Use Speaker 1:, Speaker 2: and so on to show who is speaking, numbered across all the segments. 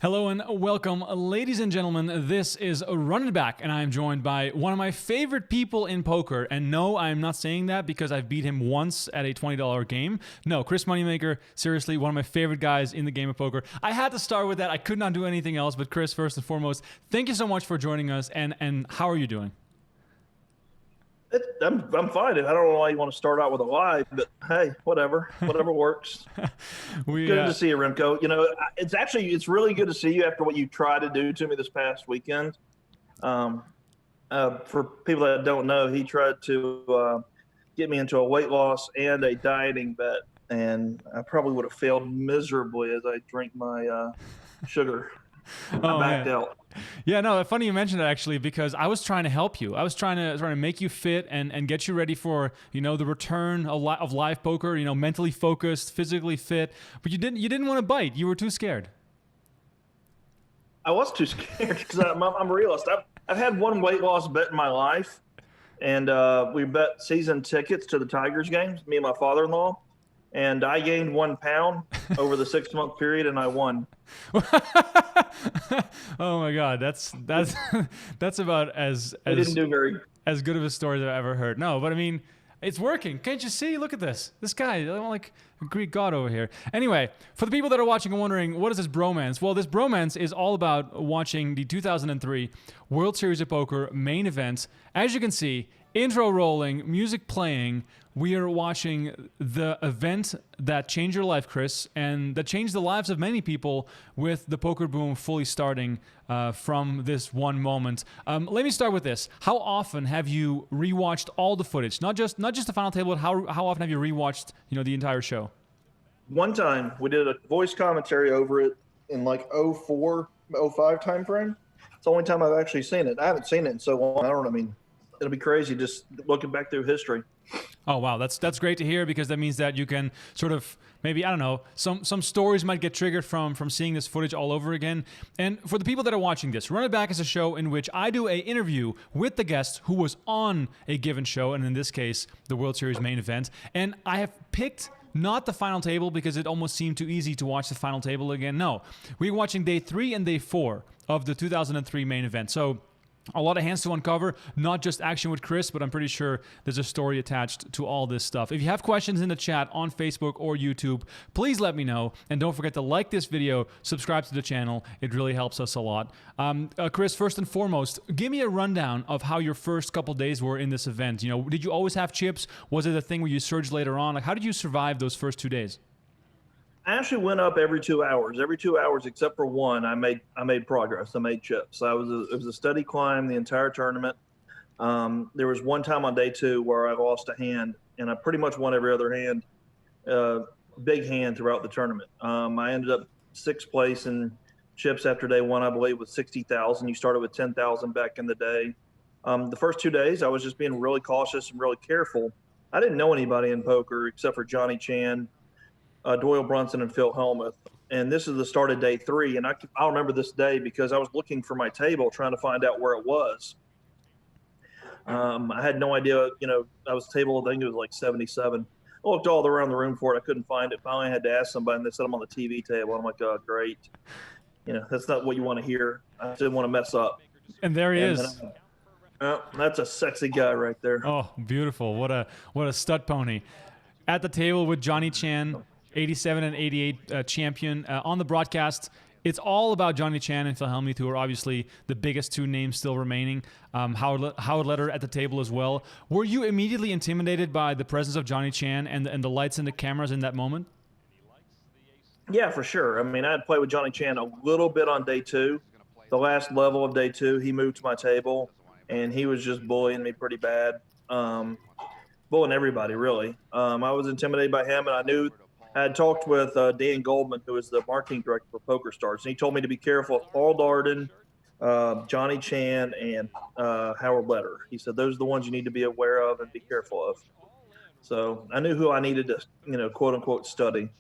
Speaker 1: Hello and welcome, ladies and gentlemen. This is Run It Back, and I am joined by one of my favorite people in poker. And no, I am not saying that because I've beat him once at a $20 game. No, Chris Moneymaker, seriously, one of my favorite guys in the game of poker. I had to start with that. I could not do anything else. But Chris, first and foremost, thank you so much for joining us. And how are you doing?
Speaker 2: I'm fine. I don't know why you want to start out with a lie, but hey, whatever works. Good to see you, Remco. You know, it's really good to see you after what you tried to do to me this past weekend. For people that don't know, he tried to get me into a weight loss and a dieting bet, and I probably would have failed miserably as I drink my sugar. I backed out.
Speaker 1: Yeah, no, funny you mentioned that actually, because I was trying to help you. I was trying to make you fit and get you ready for, the return of live poker, mentally focused, physically fit, but you didn't want to bite. You were too scared.
Speaker 2: I was too scared because I'm a realist. I've had one weight loss bet in my life, and we bet season tickets to the Tigers games, me and my father-in-law, and I gained 1 pound over the 6-month period, and I won.
Speaker 1: Oh my God, that's about as
Speaker 2: didn't do
Speaker 1: as good of a story as I've ever heard. No, but I mean, it's working. Can't you see? Look at this guy, like a Greek god over here. Anyway, for the people that are watching and wondering, what is this bromance? Well, this bromance is all about watching the 2003 World Series of Poker main event. As you can see, intro rolling, music playing. We are watching the event that changed your life, Chris, and that changed the lives of many people with the poker boom fully starting from this one moment. Let me start with this. How often have you rewatched all the footage? Not just the final table, but how often have you rewatched the entire show?
Speaker 2: One time we did a voice commentary over it in like 04, 05 time frame. It's the only time I've actually seen it. I haven't seen it in so long. I don't know. I mean, it'll be crazy just looking back through history.
Speaker 1: Oh, wow. That's great to hear, because that means that you can sort of maybe, I don't know, some stories might get triggered from seeing this footage all over again. And for the people that are watching this, Run It Back is a show in which I do an interview with the guest who was on a given show, and in this case, the World Series main event. And I have picked not the final table because it almost seemed too easy to watch the final table again. No, we're watching day 3 and day 4 of the 2003 main event. So a lot of hands to uncover, not just action with Chris, but I'm pretty sure there's a story attached to all this stuff. If you have questions in the chat on Facebook or YouTube, please let me know. And don't forget to like this video, subscribe to the channel. It really helps us a lot. Chris, first and foremost, give me a rundown of how your first couple days were in this event. Did you always have chips? Was it a thing where you surged later on? Like, how did you survive those first 2 days?
Speaker 2: I actually went up every 2 hours. Every 2 hours, except for one, I made progress. I made chips. It was a steady climb the entire tournament. There was one time on day 2 where I lost a hand, and I pretty much won every other hand, big hand throughout the tournament. I ended up 6th place in chips after day 1, I believe, with 60,000. You started with 10,000 back in the day. The first 2 days, I was just being really cautious and really careful. I didn't know anybody in poker except for Johnny Chan, Doyle Brunson, and Phil Hellmuth. And this is the start of day 3. And I'll remember this day because I was looking for my table, trying to find out where it was. I had no idea, I was table, I think it was like 77. I looked all around the room for it. I couldn't find it. Finally, I had to ask somebody, and they said I'm on the TV table. I'm like, oh, great. That's not what you want to hear. I didn't want to mess up.
Speaker 1: And there he is.
Speaker 2: That's a sexy guy right there.
Speaker 1: Oh, beautiful. What a stud pony. At the table with Johnny Chan, 87 and 88 champion. On the broadcast, it's all about Johnny Chan and Phil Hellmuth, who are obviously the biggest 2 names still remaining. Howard Letter at the table as well. Were you immediately intimidated by the presence of Johnny Chan and the lights and the cameras in that moment?
Speaker 2: Yeah, for sure. I mean, I had played with Johnny Chan a little bit on day 2. The last level of day 2, he moved to my table, and he was just bullying me pretty bad. Bullying everybody, really. I was intimidated by him, and I knew I had talked with Dan Goldman, who is the marketing director for PokerStars, and he told me to be careful of Paul Darden, Johnny Chan, and Howard Letter. He said those are the ones you need to be aware of and be careful of. So I knew who I needed to, quote unquote, study.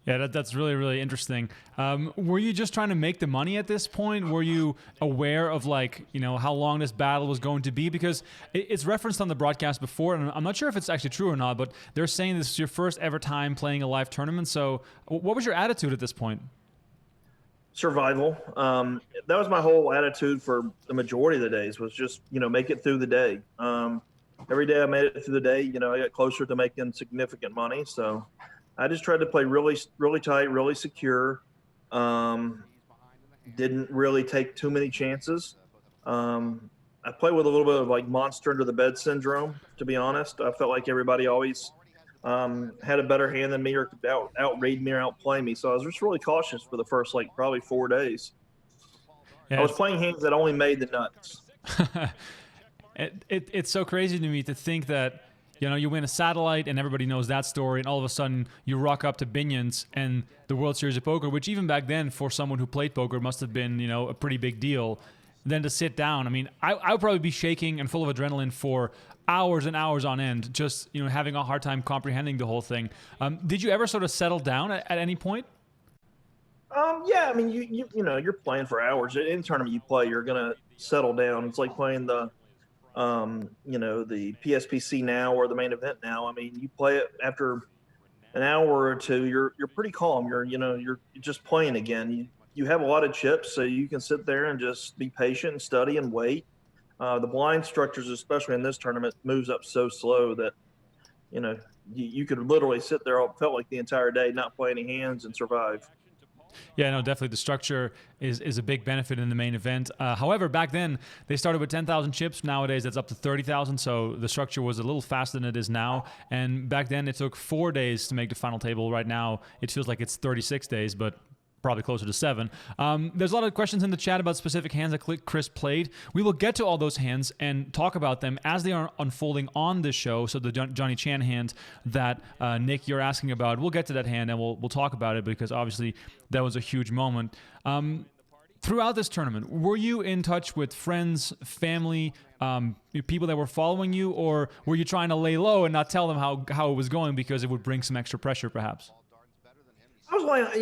Speaker 1: Yeah, that's really, really interesting. Were you just trying to make the money at this point? Were you aware of how long this battle was going to be? Because it's referenced on the broadcast before, and I'm not sure if it's actually true or not, but they're saying this is your first ever time playing a live tournament. So what was your attitude at this point?
Speaker 2: survival. That was my whole attitude for the majority of the days, was just, make it through the day. Every day I made it through the day, I got closer to making significant money. So I just tried to play really, really tight, really secure. Didn't really take too many chances. I played with a little bit of like monster under the bed syndrome, to be honest. I felt like everybody always had a better hand than me or could outread me or outplay me. So I was just really cautious for the first, like, probably 4 days.
Speaker 1: Yeah,
Speaker 2: I was playing hands that only made the nuts.
Speaker 1: it's so crazy to me to think that, you win a satellite and everybody knows that story, and all of a sudden you rock up to Binion's and the World Series of Poker, which even back then for someone who played poker must have been, a pretty big deal. Then to sit down, I mean, I would probably be shaking and full of adrenaline for hours and hours on end, just, having a hard time comprehending the whole thing. Did you ever sort of settle down at any point?
Speaker 2: Yeah, I mean, you're playing for hours. Any tournament you play, you're gonna settle down. It's like playing the PSPC now or the main event now. I mean, you play it after an hour or two, you're pretty calm. You're just playing again. You have a lot of chips, so you can sit there and just be patient and study and wait. The blind structures, especially in this tournament, moves up so slow that you could literally sit there. It felt like the entire day, not play any hands and survive.
Speaker 1: Yeah, no, definitely. The structure is a big benefit in the main event. However, back then, they started with 10,000 chips. Nowadays, that's up to 30,000, so the structure was a little faster than it is now. And back then, it took 4 days to make the final table. Right now, it feels like it's 36 days, but probably closer to 7. There's a lot of questions in the chat about specific hands that Chris played. We will get to all those hands and talk about them as they are unfolding on this show. So the Johnny Chan hand that Nick, you're asking about, we'll get to that hand and we'll talk about it, because obviously that was a huge moment. Throughout this tournament, were you in touch with friends, family, people that were following you, or were you trying to lay low and not tell them how it was going because it would bring some extra pressure perhaps?
Speaker 2: I was like,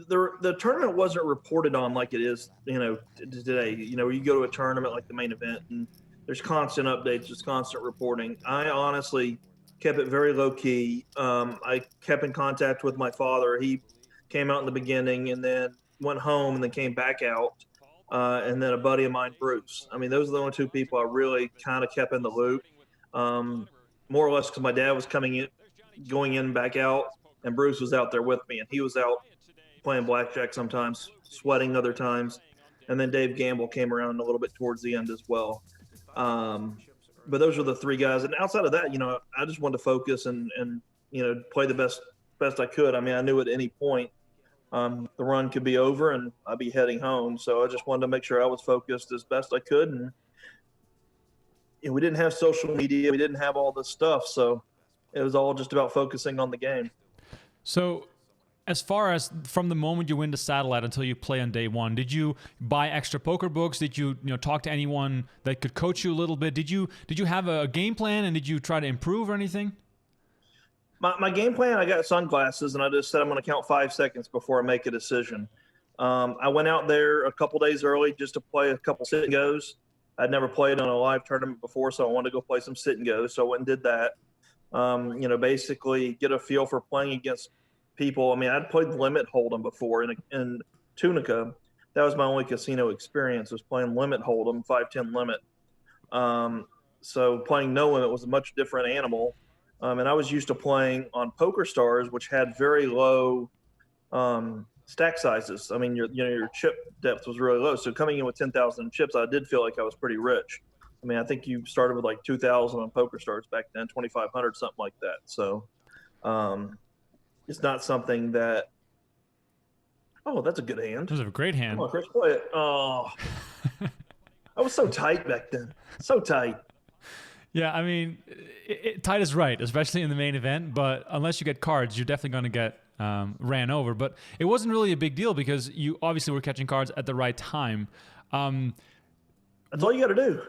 Speaker 2: the tournament wasn't reported on like it is, today. You go to a tournament like the main event and there's constant updates, there's constant reporting. I honestly kept it very low key. I kept in contact with my father. He came out in the beginning and then went home and then came back out. And then a buddy of mine, Bruce. I mean, those are the only two people I really kind of kept in the loop. More or less because my dad was going in, back out. And Bruce was out there with me, and he was out playing blackjack sometimes, sweating other times. And then Dave Gamble came around a little bit towards the end as well. But those were the three guys. And outside of that, I just wanted to focus and play the best I could. I mean, I knew at any point the run could be over and I'd be heading home. So I just wanted to make sure I was focused as best I could. And we didn't have social media. We didn't have all this stuff. So it was all just about focusing on the game.
Speaker 1: So as far as from the moment you win the satellite until you play on day one, did you buy extra poker books? Did you talk to anyone that could coach you a little bit? Did you have a game plan, and did you try to improve or anything?
Speaker 2: My game plan, I got sunglasses, and I just said I'm going to count 5 seconds before I make a decision. I went out there a couple days early just to play a couple sit and goes. I'd never played on a live tournament before, so I wanted to go play some sit and goes. So I went and did that. Basically get a feel for playing against people. I mean, I'd played limit hold'em before in Tunica. That was my only casino experience, was playing limit hold'em, 5-10 limit. So playing no limit was a much different animal. And I was used to playing on Poker Stars, which had very low stack sizes. I mean, your chip depth was really low. So coming in with 10,000 chips, I did feel like I was pretty rich. I mean, I think you started with like 2,000 on Poker Stars back then, 2,500, something like that. So it's not something that. Oh, that's a good hand.
Speaker 1: That was a great hand.
Speaker 2: Come on, Chris, play it. Oh, I was so tight back then. So tight.
Speaker 1: Yeah, I mean, tight is right, especially in the main event. But unless you get cards, you're definitely going to get ran over. But it wasn't really a big deal because you obviously were catching cards at the right time.
Speaker 2: That's all you got to do.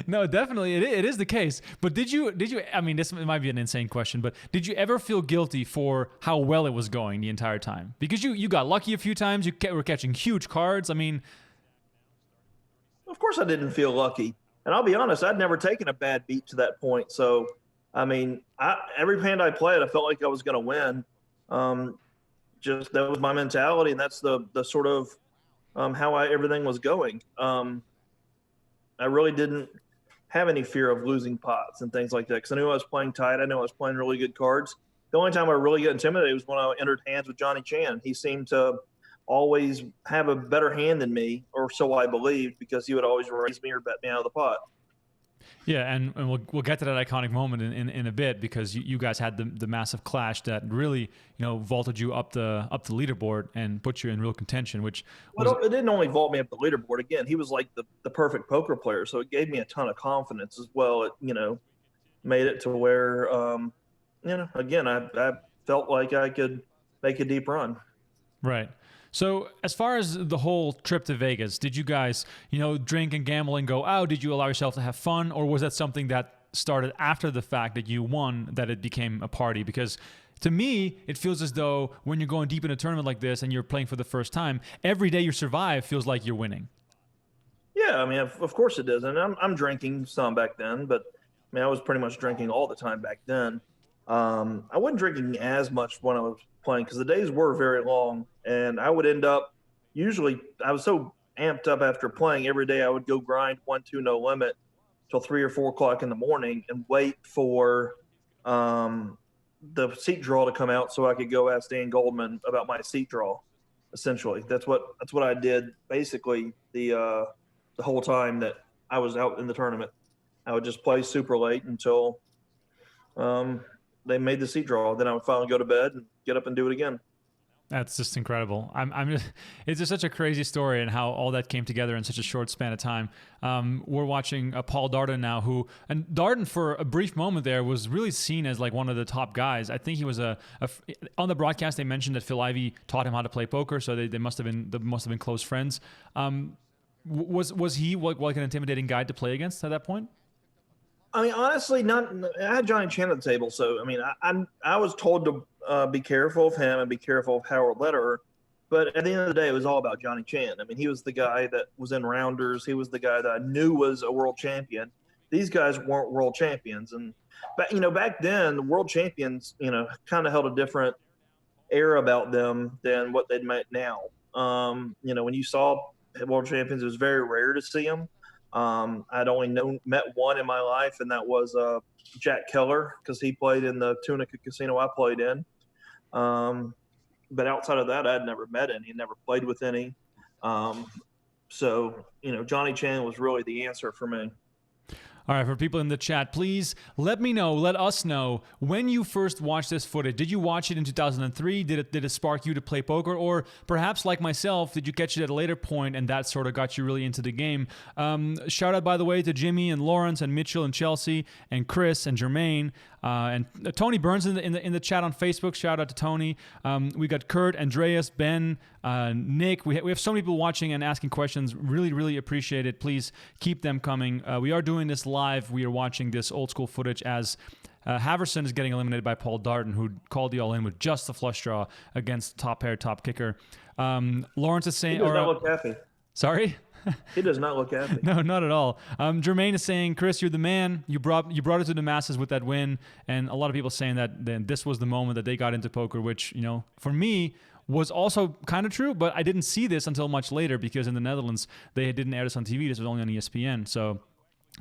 Speaker 1: No, definitely, it is the case. But did you? I mean, this might be an insane question, but did you ever feel guilty for how well it was going the entire time? Because you got lucky a few times. You were catching huge cards. I mean,
Speaker 2: of course, I didn't feel lucky, and I'll be honest, I'd never taken a bad beat to that point. So, I mean, every hand I played, I felt like I was going to win. just that was my mentality, and that's the sort of how everything was going. I really didn't have any fear of losing pots and things like that because I knew I was playing tight. I knew I was playing really good cards. The only time I really got intimidated was when I entered hands with Johnny Chan. He seemed to always have a better hand than me, or so I believed, because he would always raise me or bet me out of the pot.
Speaker 1: Yeah, and we'll get to that iconic moment in a bit, because you guys had the massive clash that really vaulted you up the leaderboard and put you in real contention. Which
Speaker 2: it didn't only vault me up the leaderboard. Again, he was like the perfect poker player, so it gave me a ton of confidence as well. It made it to where again I felt like I could make a deep run.
Speaker 1: Right. So as far as the whole trip to Vegas, did you guys, drink and gamble and go out? Did you allow yourself to have fun? Or was that something that started after the fact that you won, that it became a party? Because to me, it feels as though when you're going deep in a tournament like this and you're playing for the first time, every day you survive feels like you're winning.
Speaker 2: Yeah, I mean, of course it does. And I'm drinking some back then, but I mean, I was pretty much drinking all the time back then. I wasn't drinking as much when I was playing because the days were very long, and I would end up usually I was so amped up after playing every day. I would go grind 1-2 no limit till 3 or 4 o'clock in the morning and wait for the seat draw to come out so I could go ask Dan Goldman about my seat draw. Essentially, that's what I did basically the whole time that I was out in the tournament. I would just play super late until they made the seat draw. Then I would finally go to bed and get up and do it again.
Speaker 1: That's just incredible. It's just such a crazy story, and how all that came together in such a short span of time. We're watching Paul Darden now, and Darden for a brief moment there was really seen as like one of the top guys. I think he was on the broadcast. They mentioned that Phil Ivey taught him how to play poker, so they must have been close friends. Was he like an intimidating guy to play against at that point?
Speaker 2: I mean, honestly, I had Johnny Chan at the table, so I mean, I was told to be careful of him and be careful of Howard Lederer, but at the end of the day, it was all about Johnny Chan. I mean, he was the guy that was in rounders. He was the guy that I knew was a world champion. These guys weren't world champions, but back then, the world champions, kind of held a different air about them than what they'd met now. When you saw world champions, it was very rare to see them. I'd only met one in my life, and that was Jack Keller, because he played in the Tunica casino I played in. But outside of that, I'd never met any, never played with any. So Johnny Chan was really the answer for me.
Speaker 1: All right, for people in the chat, please let us know when you first watched this footage. Did you watch it in 2003? Did it spark you to play poker? Or perhaps, like myself, did you catch it at a later point and that sort of got you really into the game? Shout out, by the way, to Jimmy and Lawrence and Mitchell and Chelsea and Chris and Jermaine. And Tony Burns in the chat on Facebook. Shout out to Tony. We got Kurt, Andreas, Ben, Nick. We have so many people watching and asking questions. Really, really appreciate it. Please keep them coming. We are doing this live. We are watching this old school footage as Haverson is getting eliminated by Paul Darden, who called the all-in with just the flush draw against top pair, top kicker. Lawrence is saying...
Speaker 2: He does not look happy.
Speaker 1: Sorry?
Speaker 2: He does not look happy.
Speaker 1: No, not at all. Jermaine is saying, Chris, you're the man. You brought it to the masses with that win. And a lot of people saying that then this was the moment that they got into poker, which, for me, was also kind of true. But I didn't see this until much later, because in the Netherlands, they didn't air this on TV. This was only on ESPN. So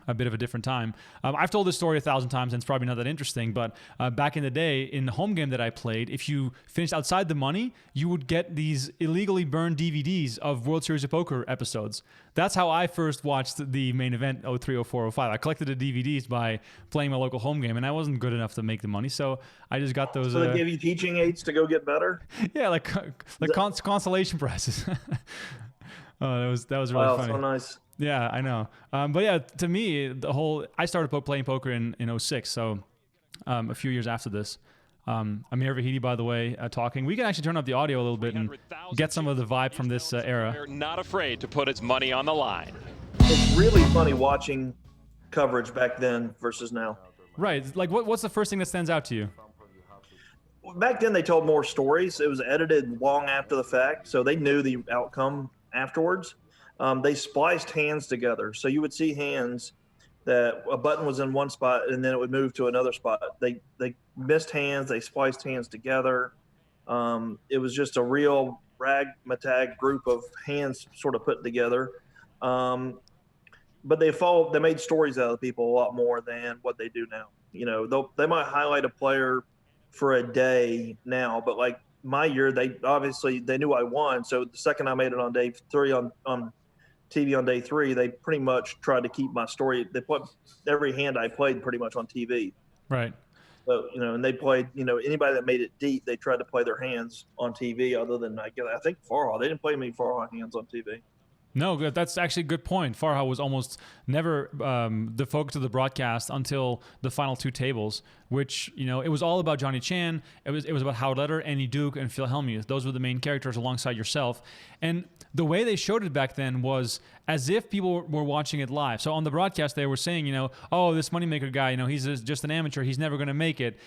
Speaker 1: a bit of a different time. I've told this story 1,000 times, and it's probably not that interesting, but back in the day, in the home game that I played, if you finished outside the money, you would get these illegally burned DVDs of World Series of Poker episodes. That's how I first watched the main event 03, 04, 05. I collected the DVDs by playing my local home game, and I wasn't good enough to make the money, so I just got those.
Speaker 2: So they gave you teaching aids to go get better?
Speaker 1: Yeah, like consolation prizes. Oh, that was really funny.
Speaker 2: So nice.
Speaker 1: Yeah, I know. But yeah, to me, I started playing poker in 06, so a few years after this. Amir Vahidi, by the way, talking. We can actually turn up the audio a little bit and get some of the vibe from this era.
Speaker 3: They're not afraid to put its money on the line.
Speaker 2: It's really funny watching coverage back then versus now.
Speaker 1: Right. Like, what's the first thing that stands out to you?
Speaker 2: Back then, they told more stories. It was edited long after the fact, so they knew the outcome afterwards. They spliced hands together. So you would see hands that a button was in one spot and then it would move to another spot. They missed hands. They spliced hands together. It was just a real ragtag group of hands sort of put together. But they made stories out of people a lot more than what they do now. They might highlight a player for a day now, but like my year, they knew I won. So the second I made it on day 3 on TV on day 3, they pretty much tried to keep my story. They put every hand I played pretty much on TV.
Speaker 1: Right.
Speaker 2: So, and they played, anybody that made it deep, they tried to play their hands on TV other than I think Farha. They didn't play many Farha hands on TV.
Speaker 1: No, good. That's actually a good point. Farha was almost never the focus of the broadcast until the final 2 tables, which, it was all about Johnny Chan. It was about Howard Leder, Annie Duke, and Phil Hellmuth. Those were the main characters alongside yourself. And the way they showed it back then was as if people were watching it live. So on the broadcast, they were saying, oh, this Moneymaker guy, he's just an amateur. He's never going to make it.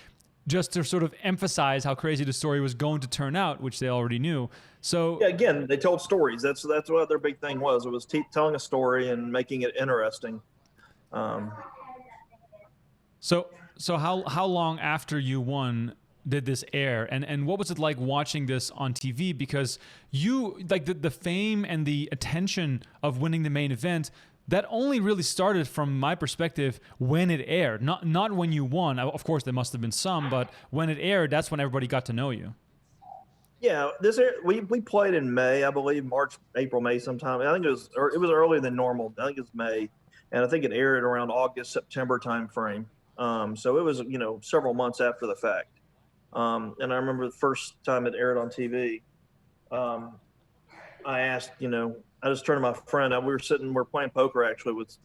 Speaker 1: Just to sort of emphasize how crazy the story was going to turn out, which they already knew. So
Speaker 2: yeah, again, they told stories. That's what their big thing was. It was telling a story and making it interesting.
Speaker 1: So how long after you won did this air, and what was it like watching this on TV? Because you like the fame and the attention of winning the main event. That only really started, from my perspective, when it aired. Not when you won. Of course, there must have been some, but when it aired, that's when everybody got to know you.
Speaker 2: Yeah, we played in May, I believe, March, April, May sometime. I think it was earlier than normal. I think it was May, and I think it aired around August, September time frame. So it was several months after the fact. And I remember the first time it aired on TV. I asked, I just turned to my friend. We were playing poker actually with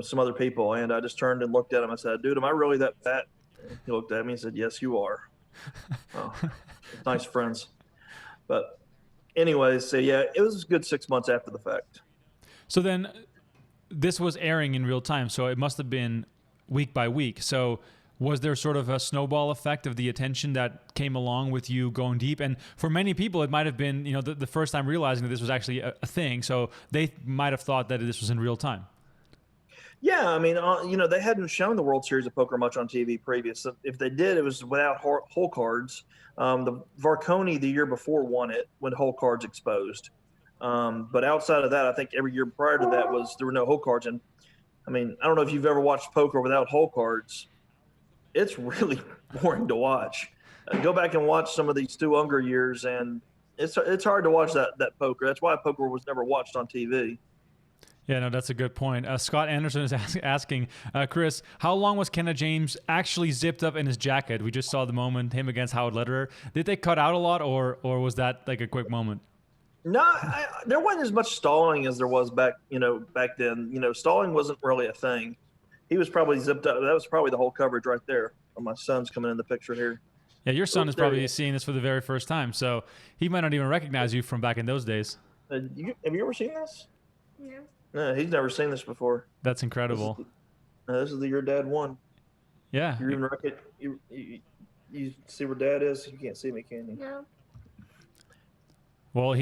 Speaker 2: some other people, and I just turned and looked at him. I said, "Dude, am I really that fat?" He looked at me and said, "Yes, you are." Oh, nice friends. But anyways, so yeah, it was a good 6 months after the fact.
Speaker 1: So then, this was airing in real time, so it must have been week by week. So was there sort of a snowball effect of the attention that came along with you going deep? And for many people, it might have been, the first time realizing that this was actually a thing. So they might have thought that this was in real time.
Speaker 2: Yeah, I mean, they hadn't shown the World Series of Poker much on TV previous. If they did, it was without hole cards. The Varconi the year before won it when hole cards exposed. But outside of that, I think every year prior to that there were no hole cards. And I mean, I don't know if you've ever watched poker without hole cards. It's really boring to watch. Go back and watch some of these Stu Unger years, and it's hard to watch that poker. That's why poker was never watched on TV.
Speaker 1: Yeah, no, that's a good point. Scott Anderson is asking, Chris, how long was Kenna James actually zipped up in his jacket? We just saw the moment, him against Howard Lederer. Did they cut out a lot, or was that like a quick moment?
Speaker 2: No, there wasn't as much stalling as there was back then. Stalling wasn't really a thing. He was probably zipped up. That was probably the whole coverage right there. My son's coming in the picture here.
Speaker 1: Yeah, your son is probably seeing this for the very first time, so he might not even recognize you from back in those days.
Speaker 2: Have you ever seen this?
Speaker 4: No.
Speaker 2: No, he's never seen this before.
Speaker 1: That's incredible.
Speaker 2: This is the year Dad won.
Speaker 1: Yeah.
Speaker 2: You even you see where Dad is? You can't see me, can you?
Speaker 4: No.
Speaker 1: Well,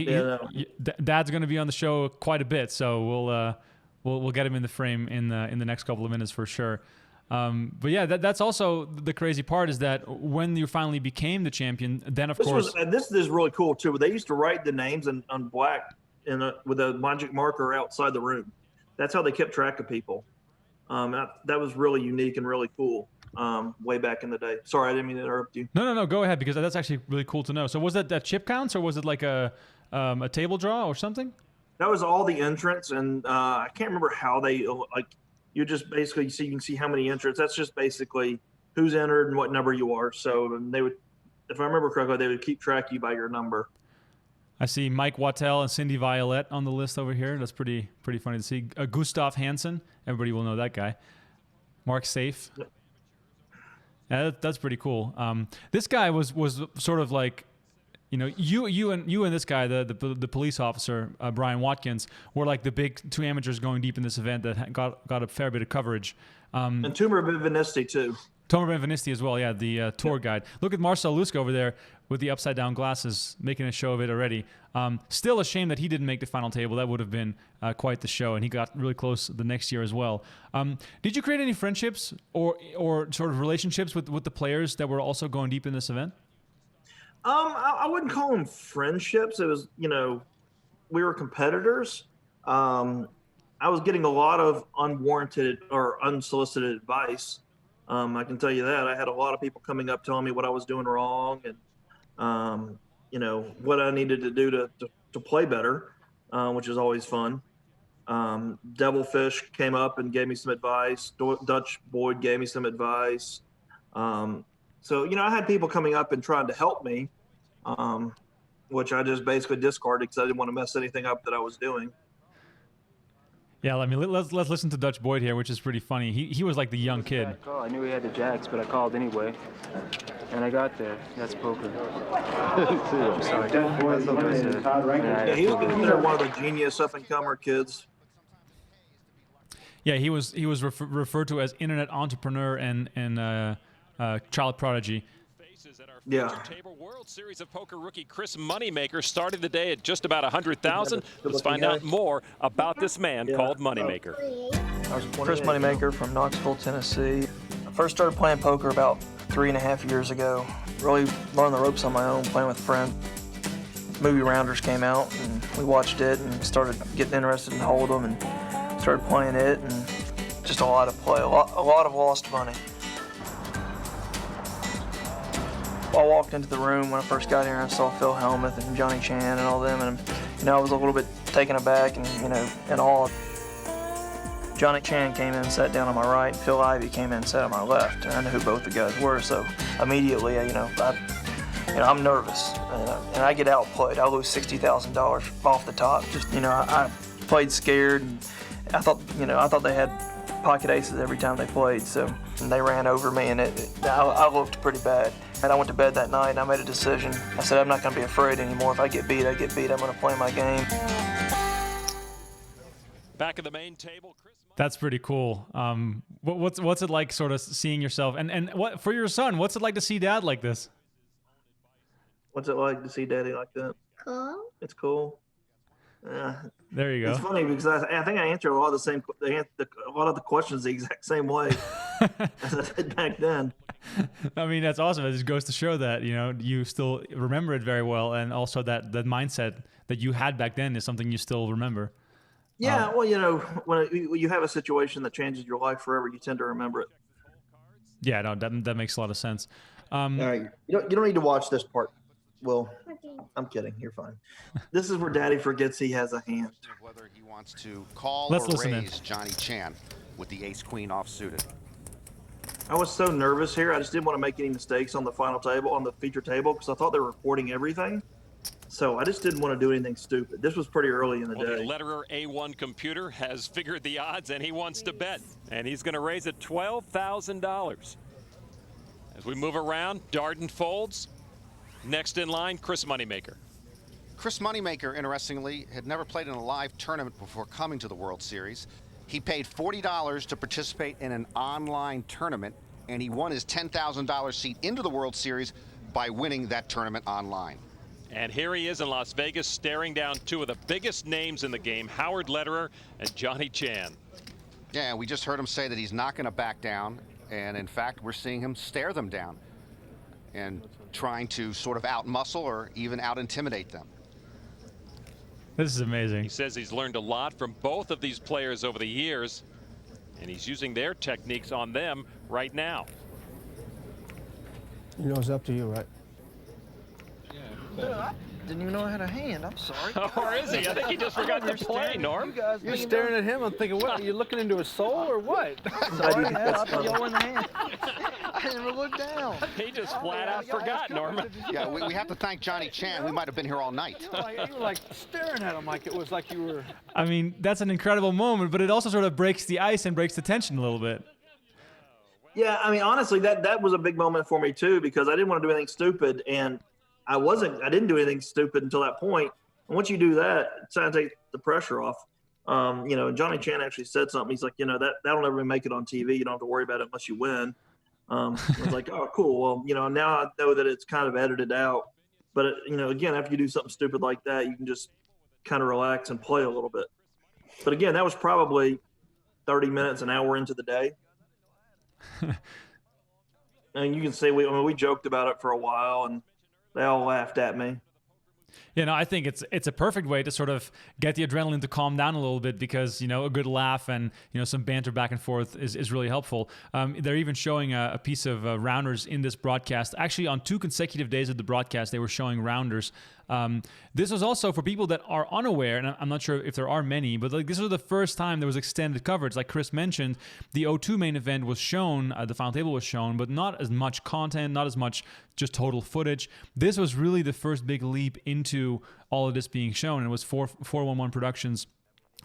Speaker 1: Dad's going to be on the show quite a bit, so we'll get him in the frame in the next couple of minutes for sure. But yeah, that's also the crazy part, is that when you finally became the champion, then of course
Speaker 2: this is really cool too. They used to write the names on black with a magic marker outside the room. That's how they kept track of people. That was really unique and really cool. Way back in the day. Sorry, I didn't mean to interrupt you.
Speaker 1: No, go ahead, because that's actually really cool to know. So was that chip counts, or was it like a table draw or something?
Speaker 2: That was all the entrants, and I can't remember how they you just basically you can see how many entrants. That's just basically who's entered and what number you are. So they would, if I remember correctly, they would keep track of you by your number.
Speaker 1: I see Mike Wattell and Cindy Violette on the list over here. That's pretty funny to see. Gustav Hansen, everybody will know that guy. Mark Safe.
Speaker 2: Yep.
Speaker 1: Yeah, that's pretty cool. This guy was sort of like, you and this guy, the police officer, Brian Watkins, were like the big two amateurs going deep in this event that got a fair bit of coverage.
Speaker 2: And Tumor Benvenisti too.
Speaker 1: Tomer Benvenisti as well, yeah, the tour guide. Look at Marcel Luska over there with the upside-down glasses, making a show of it already. Still a shame that he didn't make the final table. That would have been quite the show, and he got really close the next year as well. Did you create any friendships or sort of relationships with the players that were also going deep in this event?
Speaker 2: I wouldn't call them friendships. It was, we were competitors. I was getting a lot of unwarranted or unsolicited advice. I can tell you that I had a lot of people coming up telling me what I was doing wrong and, what I needed to do to play better, which is always fun. Devilfish came up and gave me some advice. Dutch Boyd gave me some advice. So, I had people coming up and trying to help me, which I just basically discarded because I didn't want to mess anything up that I was doing.
Speaker 1: Yeah, let's listen to Dutch Boyd here, which is pretty funny. He was like the young kid.
Speaker 4: I knew he had the jacks, but I called anyway, and I got there. That's poker. Sorry, Dutch Boyd.
Speaker 2: Yeah, he was considered one of the genius up-and-comer kids.
Speaker 1: Yeah, he was referred to as internet entrepreneur and child prodigy.
Speaker 2: Yeah.
Speaker 3: Table World Series of Poker rookie Chris Moneymaker started the day at just about 100,000. Let's find out more about this man called Moneymaker.
Speaker 5: I was Chris Moneymaker from Knoxville, Tennessee. I first started playing poker about 3.5 years ago. Really learned the ropes on my own, playing with friends. Movie Rounders came out, and we watched it and started getting interested in Hold'em and started playing it, and just a lot of play, a lot of lost money. I walked into the room when I first got here and I saw Phil Hellmuth and Johnny Chan and all them, and I was a little bit taken aback and in awe. Johnny Chan came in and sat down on my right, and Phil Ivey came in and sat on my left, and I knew who both the guys were. So immediately, I'm nervous, and I get outplayed. I lose $60,000 off the top. Just I played scared, and I thought they had pocket aces every time they played, and they ran over me, and I looked pretty bad. And I went to bed that night, and I made a decision. I said, I'm not going to be afraid anymore. If I get beat, I get beat. I'm going to play my game.
Speaker 3: Back at the main table, Chris.
Speaker 1: That's pretty cool. What's it like, sort of seeing yourself, and what for your son? What's it like to see dad like this?
Speaker 2: What's it like to see daddy like that?
Speaker 6: Cool.
Speaker 2: It's cool.
Speaker 1: There you go.
Speaker 2: It's funny because I think I answered a lot of the questions the exact same way as I did back then.
Speaker 1: I mean, that's awesome. It just goes to show that you still remember it very well, and also that mindset that you had back then is something you still remember.
Speaker 2: Yeah, well, when you have a situation that changes your life forever, you tend to remember it.
Speaker 1: Yeah, no, that makes a lot of sense.
Speaker 2: All right, you don't need to watch this part. Well, I'm kidding. You're fine. This is where Daddy forgets he has a hand.
Speaker 7: Whether he wants to call
Speaker 1: Let's
Speaker 7: or
Speaker 1: listen
Speaker 7: raise Johnny Chan with the ace-queen offsuited.
Speaker 2: I was so nervous here. I just didn't want to make any mistakes on the final table, on the feature table, because I thought they were recording everything. So I just didn't want to do anything stupid. This was pretty early in the day.
Speaker 3: The letterer A1 computer has figured the odds, and he wants to bet. And he's going to raise it $12,000. As we move around, Darden folds. Next in line, Chris Moneymaker.
Speaker 7: Chris Moneymaker, interestingly, had never played in a live tournament before coming to the World Series. He paid $40 to participate in an online tournament, and he won his $10,000 seat into the World Series by winning that tournament online.
Speaker 3: And here he is in Las Vegas, staring down two of the biggest names in the game, Howard Lederer and Johnny Chan.
Speaker 7: Yeah, we just heard him say that he's not going to back down, and in fact, we're seeing him stare them down and trying to sort of out-muscle or even out-intimidate them.
Speaker 1: This is amazing.
Speaker 3: He says he's learned a lot from both of these players over the years, and he's using their techniques on them right now.
Speaker 8: It's up to you, right?
Speaker 5: I didn't even know I had a hand. I'm sorry.
Speaker 3: Or is he? I think he just forgot to play, Norm.
Speaker 8: You're staring at him. I'm thinking, what? Are you looking into his soul or what?
Speaker 5: Sorry, I'll put you in the hand. I didn't even look down.
Speaker 3: He just flat out forgot, Norm.
Speaker 7: Yeah, we have to thank Johnny Chan. We might have been here all night.
Speaker 8: You were like staring at him like it was like you were.
Speaker 1: I mean, that's an incredible moment, but it also sort of breaks the ice and breaks the tension a little bit.
Speaker 2: Yeah, I mean, honestly, that was a big moment for me too, because I didn't want to do anything stupid, and I didn't do anything stupid until that point. And once you do that, it's kind of take the pressure off. Johnny Chan actually said something. He's like, that'll never make it on TV. You don't have to worry about it unless you win. I was like, oh, cool. Well, now I know that it's kind of edited out. But, again, after you do something stupid like that, you can just kind of relax and play a little bit. But, again, that was probably 30 minutes, an hour into the day. And you can say we joked about it for a while, and They all laughed at me.
Speaker 1: You know, I think it's a perfect way to sort of get the adrenaline to calm down a little bit because, you know, a good laugh and, you know, some banter back and forth is really helpful. They're even showing a piece of rounders in this broadcast. Actually, on 2 consecutive days of the broadcast, they were showing rounders. This was also for people that are unaware, and I'm not sure if there are many, but like this was the first time there was extended coverage. Like Chris mentioned, the O2 main event was shown, the final table was shown, but not as much content, not as much just total footage. This was really the first big leap into all of this being shown, and it was 411 Productions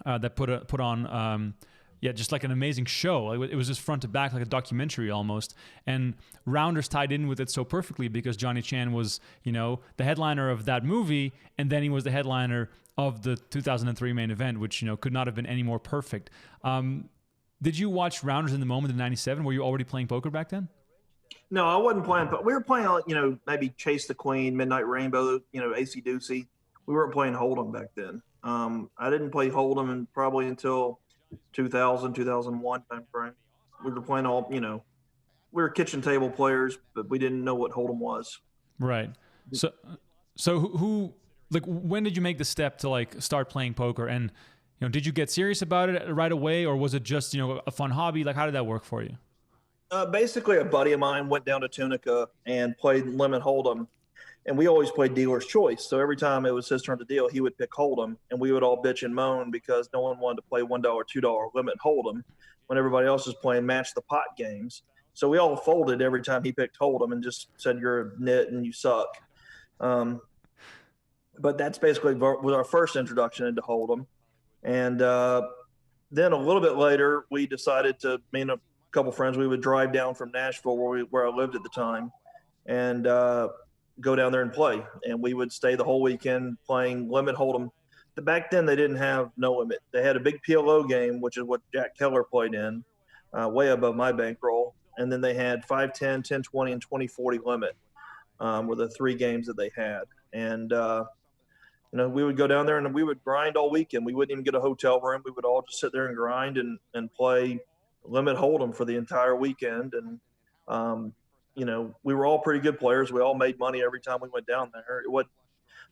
Speaker 1: that put on. Yeah, just like an amazing show. It was just front to back, like a documentary almost. And Rounders tied in with it so perfectly because Johnny Chan was, you know, the headliner of that movie, and then he was the headliner of the 2003 main event, which, you know, could not have been any more perfect. Did you watch Rounders in the moment in '97? Were you already playing poker back then?
Speaker 2: No, I wasn't playing. But we were playing, you know, maybe Chase the Queen, Midnight Rainbow, you know, AC Deucey. We weren't playing Hold'em back then. I didn't play Hold'em and probably until 2000, 2001 time frame. We were playing all, you know, we were kitchen table players, but we didn't know what Hold'em was.
Speaker 1: Right. So who like when did you make the step to like start playing poker? And, you know, did you get serious about it right away, or was it just, you know, a fun hobby? Like, how did that work for you?
Speaker 2: Basically, a buddy of mine went down to Tunica and played Limit Hold'em, and we always played dealer's choice. So every time it was his turn to deal, he would pick Hold'em, and we would all bitch and moan because no one wanted to play $1, $2 limit Hold'em when everybody else was playing match the pot games. So we all folded every time he picked Hold'em and just said, "You're a nit and you suck." But that's basically was our first introduction into Hold'em. And then a little bit later, we decided to, me and a couple friends, we would drive down from Nashville where I lived at the time, and go down there and play. And we would stay the whole weekend playing Limit Hold'em. Back then, they didn't have No Limit. They had a big PLO game, which is what Jack Keller played in, way above my bankroll. And then they had 5, 10, 10, 20, and 20, 40 Limit were the 3 games that they had. And, you know, we would go down there and we would grind all weekend. We wouldn't even get a hotel room. We would all just sit there and grind and play Limit Hold'em for the entire weekend. And, you know, we were all pretty good players. We all made money every time we went down there.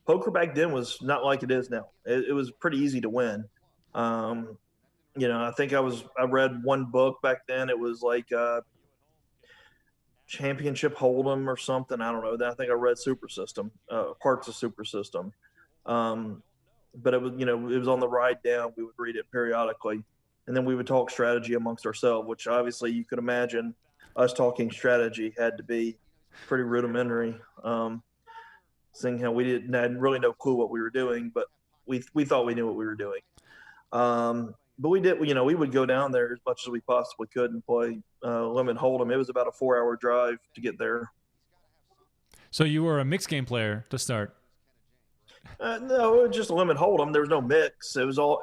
Speaker 2: Poker back then was not like it is now. It was pretty easy to win. You know, I think I read one book back then. It was like Championship Hold'em or something. I don't know. I think I read Super System, parts of Super System. But it was, you know, it was on the ride down. We would read it periodically, and then we would talk strategy amongst ourselves, which obviously you could imagine us talking strategy had to be pretty rudimentary, seeing how we had really no clue what we were doing, but we thought we knew what we were doing. But we did, you know, we would go down there as much as we possibly could and play Limit Hold'em. It was about a 4-hour drive to get there.
Speaker 1: So you were a mixed game player to start?
Speaker 2: No, it was just a Limit Hold'em. There was no mix. It was all.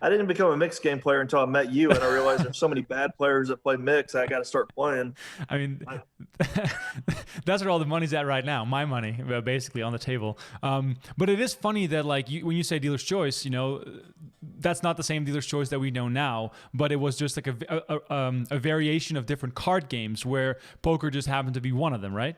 Speaker 2: I didn't become a mixed game player until I met you, and I realized there's so many bad players that play mix. I got to start playing.
Speaker 1: I mean, that's where all the money's at right now. My money, basically, on the table. But it is funny that, like, when you say dealer's choice, you know, that's not the same dealer's choice that we know now. But it was just like a variation of different card games where poker just happened to be one of them, right?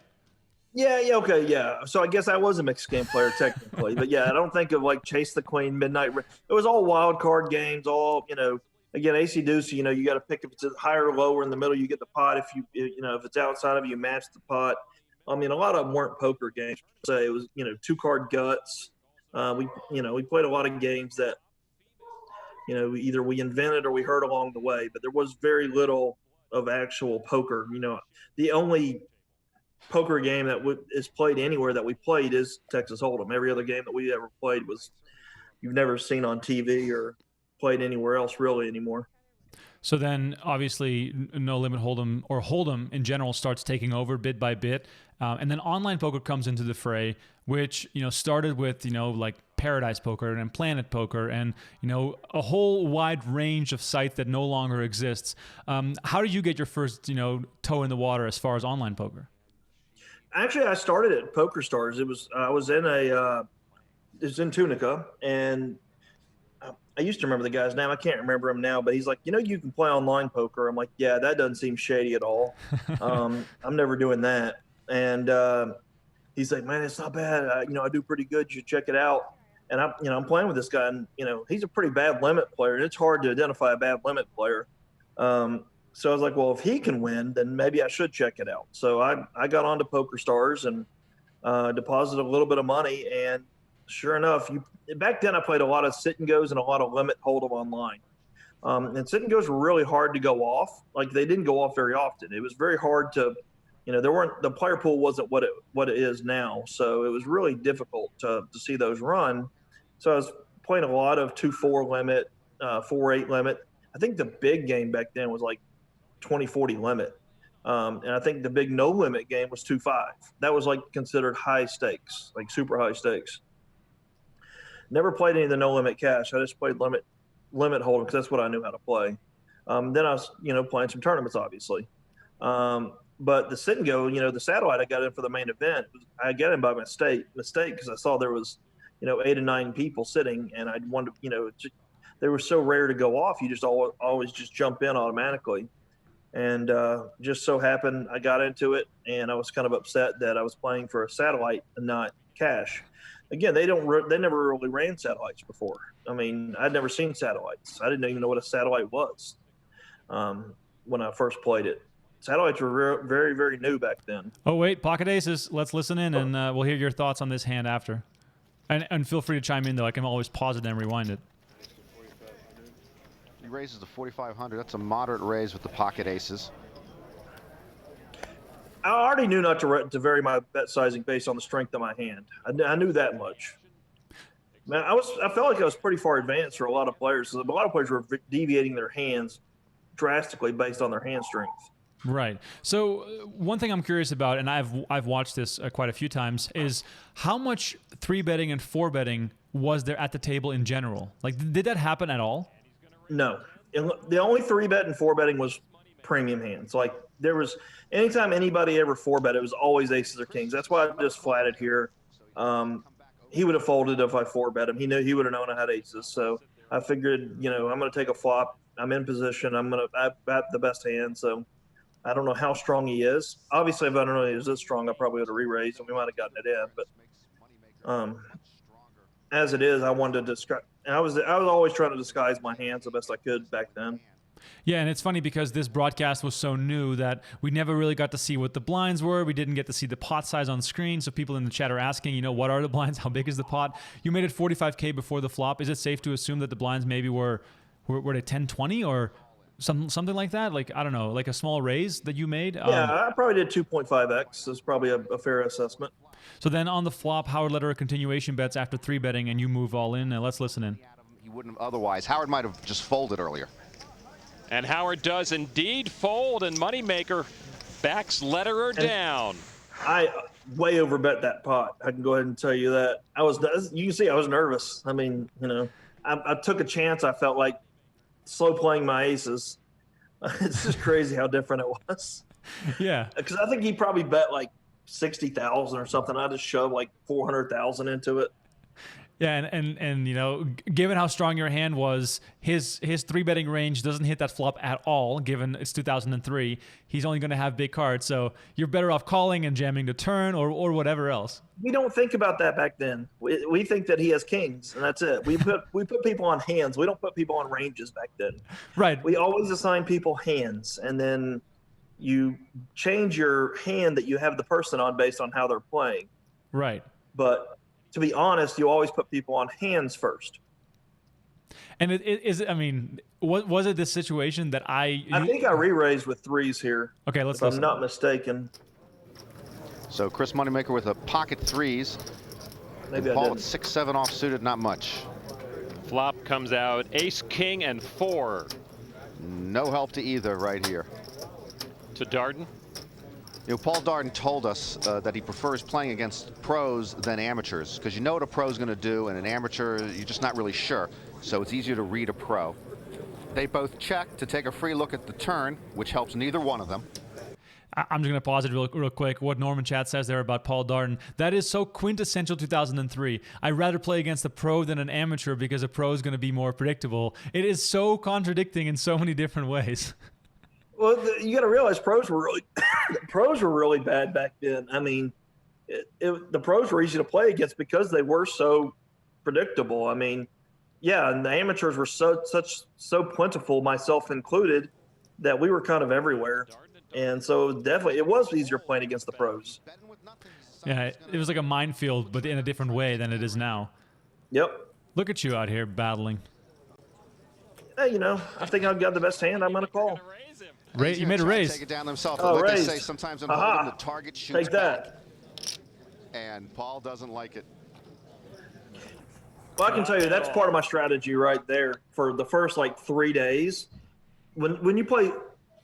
Speaker 2: Yeah, okay, yeah. So I guess I was a mixed game player technically, but yeah, I don't think of like Chase the Queen, Midnight. It was all wild card games, all, you know. Again, AC Deucey, you know, you got to pick if it's higher or lower in the middle, you get the pot. If if it's outside of you, match the pot. I mean, a lot of them weren't poker games. So it was, you know, 2-card guts. We played a lot of games that, you know, either we invented or we heard along the way, but there was very little of actual poker. You know, the only poker game that is played anywhere that we played is Texas Hold'em. Every other game that we ever played was you've never seen on TV or played anywhere else really anymore.
Speaker 1: So then, obviously, No Limit Hold'em or Hold'em in general starts taking over bit by bit, and then online poker comes into the fray, which, you know, started with, you know, like Paradise Poker and Planet Poker and, you know, a whole wide range of sites that no longer exists. How did you get your first, you know, toe in the water as far as online poker?
Speaker 2: Actually, I started at Poker Stars. I was in Tunica, and I used to remember the guy's name. I can't remember him now, but he's like, you know, you can play online poker. I'm like, yeah, that doesn't seem shady at all. I'm never doing that. And he's like, man, it's not bad. I do pretty good. You should check it out. And I'm playing with this guy, and he's a pretty bad limit player, and it's hard to identify a bad limit player. So I was like, well, if he can win, then maybe I should check it out. So I got onto PokerStars and deposited a little bit of money, and sure enough, back then I played a lot of sit and goes and a lot of limit hold'em online. And sit and goes were really hard to go off. Like, they didn't go off very often. It was very hard to, the player pool wasn't what it is now. So it was really difficult to see those run. So I was playing a lot of 2-4 limit, 4-8 limit. I think the big game back then was like 20-40 limit. And I think the big no limit game was 2-5. That was like considered high stakes, like super high stakes. Never played any of the no limit cash. I just played limit hold'em because that's what I knew how to play. Then I was, playing some tournaments, obviously. But the sit and go, the satellite I got in for the main event, I got in by mistake because I saw there was, 8 or 9 people sitting, and I wanted, they were so rare to go off. You just always just jump in automatically. And just so happened I got into it, and I was kind of upset that I was playing for a satellite and not cash. Again, they never really ran satellites before. I mean, I'd never seen satellites. I didn't even know what a satellite was when I first played it. Satellites were very, very new back then.
Speaker 1: Oh, wait, pocket aces. Let's listen in, and we'll hear your thoughts on this hand after. And feel free to chime in, though. I can always pause it and rewind it.
Speaker 7: He raises to 4,500. That's a moderate raise with the pocket aces.
Speaker 2: I already knew not to vary my bet sizing based on the strength of my hand. I knew that much. Man, I felt like I was pretty far advanced for a lot of players. A lot of players were deviating their hands drastically based on their hand strength.
Speaker 1: Right. So one thing I'm curious about, and I've watched this quite a few times, is how much 3-betting and 4-betting was there at the table in general? Like, did that happen at all?
Speaker 2: No. The only 3-bet and 4-betting was premium hands. Like, there was anytime anybody ever 4-bet, it was always aces or kings. That's why I just flatted here. He would have folded if I 4-bet him. He would have known I had aces. So I figured, I'm going to take a flop. I'm in position. I bet the best hand. So I don't know how strong he is. Obviously, if I don't know he was this strong, I probably would have re-raised and we might have gotten it in. But as it is, I wanted to I was always trying to disguise my hands the best I could back then.
Speaker 1: Yeah, and it's funny because this broadcast was so new that we never really got to see what the blinds were. We didn't get to see the pot size on screen, so people in the chat are asking, what are the blinds? How big is the pot? You made it 45K before the flop. Is it safe to assume that the blinds maybe were they 10, 20 or something like that? Like, I don't know, like a small raise that you made?
Speaker 2: Yeah, I probably did 2.5x. That's probably a fair assessment.
Speaker 1: So then on the flop, Howard led her continuation bets after 3-betting, and you move all in. Let's listen in.
Speaker 7: He wouldn't have otherwise. Howard might have just folded earlier.
Speaker 3: And Howard does indeed fold, and Moneymaker backs letterer down.
Speaker 2: I way overbet that pot. I can go ahead and tell you that. You can see I was nervous. I mean, I took a chance. I felt like slow playing my aces. It's just crazy how different it was.
Speaker 1: Yeah.
Speaker 2: Because I think he probably bet like 60,000 or something. I just shoved like 400,000 into it.
Speaker 1: Yeah, and given how strong your hand was, his 3-betting range doesn't hit that flop at all, given it's 2003. He's only going to have big cards, so you're better off calling and jamming the turn or whatever else.
Speaker 2: We don't think about that back then. We think that he has kings, and that's it. We put people on hands. We don't put people on ranges back then.
Speaker 1: Right.
Speaker 2: We always assign people hands, and then you change your hand that you have the person on based on how they're playing.
Speaker 1: Right.
Speaker 2: But to be honest, you always put people on hands first.
Speaker 1: And was it this situation that
Speaker 2: I think I re-raised with 3s here.
Speaker 1: Okay, let's
Speaker 2: if I'm not mistaken.
Speaker 7: So Chris Moneymaker with a pocket 3s.
Speaker 2: Maybe I
Speaker 7: Paul
Speaker 2: didn't.
Speaker 7: with 6-7 offsuited, not much.
Speaker 3: Flop comes out ace, king, and 4.
Speaker 7: No help to either right here.
Speaker 3: To Darden.
Speaker 7: Paul Darden told us that he prefers playing against pros than amateurs because you know what a pro is going to do, and an amateur, you're just not really sure. So it's easier to read a pro. They both check to take a free look at the turn, which helps neither one of them.
Speaker 1: I'm just going to pause it real quick. What Norman Chat says there about Paul Darden, that is so quintessential 2003. I'd rather play against a pro than an amateur because a pro is going to be more predictable. It is so contradicting in so many different ways.
Speaker 2: Well, you got to realize pros were really bad back then. I mean, the pros were easy to play against because they were so predictable. I mean, yeah, and the amateurs were so plentiful, myself included, that we were kind of everywhere. And so it was easier playing against the pros.
Speaker 1: Yeah, it was like a minefield, but in a different way than it is now.
Speaker 2: Yep.
Speaker 1: Look at you out here battling.
Speaker 2: Hey, you know, I think I've got the best hand I'm going to call.
Speaker 1: You made a raise.
Speaker 7: Take it down themselves.
Speaker 2: Oh,
Speaker 7: like
Speaker 2: raised.
Speaker 7: they say, sometimes I'm holding the target shoots
Speaker 2: Take that.
Speaker 7: back. And Paul doesn't like it.
Speaker 2: Well, I can tell you that's part of my strategy right there for the first like 3 days. When you play,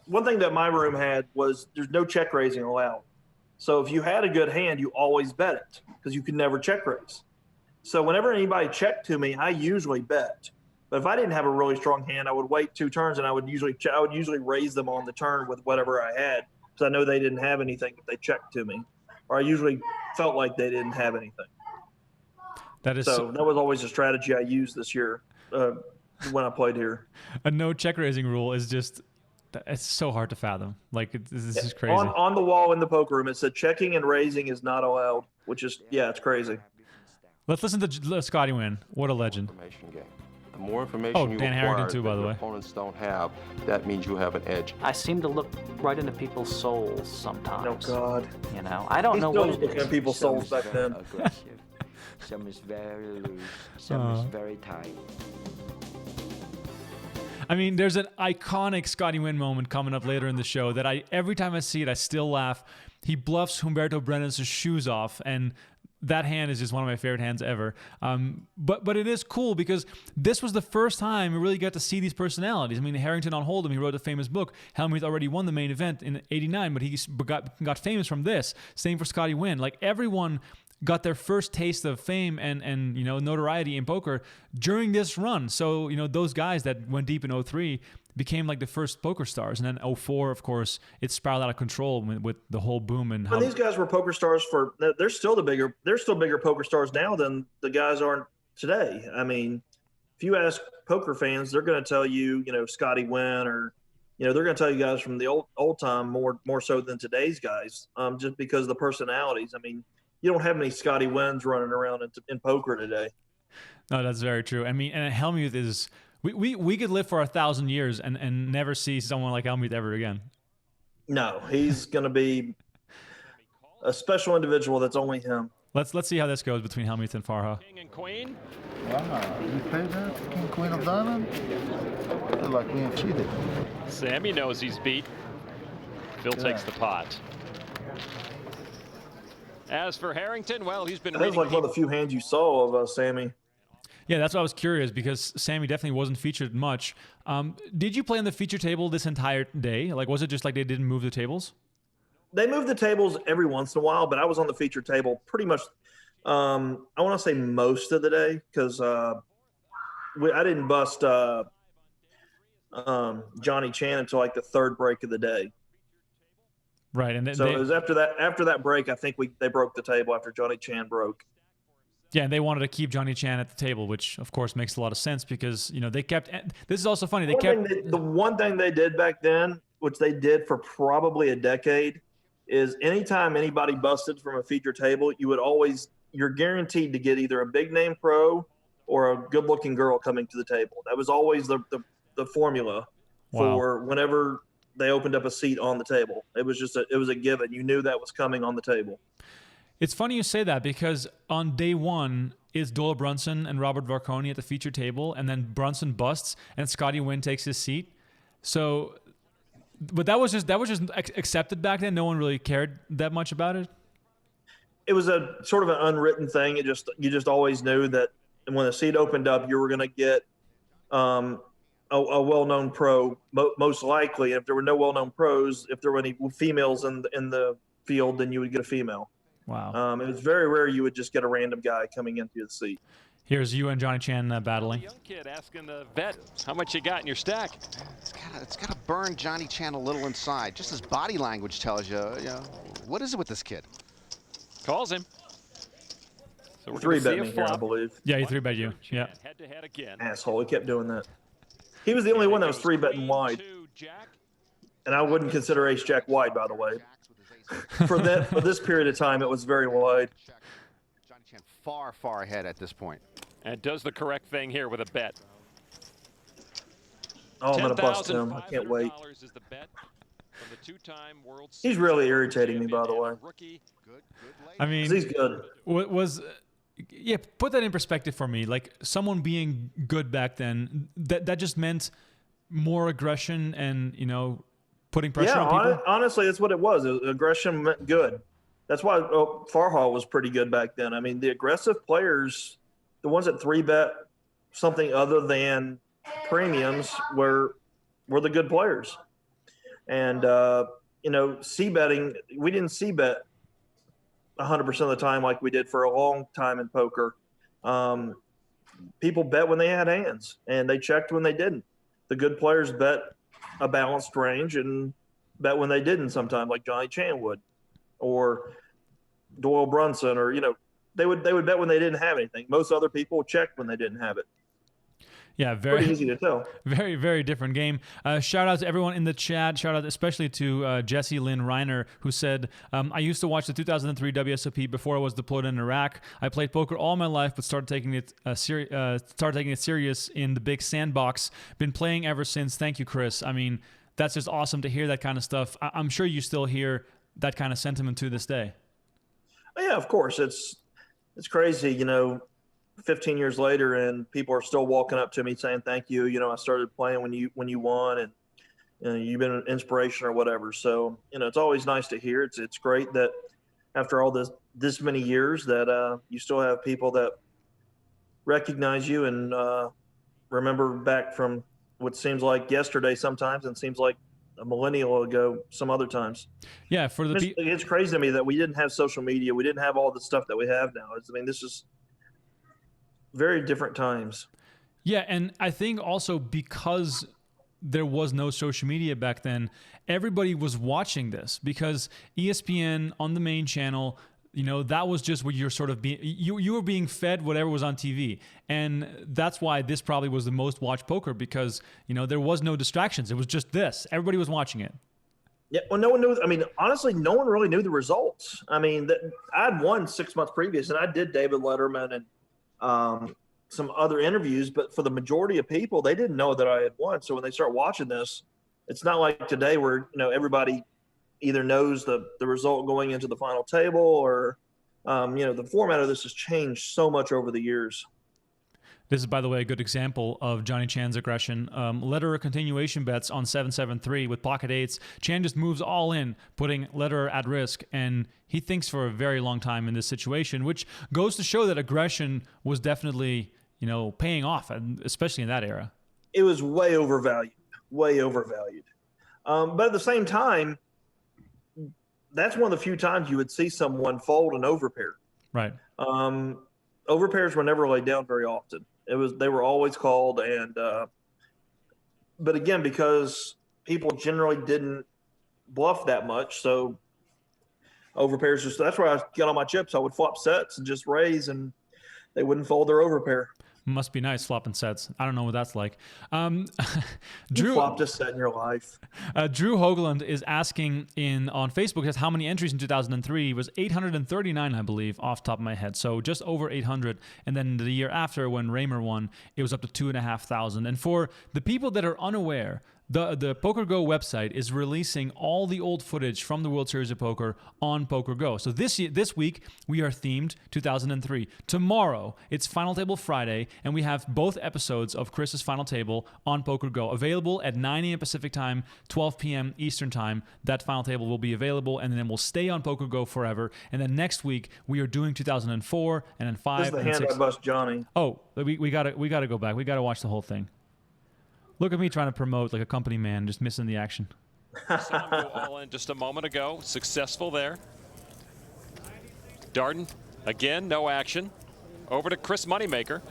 Speaker 2: one thing that my room had was there's no check raising allowed. So if you had a good hand, you always bet it because you could never check raise. So whenever anybody checked to me, I usually bet. But if I didn't have a really strong hand, I would wait 2 turns and I would usually raise them on the turn with whatever I had because I know they didn't have anything if they checked to me, or I usually felt like they didn't have anything. That was always a strategy I used this year when I played here.
Speaker 1: A no check raising rule is just, it's so hard to fathom. Like, this is crazy.
Speaker 2: On the wall in the poker room, it said checking and raising is not allowed, which is, it's crazy.
Speaker 1: Let's listen to Scotty win. What a legend.
Speaker 6: The more information you
Speaker 1: Dan Harrington
Speaker 6: acquire
Speaker 1: too, by
Speaker 6: that
Speaker 1: the
Speaker 6: your
Speaker 1: way.
Speaker 6: opponents don't have, that means you have an edge.
Speaker 9: I seem to look right into people's souls sometimes.
Speaker 2: Oh, God.
Speaker 9: You know, I don't know
Speaker 2: what
Speaker 9: it
Speaker 2: looking
Speaker 9: is.
Speaker 2: at people's souls back then.
Speaker 10: Aggressive. Some is very loose. Some is very tight.
Speaker 1: I mean, there's an iconic Scotty Wynn moment coming up later in the show that every time I see it, I still laugh. He bluffs Humberto Brenes' shoes off, and that hand is just one of my favorite hands ever. But it is cool because this was the first time we really got to see these personalities. I mean, Harrington on Hold'em, he wrote a famous book. Helmuth already won the main event in '89, but he got famous from this. Same for Scotty Wynn. Like, everyone got their first taste of fame and notoriety in poker during this run. So, those guys that went deep in '03 became like the first poker stars. And then '04, of course, it spiraled out of control with the whole boom. And
Speaker 2: these guys were poker stars they're still bigger poker stars now than the guys are today. I mean, if you ask poker fans, they're going to tell you, Scotty Wynn, or, they're going to tell you guys from the old time more so than today's guys, just because of the personalities. I mean, you don't have any Scotty Wynns running around in poker today.
Speaker 1: No, that's very true. I mean, and Helmuth is, we could live for 1,000 years and never see someone like Helmuth ever again.
Speaker 2: No, he's going to be a special individual that's only him.
Speaker 1: Let's see how this goes between Helmuth and Farha.
Speaker 3: King and queen.
Speaker 11: Wow, you paid that? King, queen of diamond? Feel like being cheated.
Speaker 3: Sammy knows he's beat. Phil takes the pot. As for Harrington, well, he's been
Speaker 2: That was like one of the few hands you saw of Sammy.
Speaker 1: Yeah, that's why I was curious, because Sammy definitely wasn't featured much. Did you play on the feature table this entire day? Like, was it just like they didn't move the tables?
Speaker 2: They moved the tables every once in a while, but I was on the feature table pretty much, I want to say most of the day, because I didn't bust Johnny Chan until like the 3rd break of the day.
Speaker 1: Right, and
Speaker 2: so it was after that break, I think they broke the table after Johnny Chan broke.
Speaker 1: Yeah, and they wanted to keep Johnny Chan at the table, which of course makes a lot of sense because they kept. This is also funny.
Speaker 2: The one thing they did back then, which they did for probably a decade, is anytime anybody busted from a feature table, you're guaranteed to get either a big name pro or a good looking girl coming to the table. That was always the formula for whenever they opened up a seat on the table. It was a given. You knew that was coming on the table.
Speaker 1: It's funny you say that because on day 1 is Dola Brunson and Robert Varconi at the feature table, and then Brunson busts and Scotty Wynn takes his seat. So, but that was just accepted back then. No one really cared that much about it. It was a sort of an unwritten thing. You just always knew that when the seat opened up, you were going to get a well-known pro, most likely. If there were no well-known pros, if there were any females in the field, then you would get a female. Wow. It was very rare you would just get a random guy coming into the seat. Here's you and Johnny Chan battling.
Speaker 3: Young kid asking the vet, how much you got in your stack?
Speaker 7: It's got to burn Johnny Chan a little inside. Just his body language tells you, what is it with this kid?
Speaker 3: Calls him.
Speaker 2: So we're 3-bet me here, I believe.
Speaker 1: Yeah, he 3-bet you. Yeah.
Speaker 3: Head to head again.
Speaker 2: Asshole, he kept doing that. He was the only one that was 3-betting wide. And I wouldn't consider ace-jack wide, by the way. For this period of time, it was very wide.
Speaker 7: Johnny Chan far ahead at this point.
Speaker 3: And does the correct thing here with a bet.
Speaker 2: Oh, I'm going to bust him. I can't wait.
Speaker 3: Is the bet from the two-time World
Speaker 2: He's really irritating me, by the way.
Speaker 1: I mean,
Speaker 2: he's good.
Speaker 1: Yeah, put that in perspective for me. Like, someone being good back then, that just meant more aggression and, you know, putting pressure on people?
Speaker 2: Honestly, that's what it was. Aggression meant good. That's why Farhall was pretty good back then. I mean, the aggressive players, the ones that 3-bet something other than premiums, were the good players. And, you know, c-betting, we didn't c-bet 100% of the time like we did for a long time in poker. People bet when they had hands, and they checked when they didn't. The good players bet a balanced range and bet when they didn't sometimes, like Johnny Chan would, or Doyle Brunson, or, you know, they would bet when they didn't have anything. Most other people checked when they didn't have it.
Speaker 1: Yeah, very
Speaker 2: pretty easy to tell.
Speaker 1: Very, very different game. Shout out to everyone in the chat. Shout out especially to Jesse Lynn Reiner, who said, I used to watch the 2003 WSOP before I was deployed in Iraq. I played poker all my life, but started taking it serious in the big sandbox. Been playing ever since. Thank you, Chris. I mean, that's just awesome to hear that kind of stuff. I'm sure you still hear that kind of sentiment to this day.
Speaker 2: Yeah, of course. It's crazy, you know, 15 years later, and people are still walking up to me saying thank you. You know, I started playing when you won, and you know, you've been an inspiration or whatever. So, you know, it's always nice to hear. It's great that after all this many years that you still have people that recognize you and remember back from what seems like yesterday sometimes, and seems like a millennial ago some other times.
Speaker 1: Yeah, for the
Speaker 2: it's crazy to me that we didn't have social media. We didn't have all the stuff that we have now. I mean, this is very different times.
Speaker 1: Yeah, and I think also because there was no social media back then, everybody was watching this, because ESPN on the main channel, you know, that was just what you're sort of being, you were being fed whatever was on TV. And that's why this probably was the most watched poker, because, you know, there was no distractions. It was just this. Everybody was watching it.
Speaker 2: Yeah, well, no one knew. I mean, honestly, no one really knew the results. I mean, I'd won 6 months previous, and I did David Letterman and some other interviews, but for the majority of people, they didn't know that I had won. So when they start watching this, it's not like today where, you know, everybody either knows the result going into the final table, or you know, the format of this has changed so much over the years.
Speaker 1: This is, by the way, a good example of Johnny Chan's aggression. Letterer continuation bets on 7-7-3 with pocket eights. Chan just moves all in, putting Letterer at risk, and he thinks for a very long time in this situation, which goes to show that aggression was definitely, you know, paying off, especially in that era.
Speaker 2: It was way overvalued, way overvalued. But at the same time, that's one of the few times you would see someone fold an overpair.
Speaker 1: Right.
Speaker 2: Overpairs were never laid down very often. They were always called, and but again, because people generally didn't bluff that much, so overpairs just, that's where I got all my chips. I would flop sets and just raise, and they wouldn't fold their overpair.
Speaker 1: Must be nice flopping sets. I don't know what that's like.
Speaker 2: Drew, you flopped a set in your life.
Speaker 1: Drew Hoagland is asking on Facebook, says how many entries in 2003? It was 839, I believe, off the top of my head. So just over 800. And then the year after, when Raymer won, it was up to 2,500. And for the people that are unaware, the PokerGo website is releasing all the old footage from the World Series of Poker on PokerGo. So this week, we are themed 2003. Tomorrow, it's Final Table Friday, and we have both episodes of Chris's Final Table on PokerGo available at 9 a.m. Pacific Time, 12 p.m. Eastern Time. That Final Table will be available, and then we'll stay on PokerGo forever. And then next week, we are doing 2004, and then 5
Speaker 2: This is the
Speaker 1: and
Speaker 2: hand
Speaker 1: 6.
Speaker 2: I bust Johnny.
Speaker 1: Oh, we gotta go back. We gotta watch the whole thing. Look at me trying to promote like a company man, just missing the action.
Speaker 3: Someone go all in just a moment ago. Successful there. Darden, again, no action. Over to Chris Moneymaker.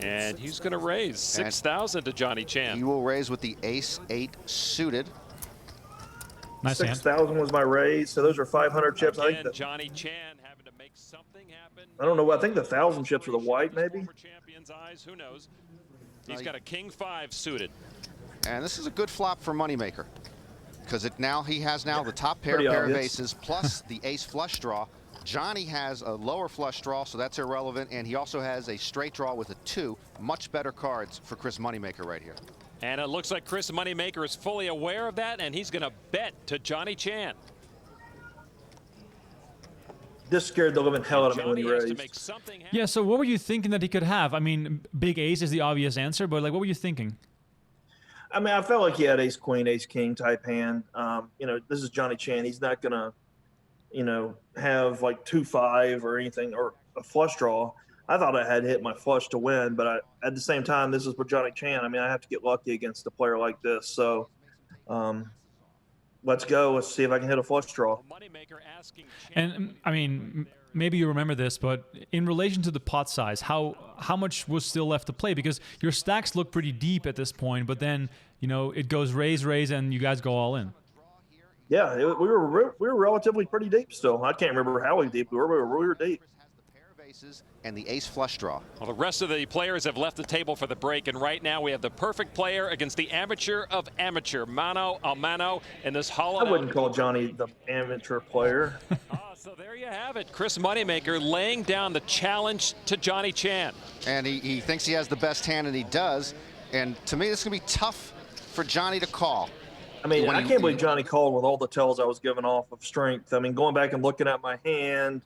Speaker 3: And he's going to raise 6,000 to Johnny Chan.
Speaker 7: He will raise with the ace-8 suited.
Speaker 1: Nice
Speaker 2: 6,000 was my raise, so those are 500 chips.
Speaker 3: Again,
Speaker 2: I think
Speaker 3: Johnny Chan having to make something happen.
Speaker 2: I don't know. I think the 1,000 chips are the white, maybe.
Speaker 3: Champion's eyes, who knows? He's got a King 5 suited.
Speaker 7: And this is a good flop for Moneymaker. because he has now the top pair of aces plus the ace flush draw. Johnny has a lower flush draw, so that's irrelevant, and he also has a straight draw with a 2. Much better cards for Chris Moneymaker right here.
Speaker 3: And it looks like Chris Moneymaker is fully aware of that, and he's going to bet to Johnny Chan.
Speaker 2: This scared the living hell out of me when he raised.
Speaker 1: Yeah, so what were you thinking that he could have? I mean, big ace is the obvious answer, but like, what were you thinking?
Speaker 2: I mean, I felt like he had ace queen, ace king type hand. You know, this is Johnny Chan. He's not gonna, you know, have like 2-5 or anything or a flush draw. I thought I had hit my flush to win, but at the same time, this is for Johnny Chan. I mean, I have to get lucky against a player like this. So, let's go. Let's see if I can hit a flush draw.
Speaker 1: And I mean, maybe you remember this, but in relation to the pot size, how much was still left to play? Because your stacks look pretty deep at this point, but then, you know, it goes raise, and you guys go all in.
Speaker 2: Yeah, we were relatively pretty deep still. I can't remember how deep we were, but we were deep.
Speaker 7: And the ace flush draw.
Speaker 3: Well, the rest of the players have left the table for the break, and right now we have the perfect player against the amateur of amateur, mano a mano, in this hollow.
Speaker 2: I wouldn't call Johnny the amateur player.
Speaker 3: So there you have it. Chris Moneymaker laying down the challenge to Johnny Chan.
Speaker 7: And he thinks he has the best hand, and he does. And to me, this is going to be tough for Johnny to call.
Speaker 2: I mean, I can't believe Johnny called with all the tells I was giving off of strength. I mean, going back and looking at my hand,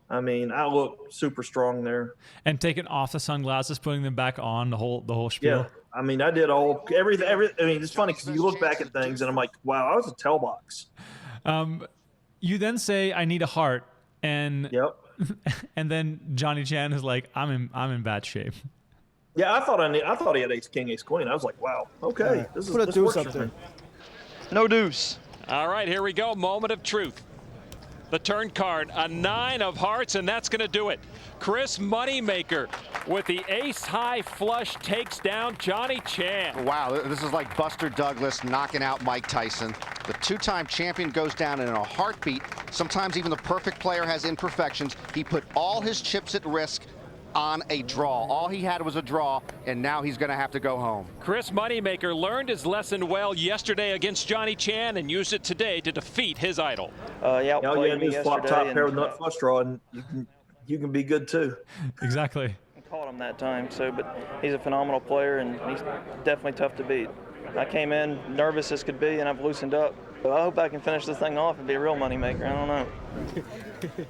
Speaker 2: I mean, I look super strong there.
Speaker 1: And taking off the sunglasses, putting them back on, the whole spiel.
Speaker 2: Yeah, I mean, I did everything. I mean, it's funny because you look back at things and I'm like, wow, I was a tell box.
Speaker 1: You then say, I need a heart, and and then Johnny Chan is like, I'm in bad shape.
Speaker 2: Yeah, I thought he had ace king, ace queen. I was like, wow, okay, this
Speaker 5: Put a deuce up there. No deuce.
Speaker 3: All right, here we go. Moment of truth. The turn card, a 9 of hearts, and that's going to do it. Chris Moneymaker with the ace-high flush takes down Johnny Chan.
Speaker 7: Wow, this is like Buster Douglas knocking out Mike Tyson. The 2-time champion goes down in a heartbeat. Sometimes even the perfect player has imperfections. He put all his chips at risk on a draw. All he had was a draw, and now he's going to have to go home.
Speaker 3: Chris Moneymaker learned his lesson well yesterday against Johnny Chan and used it today to defeat his idol.
Speaker 2: Yeah, all you do is flop top pair with nut flush draw, and you can be good too.
Speaker 1: Exactly.
Speaker 5: I caught him that time, but he's a phenomenal player, and he's definitely tough to beat. I came in nervous as could be, and I've loosened up. So I hope I can finish this thing off and be a real moneymaker. I don't know.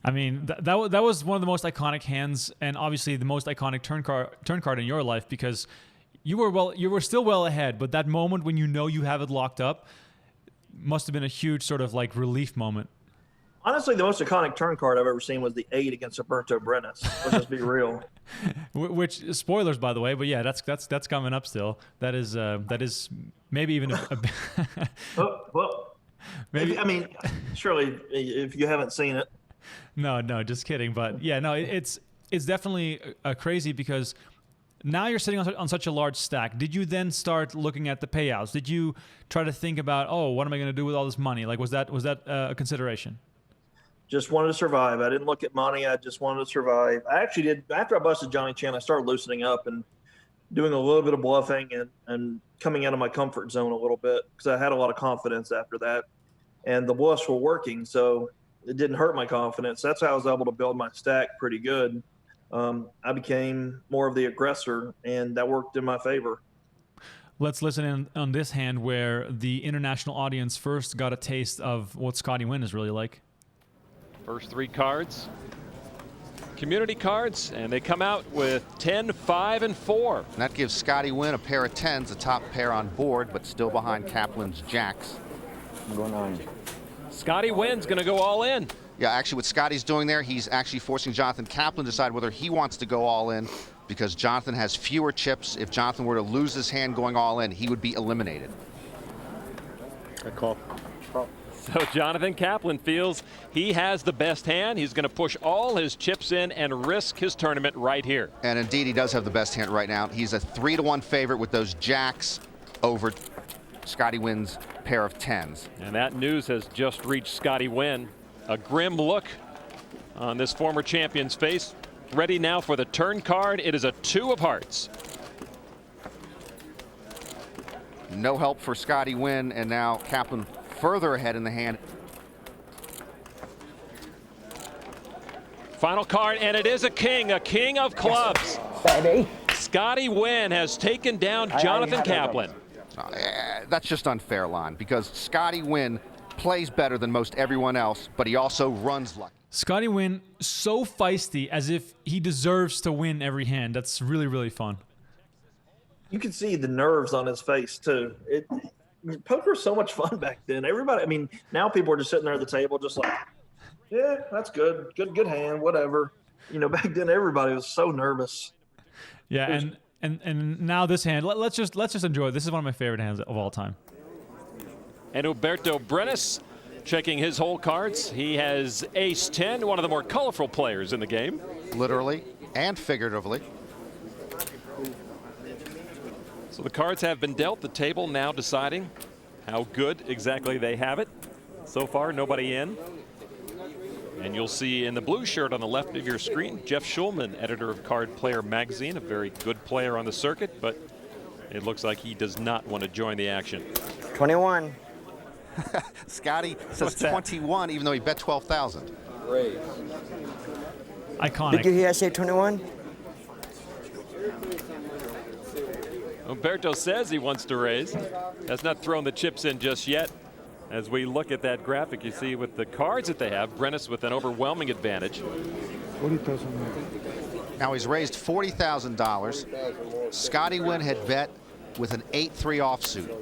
Speaker 1: I mean, that was one of the most iconic hands, and obviously the most iconic turn card in your life, because you were still well ahead, but that moment when you know you have it locked up must have been a huge sort of like relief moment.
Speaker 2: Honestly, the most iconic turn card I've ever seen was the 8 against Roberto Brenes. Let's just be real.
Speaker 1: Which spoilers, by the way, but yeah, that's coming up still. That is maybe even
Speaker 2: well, maybe. I mean, surely if you haven't seen it.
Speaker 1: No, just kidding. But yeah, no, it's definitely crazy because now you're sitting on such a large stack. Did you then start looking at the payouts? Did you try to think about, oh, what am I going to do with all this money? Like, was that a consideration?
Speaker 2: Just wanted to survive. I didn't look at money. I just wanted to survive. I actually did. After I busted Johnny Chan, I started loosening up and doing a little bit of bluffing and coming out of my comfort zone a little bit because I had a lot of confidence after that. And the bluffs were working, so it didn't hurt my confidence. That's how I was able to build my stack pretty good. I became more of the aggressor, and that worked in my favor.
Speaker 1: Let's listen in on this hand where the international audience first got a taste of what Scotty Nguyen is really like.
Speaker 3: First 3 cards, community cards, and they come out with 10, 5, and 4.
Speaker 7: And that gives Scotty Nguyen a pair of 10s, a top pair on board, but still behind Kaplan's jacks.
Speaker 10: I'm going on.
Speaker 3: Scotty Nguyen's going to go all in.
Speaker 7: Yeah, actually what Scotty's doing there, he's actually forcing Jonathan Kaplan to decide whether he wants to go all in because Jonathan has fewer chips. If Jonathan were to lose his hand going all in, he would be eliminated.
Speaker 8: I call.
Speaker 3: So Jonathan Kaplan feels he has the best hand. He's going to push all his chips in and risk his tournament right here.
Speaker 7: And indeed, he does have the best hand right now. He's a 3-1 favorite with those jacks over Scotty Nguyen's pair of 10s.
Speaker 3: And that news has just reached Scotty Nguyen. A grim look on this former champion's face. Ready now for the turn card. It is a 2 of hearts.
Speaker 7: No help for Scotty Wynn, and now Kaplan further ahead in the hand.
Speaker 3: Final card, and it is a king of clubs.
Speaker 10: Baby.
Speaker 3: Scotty Wynn has taken down Jonathan Kaplan.
Speaker 7: That's just unfair, Lon, because Scotty Wynn plays better than most everyone else, but he also runs lucky.
Speaker 1: Scotty Wynn, so feisty, as if he deserves to win every hand. That's really, really fun.
Speaker 2: You can see the nerves on his face too. Poker was so much fun back then. Everybody, I mean, now people are just sitting there at the table, just like, yeah, that's good, good hand, whatever. You know, back then everybody was so nervous.
Speaker 1: Yeah, and now this hand, let's just enjoy it. This is one of my favorite hands of all time.
Speaker 3: And Umberto Brenes checking his whole cards. He has ace-10, one of the more colorful players in the game.
Speaker 7: Literally and figuratively.
Speaker 3: So the cards have been dealt. The table now deciding how good exactly they have it. So far, nobody in. And you'll see in the blue shirt on the left of your screen, Jeff Schulman, editor of Card Player Magazine, a very good player on the circuit, but it looks like he does not want to join the action.
Speaker 10: 21.
Speaker 7: Scotty says 21, even though he bet 12,000.
Speaker 10: Great.
Speaker 1: Iconic.
Speaker 10: Did you hear I say 21?
Speaker 3: Umberto says he wants to raise. Has not thrown the chips in just yet. As we look at that graphic, you see with the cards that they have, Brenes with an overwhelming advantage.
Speaker 7: Now he's raised $40,000. Scotty Wynn had bet with an 8-3 offsuit.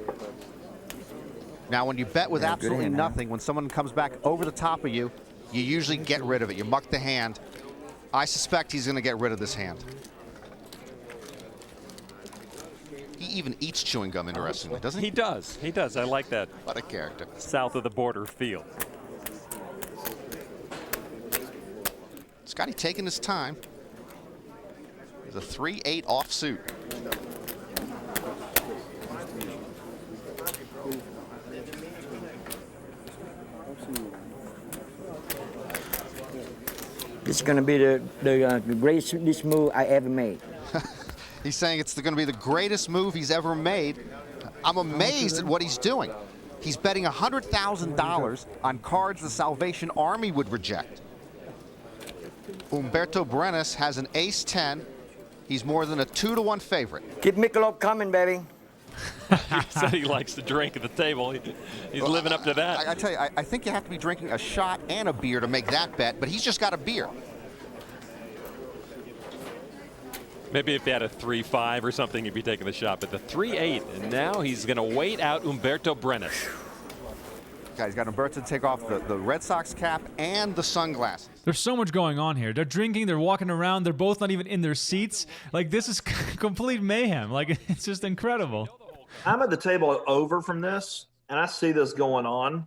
Speaker 7: Now when you bet with absolutely nothing, when someone comes back over the top of you, you usually get rid of it. You muck the hand. I suspect he's going to get rid of this hand. He even eats chewing gum, interestingly, doesn't he?
Speaker 3: He does. He does. I like that.
Speaker 7: What a character.
Speaker 3: South of the border feel.
Speaker 7: Scotty taking his time. There's a 3-8 offsuit.
Speaker 10: This is going to be the greatest move I ever made.
Speaker 7: He's saying it's going to be the greatest move he's ever made. I'm amazed at what he's doing. He's betting $100,000 on cards the Salvation Army would reject. Umberto Brenes has an ace-10. He's more than a 2-to-1 favorite.
Speaker 10: Keep Michelob coming, baby.
Speaker 3: He said he likes to drink at the table. He's living up to that.
Speaker 7: I tell you, I think you have to be drinking a shot and a beer to make that bet, but he's just got a beer.
Speaker 3: Maybe if he had a 3-5 or something, he'd be taking the shot. But the 3-8, and now he's going to wait out Umberto Brenes.
Speaker 7: He's got Umberto take off the Red Sox cap and the sunglasses.
Speaker 1: There's so much going on here. They're drinking, they're walking around, they're both not even in their seats. Like, this is complete mayhem. Like, it's just incredible.
Speaker 2: I'm at the table over from this, and I see this going on.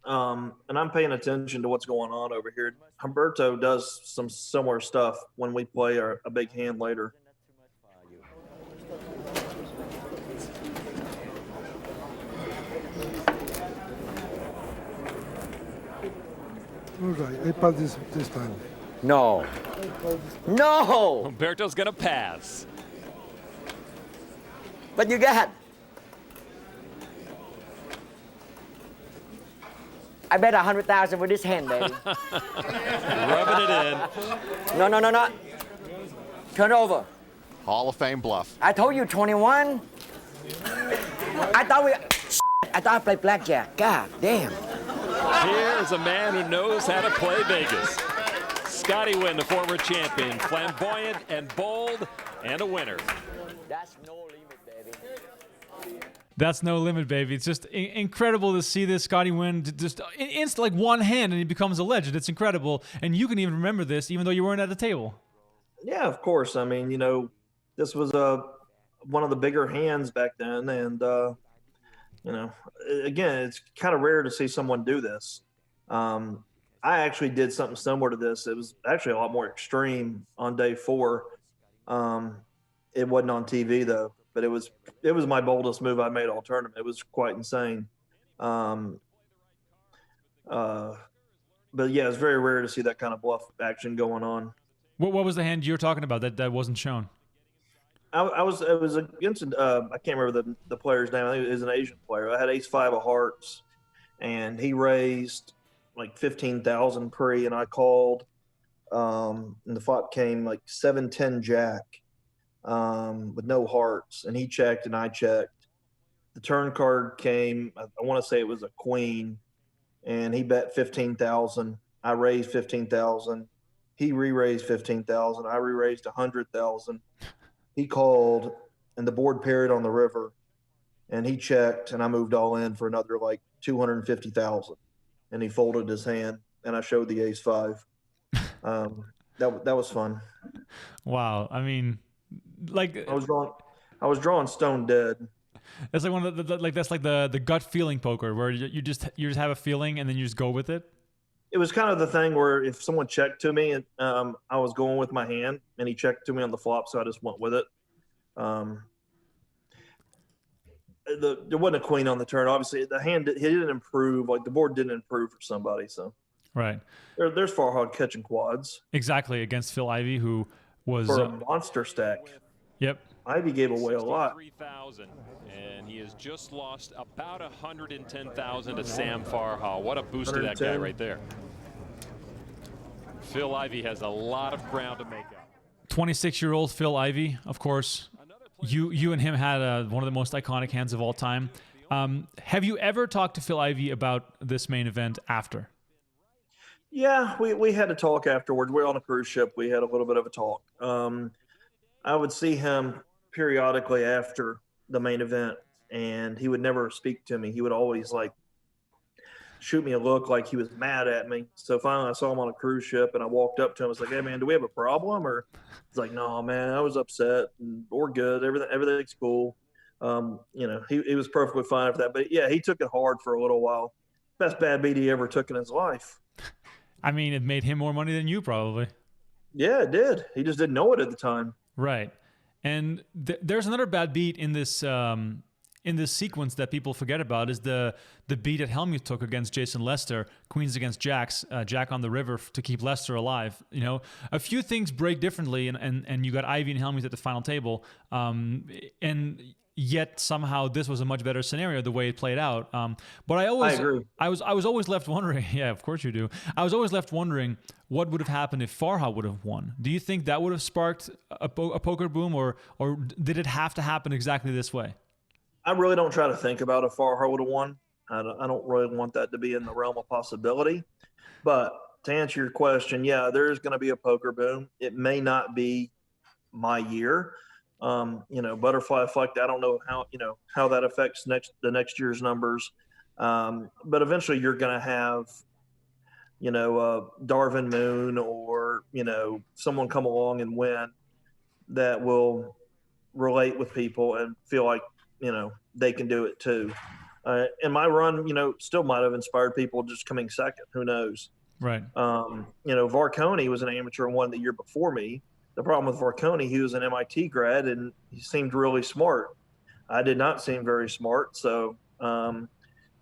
Speaker 2: And I'm paying attention to what's going on over here. Humberto does some similar stuff when we play a big hand later.
Speaker 11: Okay, I pass this time.
Speaker 10: No. No!
Speaker 3: Umberto's going to pass.
Speaker 10: What you got? I bet 100,000 with this hand, baby.
Speaker 3: Rubbing it in.
Speaker 10: No. Turn over.
Speaker 7: Hall of Fame bluff.
Speaker 10: I told you 21. I thought I played blackjack. God damn.
Speaker 3: Here's a man who knows how to play Vegas. Scotty Wynn, the former champion, flamboyant and bold, and a winner.
Speaker 10: That's no limit, baby.
Speaker 1: That's no limit, baby. It's just incredible to see this Scotty Wynn just like one hand and he becomes a legend. It's incredible. And you can even remember this even though you weren't at the table.
Speaker 2: Yeah, of course. I mean, you know, this was one of the bigger hands back then. And, you know, again, it's kind of rare to see someone do this. I actually did something similar to this. It was actually a lot more extreme on day 4. It wasn't on TV, though. But it was my boldest move I made all tournament. It was quite insane. But yeah, it's very rare to see that kind of bluff action going on.
Speaker 1: What was the hand you were talking about that wasn't shown?
Speaker 2: It was against I can't remember the player's name. I think it was an Asian player. I had ace-5 of hearts, and he raised like 15,000 pre, and I called, and the flop came like 7-10 jack, with no hearts, and he checked and I checked. The turn card came. I want to say it was a queen, and he bet 15,000. I raised 15,000. He re-raised 15,000. I re-raised 100,000. He called, and the board paired on the river, and he checked, and I moved all in for another like 250,000, and he folded his hand, and I showed the ace-5. That was fun.
Speaker 1: Wow. I mean, like
Speaker 2: I was drawing stone dead.
Speaker 1: That's like one of that's like the gut feeling poker where you just have a feeling and then you just go with it.
Speaker 2: It was kind of the thing where if someone checked to me, and I was going with my hand, and he checked to me on the flop, so I just went with it. There wasn't a queen on the turn. Obviously, the hand he didn't improve. Like the board didn't improve for somebody. So
Speaker 1: right
Speaker 2: there's Farhad catching quads
Speaker 1: exactly against Phil Ivey, who was
Speaker 2: for a monster stack.
Speaker 1: Yep,
Speaker 2: Ivey gave away a lot.
Speaker 3: 3,000, and he has just lost about 110,000 to Sam Farha. What a boost to that guy right there. Phil Ivey has a lot of ground to make up.
Speaker 1: 26-year-old Phil Ivey, of course. You and him had one of the most iconic hands of all time. Have you ever talked to Phil Ivey about this main event after?
Speaker 2: Yeah, we had a talk afterwards. We were on a cruise ship. We had a little bit of a talk. I would see him periodically after the main event, and he would never speak to me. He would always like shoot me a look like he was mad at me. So finally I saw him on a cruise ship, and I walked up to him. I was like, "Hey man, do we have a problem?" Or he's like, "No man, I was upset, and we're good. Everything's cool." He was perfectly fine for that. But yeah, he took it hard for a little while. Best bad beat he ever took in his life.
Speaker 1: I mean, it made him more money than you probably.
Speaker 2: Yeah, it did. He just didn't know it at the time.
Speaker 1: Right. And there's another bad beat in this sequence that people forget about is the beat that Helmuth took against Jason Lester, queens against jacks, jack on the river to keep Lester alive. You know, a few things break differently, and you got Ivey and Helmuth at the final table, and yet somehow this was a much better scenario the way it played out. But I
Speaker 2: agree.
Speaker 1: I was always left wondering. Yeah, of course you do. I was always left wondering what would have happened if Farha would have won. Do you think that would have sparked a poker boom, or did it have to happen exactly this way?
Speaker 2: I really don't try to think about if Farha would have won. I don't really want that to be in the realm of possibility. But to answer your question, yeah, there is going to be a poker boom. It may not be my year. Butterfly effect. I don't know how that affects the next year's numbers. But eventually you're going to have, Darvin Moon or, someone come along and win that will relate with people and feel like, they can do it too. And my run, still might have inspired people just coming second. Who knows?
Speaker 1: Right.
Speaker 2: Varconi was an amateur and won the year before me. The problem with Varconi, he was an MIT grad and he seemed really smart. I did not seem very smart. So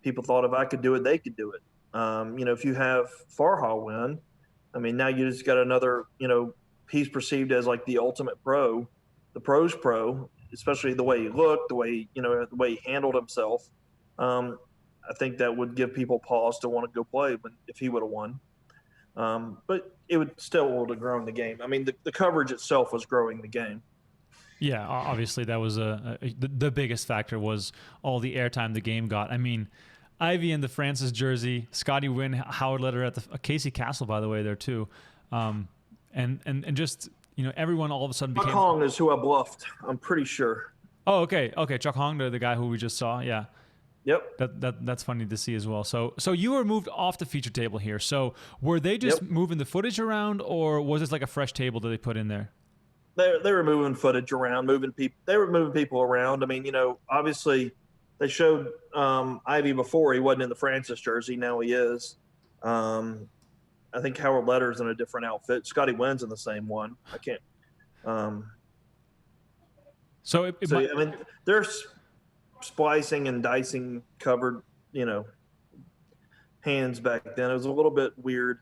Speaker 2: people thought if I could do it, they could do it. If you have Farha win, I mean, now you just got another, he's perceived as like the ultimate pro, the pro's pro, especially the way he looked, the way he handled himself. I think that would give people pause to want to go play if he would have won. But it would still have grown the game. I mean, the coverage itself was growing the game.
Speaker 1: Yeah, obviously that was the biggest factor was all the airtime the game got. I mean, Ivey in the Francis jersey, Scotty Wynn, Howard Letter at the Casey Castle, by the way, there too, and just everyone all of a sudden became.
Speaker 2: Chuck Hong is who I bluffed. I'm pretty sure.
Speaker 1: Oh, okay, Chuck Hong, the guy who we just saw, yeah.
Speaker 2: Yep.
Speaker 1: That's funny to see as well. So you were moved off the feature table here. So were they just moving the footage around, or was this like a fresh table that they put in there?
Speaker 2: They were moving footage around, moving people. They were moving people around. I mean, obviously they showed Ivey before. He wasn't in the Francis jersey. Now he is. I think Howard Letter's in a different outfit. Scotty Wynn's in the same one. I can't. I mean, there's splicing and dicing covered, hands back then. It was a little bit weird.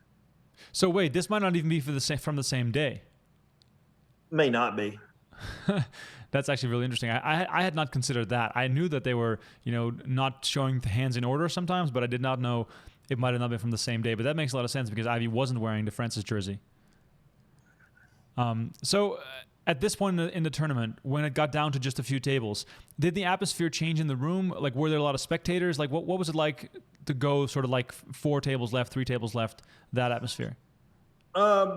Speaker 1: So wait, this might not even be from the same day.
Speaker 2: May not be.
Speaker 1: That's actually really interesting. I had not considered that. I knew that they were, not showing the hands in order sometimes, but I did not know it might have not been from the same day. But that makes a lot of sense because Ivy wasn't wearing the Francis jersey. So at this point in the tournament, when it got down to just a few tables, did the atmosphere change in the room? Like, were there a lot of spectators? Like, what was it like to go sort of like 4 tables left, 3 tables left, that atmosphere?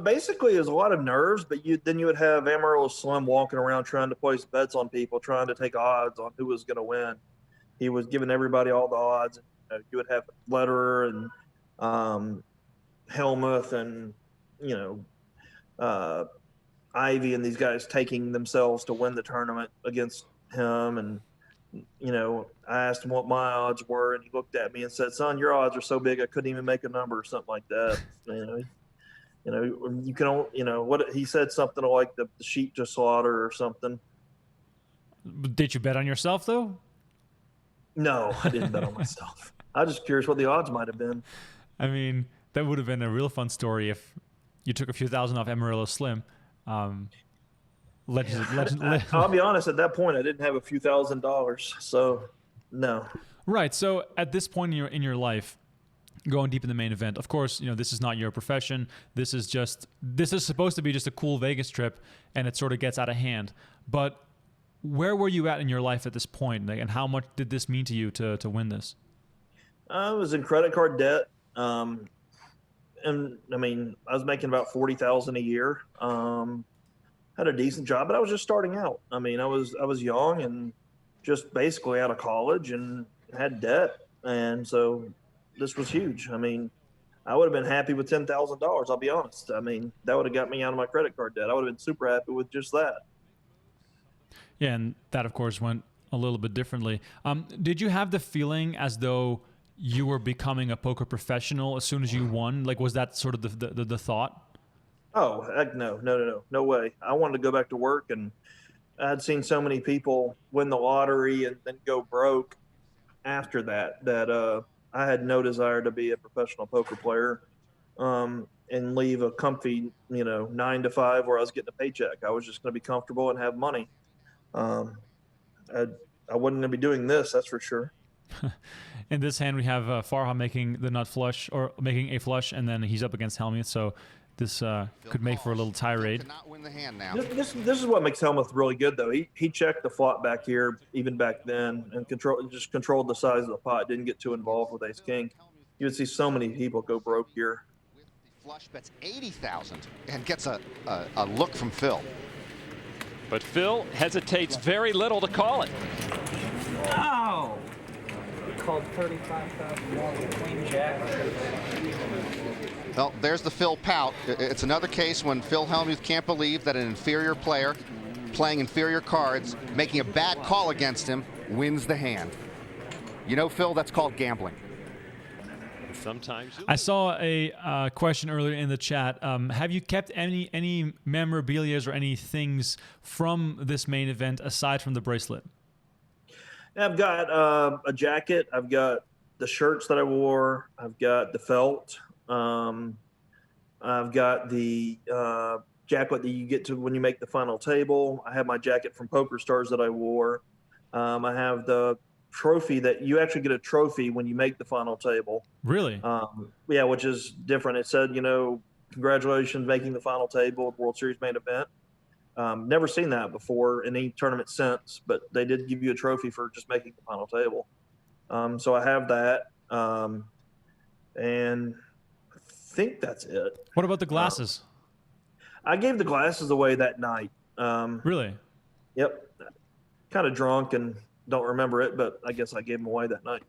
Speaker 2: Basically, there's a lot of nerves, but then you would have Amarillo Slim walking around trying to place bets on people, trying to take odds on who was going to win. He was giving everybody all the odds. You would have Lederer and Helmuth and, Ivy and these guys taking themselves to win the tournament against him. And, I asked him what my odds were, and he looked at me and said, "Son, your odds are so big I couldn't even make a number," or something like that. You can, what he said something like the sheep to slaughter or something.
Speaker 1: Did you bet on yourself though?
Speaker 2: No, I didn't bet on myself. I was just curious what the odds might have been.
Speaker 1: I mean, that would have been a real fun story if you took a few thousand off Amarillo Slim. I'll
Speaker 2: be honest, at that point, I didn't have a few $1,000s, so no.
Speaker 1: Right. So at this point in your life, going deep in the main event, of course, this is not your profession. This is supposed to be just a cool Vegas trip, and it sort of gets out of hand. But where were you at in your life at this point, and how much did this mean to you to win this?
Speaker 2: I was in credit card debt, and I mean, I was making about $40,000 a year. Had a decent job, but I was just starting out. I mean, I was young and just basically out of college and had debt, and so this was huge. I mean, I would have been happy with $10,000. I'll be honest. I mean, that would have got me out of my credit card debt. I would have been super happy with just that.
Speaker 1: Yeah, and that of course went a little bit differently. Did you have the feeling as though you were becoming a poker professional as soon as you won? Like, was that sort of the thought?
Speaker 2: Oh, heck no way. I wanted to go back to work, and I had seen so many people win the lottery and then go broke after that I had no desire to be a professional poker player and leave a comfy, 9 to 5 where I was getting a paycheck. I was just going to be comfortable and have money. I wasn't going to be doing this, that's for sure.
Speaker 1: In this hand, we have Farha making the nut flush, or making a flush, and then he's up against Helmuth. So this could make for a little tirade.
Speaker 7: Win the hand now.
Speaker 2: This is what makes Helmuth really good, though. He checked the flop back here, even back then, and controlled the size of the pot. Didn't get too involved with Ace King. You would see so many people go broke here.
Speaker 7: Flush bets 80,000 and gets a look from Phil.
Speaker 3: But Phil hesitates very little to call it.
Speaker 9: Oh! He called 35,000 more with Queen Jack.
Speaker 7: Well, there's the Phil pout. It's another case when Phil Hellmuth can't believe that an inferior player playing inferior cards, making a bad call against him, wins the hand. Phil, that's called gambling.
Speaker 3: Sometimes
Speaker 1: I saw a question earlier in the chat. Have you kept any memorabilia or any things from this main event aside from the bracelet?
Speaker 2: I've got a jacket. I've got the shirts that I wore. I've got the felt. I've got the jacket that you get to when you make the final table. I have my jacket from Poker Stars that I wore. I have the trophy that you actually get a trophy when you make the final table.
Speaker 1: Really?
Speaker 2: Yeah, which is different. It said, congratulations making the final table, World Series Main Event. Never seen that before in any tournament since, but they did give you a trophy for just making the final table. So I have that. And I think that's it.
Speaker 1: What about the glasses?
Speaker 2: I gave the glasses away that night.
Speaker 1: Really?
Speaker 2: Yep. Kind of drunk and don't remember it, but I guess I gave them away that night.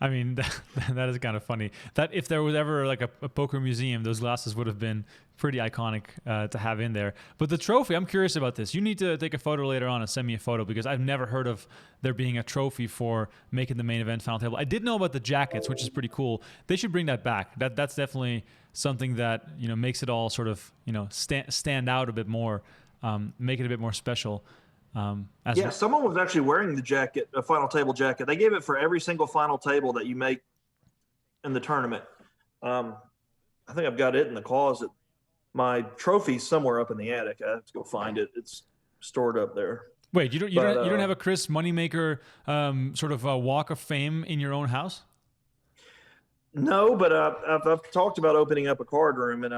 Speaker 1: I mean, that is kind of funny. That if there was ever like a poker museum, those glasses would have been pretty iconic to have in there. But the trophy, I'm curious about this. You need to take a photo later on and send me a photo because I've never heard of there being a trophy for making the main event final table. I did know about the jackets, which is pretty cool. They should bring that back. That's definitely something that makes it all sort of stand out a bit more, make it a bit more special.
Speaker 2: Someone was actually wearing the jacket, a final table jacket. They gave it for every single final table that you make in the tournament. I think I've got it in the closet. My trophy's somewhere up in the attic. I have to go find it. It's stored up there.
Speaker 1: Wait, you don't have a Chris Moneymaker sort of a walk of fame in your own house?
Speaker 2: No, but I've talked about opening up a card room, and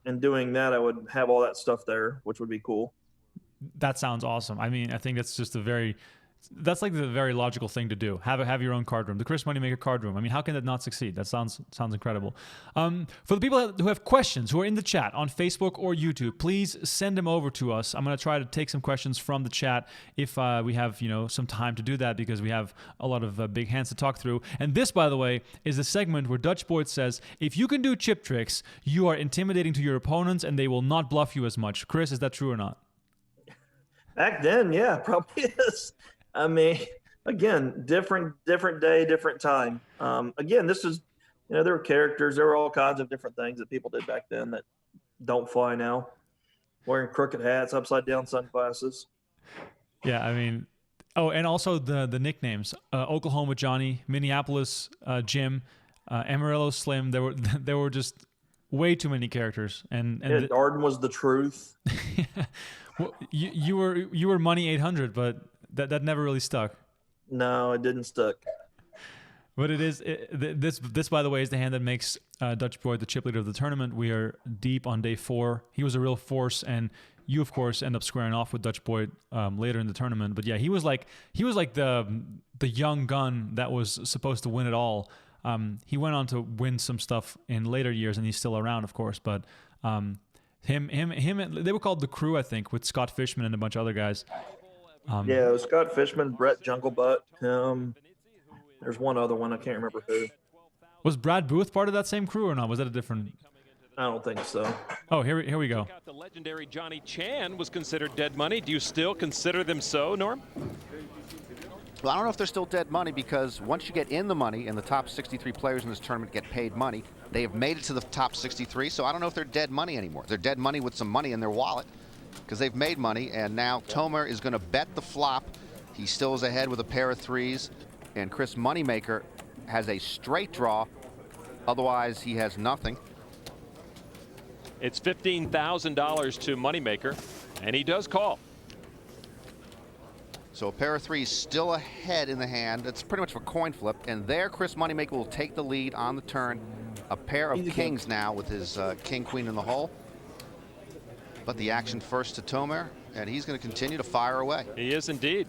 Speaker 2: and doing that, I would have all that stuff there, which would be cool.
Speaker 1: That sounds awesome. I mean, I think that's just that's like the very logical thing to do. Have your own card room, the Chris Moneymaker card room. I mean, how can that not succeed? That sounds incredible. For the people who have questions, who are in the chat on Facebook or YouTube, please send them over to us. I'm going to try to take some questions from the chat if we have some time to do that, because we have a lot of big hands to talk through. And this, by the way, is the segment where Dutch Boyd says, if you can do chip tricks, you are intimidating to your opponents and they will not bluff you as much. Chris, is that true or not?
Speaker 2: Back then, yeah, probably is. I mean, again, different day, different time. Again, this is, there were characters, there were all kinds of different things that people did back then that don't fly now. Wearing crooked hats, upside down sunglasses. Yeah,
Speaker 1: I mean, and also the nicknames: Oklahoma Johnny, Minneapolis Jim, Amarillo Slim. There were just way too many characters, and
Speaker 2: Darden was the truth.
Speaker 1: Well, you were Money 800, but that never really stuck.
Speaker 2: No, it didn't stick.
Speaker 1: But this by the way is the hand that makes Dutch Boyd the chip leader of the tournament. We are deep on day 4. He was a real force, and you of course end up squaring off with Dutch Boyd later in the tournament. But yeah, he was like the young gun that was supposed to win it all. He went on to win some stuff in later years, and he's still around, of course. But him, they were called the Crew, I think, with Scott Fishman and a bunch of other guys.
Speaker 2: Yeah, it was Scott Fishman, Brett Junglebutt, him. There's one other one, I can't remember who.
Speaker 1: Was Brad Booth part of that same crew or not? Was that a different?
Speaker 2: I don't think so.
Speaker 1: Oh, here we go.
Speaker 3: The legendary Johnny Chan was considered dead money. Do you still consider them so, Norm?
Speaker 7: Well, I don't know if they're still dead money, because once you get in the money and the top 63 players in this tournament get paid money, they have made it to the top 63, so I don't know if they're dead money anymore. They're dead money with some money in their wallet because they've made money, and now Tomer is going to bet the flop. He still is ahead with a pair of threes, and Chris Moneymaker has a straight draw. Otherwise, he has nothing.
Speaker 3: It's $15,000 to Moneymaker, and he does call.
Speaker 7: So a pair of threes still ahead in the hand. It's pretty much a coin flip. And there, Chris Moneymaker will take the lead on the turn. A pair of kings now with his king, queen in the hole. But the action first to Tomer, and he's going to continue to fire away.
Speaker 3: He is indeed.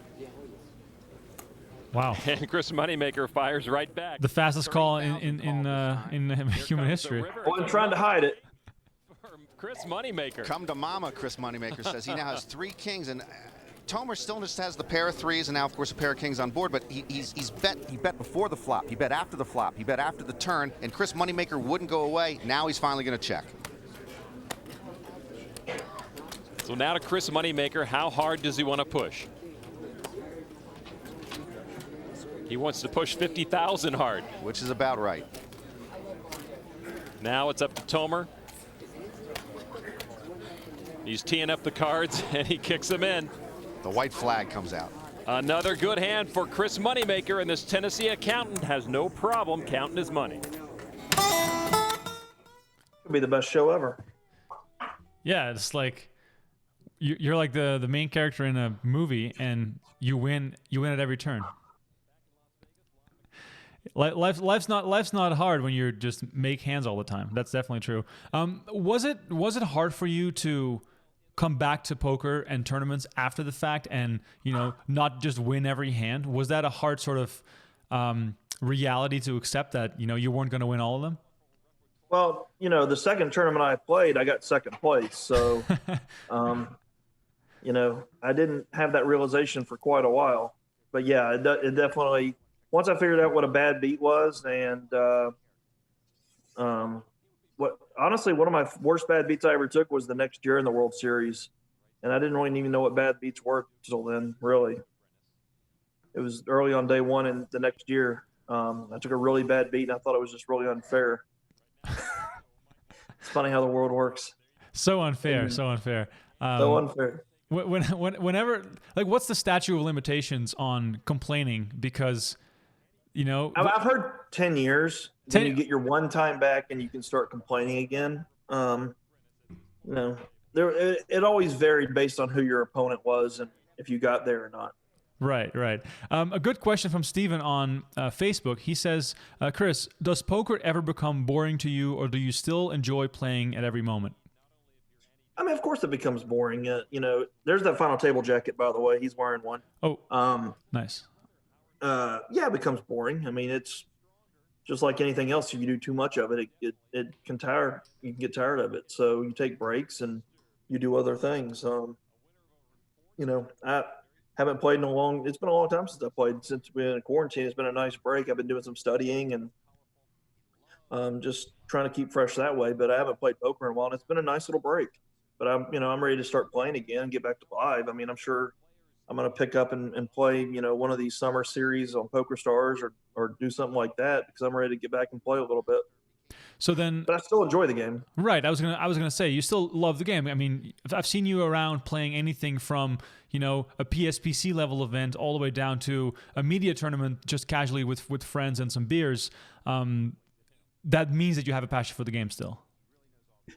Speaker 1: Wow.
Speaker 3: And Chris Moneymaker fires right back.
Speaker 1: The fastest call in human history.
Speaker 2: Well, I'm trying to hide it.
Speaker 3: Chris Moneymaker.
Speaker 7: Come to mama, Chris Moneymaker says. He now has 3 kings, and Tomer still just has the pair of threes, and now, of course, a pair of kings on board. But he bet before the flop. He bet after the flop. He bet after the turn, and Chris Moneymaker wouldn't go away. Now he's finally going to check.
Speaker 3: So now to Chris Moneymaker. How hard does he want to push? He wants to push 50,000 hard,
Speaker 7: which is about right.
Speaker 3: Now it's up to Tomer. He's teeing up the cards, and he kicks them in.
Speaker 7: The white flag comes out.
Speaker 3: Another good hand for Chris Moneymaker, and this Tennessee accountant has no problem counting his money.
Speaker 2: It'll be the best show ever.
Speaker 1: Yeah, it's like you're like the main character in a movie, and you win at every turn. Life's not hard when you're just make hands all the time. That's definitely true. Was it hard for you to come back to poker and tournaments after the fact, and not just win every hand? Was that a hard sort of reality to accept, that you weren't going to win all of them?
Speaker 2: Well, the second tournament I played, I got second place, so I didn't have that realization for quite a while. But yeah, it definitely. Once I figured out what a bad beat was, and honestly, one of my worst bad beats I ever took was the next year in the World Series, and I didn't really even know what bad beats were until then. Really, it was early on day 1 and the next year. I took a really bad beat, and I thought it was just really unfair. It's funny how the world works.
Speaker 1: So unfair, so unfair.
Speaker 2: So unfair.
Speaker 1: Whenever, like, what's the statute of limitations on complaining? Because
Speaker 2: I've heard 10 years. Then you get your one time back and you can start complaining again. It always varied based on who your opponent was if you got there or not.
Speaker 1: Right, right. A good question from Steven on Facebook. He says, Chris, does poker ever become boring to you, or do you still enjoy playing at every moment?
Speaker 2: I mean, of course it becomes boring. You know, there's that final table jacket, by the way. He's wearing one.
Speaker 1: Oh, nice.
Speaker 2: Yeah, it becomes boring. I mean, it's just like anything else. If you do too much of it, it can tire. You can get tired of it. So you take breaks and you do other things. You know, I haven't played in a long. It's been a long time since I played. Since we've been in quarantine, it's been a nice break. I've been doing some studying and just trying to keep fresh that way. But I haven't played poker in a while, and it's been a nice little break. But I'm ready to start playing again and get back to live. I mean, I'm sure I'm going to pick up and play, you know, one of these summer series on Poker Stars or do something like that because I'm ready to get back and play a little bit.
Speaker 1: So then,
Speaker 2: but I still enjoy the game.
Speaker 1: Right. I was gonna say you still love the game. I mean, I've seen you around playing anything from, you know, a PSPC level event all the way down to a media tournament just casually with friends and some beers. That means that you have a passion for the game still.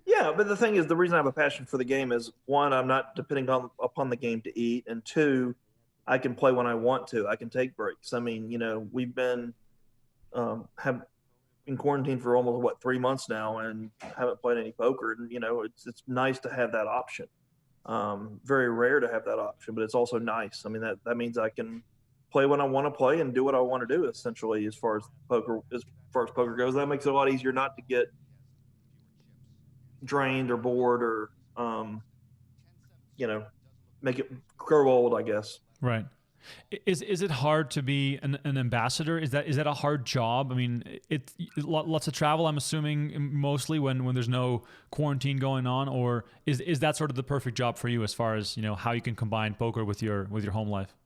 Speaker 2: Yeah, but the thing is, the reason I have a passion for the game is, one, I'm not depending upon the game to eat, and two, I can play when I want to. I can take breaks. I mean, you know, we've been have in quarantine for almost 3 months now, and haven't played any poker. And you know, it's nice to have that option. Very rare to have that option, but it's also nice. I mean, that means I can play when I want to play and do what I want to do. Essentially, as far as poker goes, that makes it a lot easier not to get drained or bored or you know, make it grow old, I guess.
Speaker 1: Right. Is it hard to be an ambassador? Is that a hard job? I mean, lots of travel, I'm assuming, mostly when there's no quarantine going on, or is that sort of the perfect job for you as far as, you know, how you can combine poker with your home life?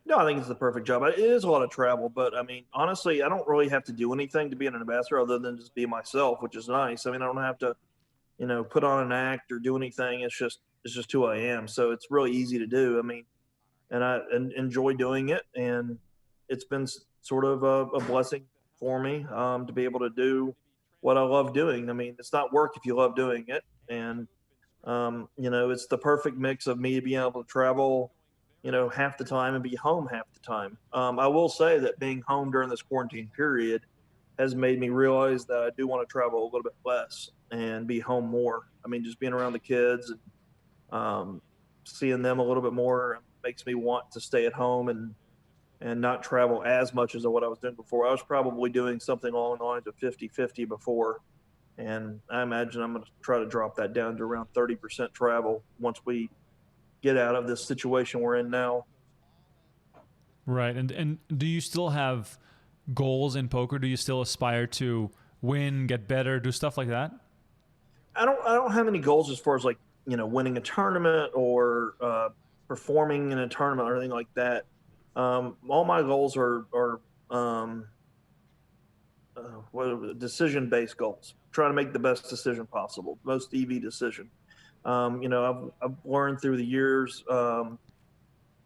Speaker 2: No, I think it's the perfect job. It is a lot of travel, but I mean, honestly, I don't really have to do anything to be an ambassador other than just be myself, which is nice. I mean, I don't have to, you know, put on an act or do anything. It's just who I am. So it's really easy to do. I mean, and I enjoy doing it, and it's been sort of a blessing for me to be able to do what I love doing. I mean, it's not work if you love doing it, and you know, it's the perfect mix of me being able to travel, you know, half the time and be home half the time. I will say that being home during this quarantine period has made me realize that I do want to travel a little bit less and be home more. I mean, just being around the kids and seeing them a little bit more makes me want to stay at home and not travel as much as what I was doing before. I was probably doing something along the lines of 50-50 before, and I imagine I'm going to try to drop that down to around 30% travel once we get out of this situation we're in now.
Speaker 1: Right. And do you still have goals in poker? Do you still aspire to win, get better, do stuff like that?
Speaker 2: I don't have any goals as far as, like, you know, winning a tournament or performing in a tournament or anything like that. All my goals are decision-based goals. Trying to make the best decision possible, most EV decision. You know, I've learned through the years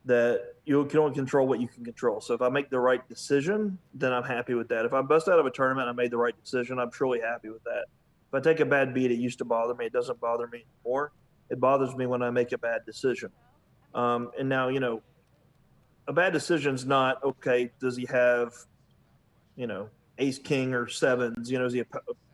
Speaker 2: that you can only control what you can control. So if I make the right decision, then I'm happy with that. If I bust out of a tournament and I made the right decision, I'm truly happy with that. If I take a bad beat, it used to bother me. It doesn't bother me anymore. It bothers me when I make a bad decision. And now, you know, a bad decision's not, okay, does he have, you know, ace, king, or sevens? You know, is he,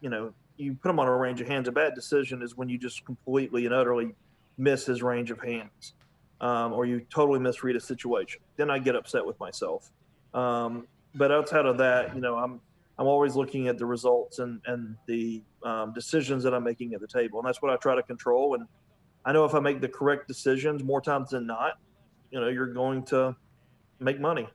Speaker 2: you know, you put him on a range of hands. A bad decision is when you just completely and utterly miss his range of hands, or you totally misread a situation. Then I get upset with myself. But outside of that, you know, I'm always looking at the results and the decisions that I'm making at the table, and that's what I try to control. And I know if I make the correct decisions more times than not, you know, you're going to make money.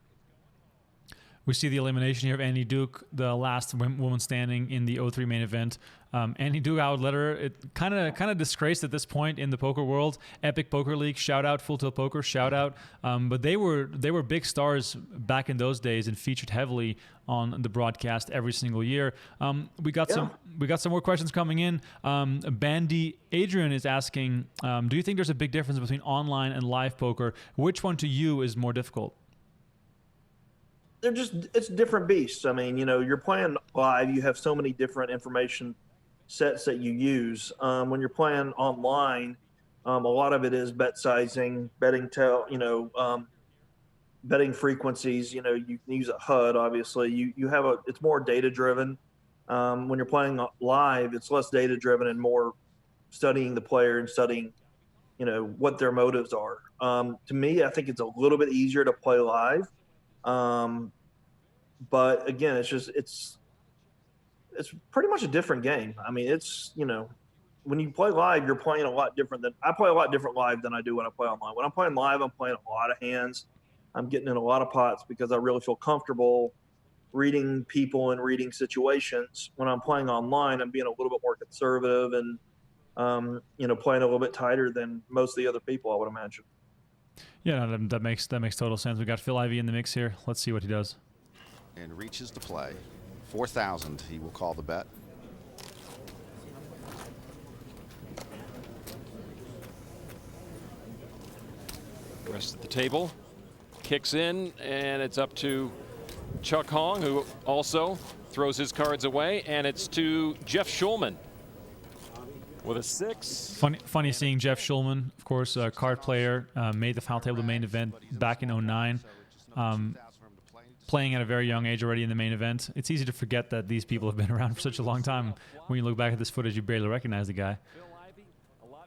Speaker 1: We see the elimination here of Annie Duke, the last woman standing in the 03 main event. Annie Duke, I would let her, it kind of disgraced at this point in the poker world. Epic Poker League, shout out. Full Tilt Poker, shout out. But they were big stars back in those days and featured heavily on the broadcast every single year. We got some more questions coming in. Bandy Adrian is asking, do you think there's a big difference between online and live poker? Which one to you is more difficult?
Speaker 2: It's different beasts. I mean, you know, you're playing live, you have so many different information sets that you use. When you're playing online, A lot of it is bet sizing, betting betting frequencies. You can use a HUD. Obviously, you have it's more data driven. When you're playing live, it's less data driven and more studying the player and studying, what their motives are. To me, I think it's a little bit easier to play live. But again, it's pretty much a different game. I mean, when you play live, you're playing a lot different I play a lot different live than I do when I play online. When I'm playing live, I'm playing a lot of hands. I'm getting in a lot of pots because I really feel comfortable reading people and reading situations. When I'm playing online, I'm being a little bit more conservative and, playing a little bit tighter than most of the other people, I would imagine.
Speaker 1: Yeah, no, that makes total sense. We got Phil Ivey in the mix here. Let's see what he does.
Speaker 7: And reaches the play. 4,000, he will call the bet.
Speaker 3: Rest of the table kicks in, and it's up to Chuck Hong, who also throws his cards away, and it's to Jeff Schulman with a 6.
Speaker 1: Funny seeing Jeff Schulman, of course, a card player, made the Foul Table Main Event back in 2009. Playing at a very young age already in the main event. It's easy to forget that these people have been around for such a long time. When you look back at this footage, you barely recognize the guy.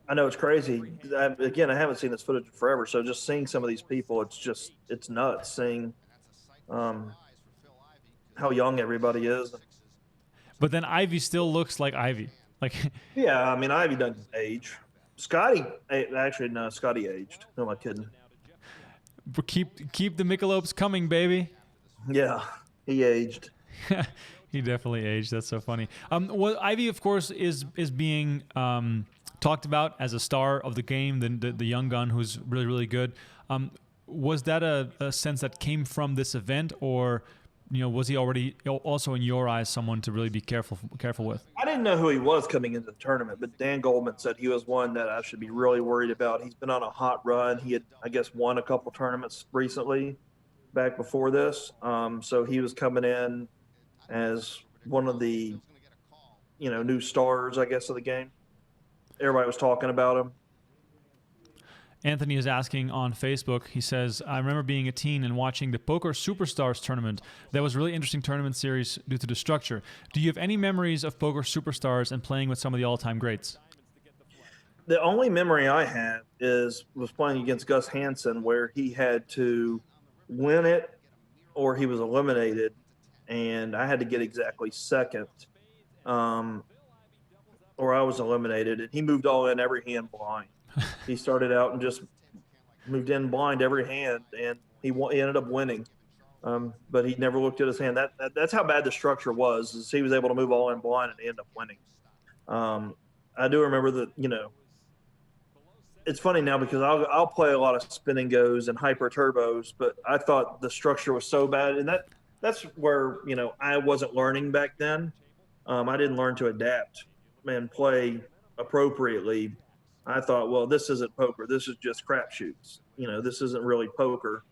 Speaker 2: I know, it's crazy. I haven't seen this footage forever, so just seeing some of these people, it's nuts seeing how young everybody is.
Speaker 1: But then Ivy still looks like Ivy.
Speaker 2: Yeah, I mean, Ivy doesn't age. Scotty aged. Who am I kidding?
Speaker 1: But keep the Michelobes coming, baby.
Speaker 2: Yeah, he aged.
Speaker 1: He definitely aged. That's so funny. Well, Ivy, of course, is being talked about as a star of the game, the young gun who's really, really good. Was that a sense that came from this event, or was he already also in your eyes someone to really be careful with?
Speaker 2: I didn't know who he was coming into the tournament, but Dan Goldman said he was one that I should be really worried about. He's been on a hot run. He had, I guess, won a couple tournaments recently back before this. So he was coming in as one of the, new stars, I guess, of the game. Everybody was talking about him.
Speaker 1: Anthony is asking on Facebook, he says, I remember being a teen and watching the Poker Superstars tournament. That was a really interesting tournament series due to the structure. Do you have any memories of Poker Superstars and playing with some of the all-time greats?
Speaker 2: The only memory I have was playing against Gus Hansen, where he had to win it or he was eliminated, and I had to get exactly second, or I was eliminated, and he moved all in every hand blind. He started out and just moved in blind every hand, and he ended up winning. But he never looked at his hand. That's how bad the structure was. Is he was able to move all in blind and end up winning. I do remember that. It's funny now because I'll play a lot of spin and goes and hyper turbos, but I thought the structure was so bad, and that's where I wasn't learning back then. I didn't learn to adapt and play appropriately. I thought, well, this isn't poker. This is just crapshoots. This isn't really poker.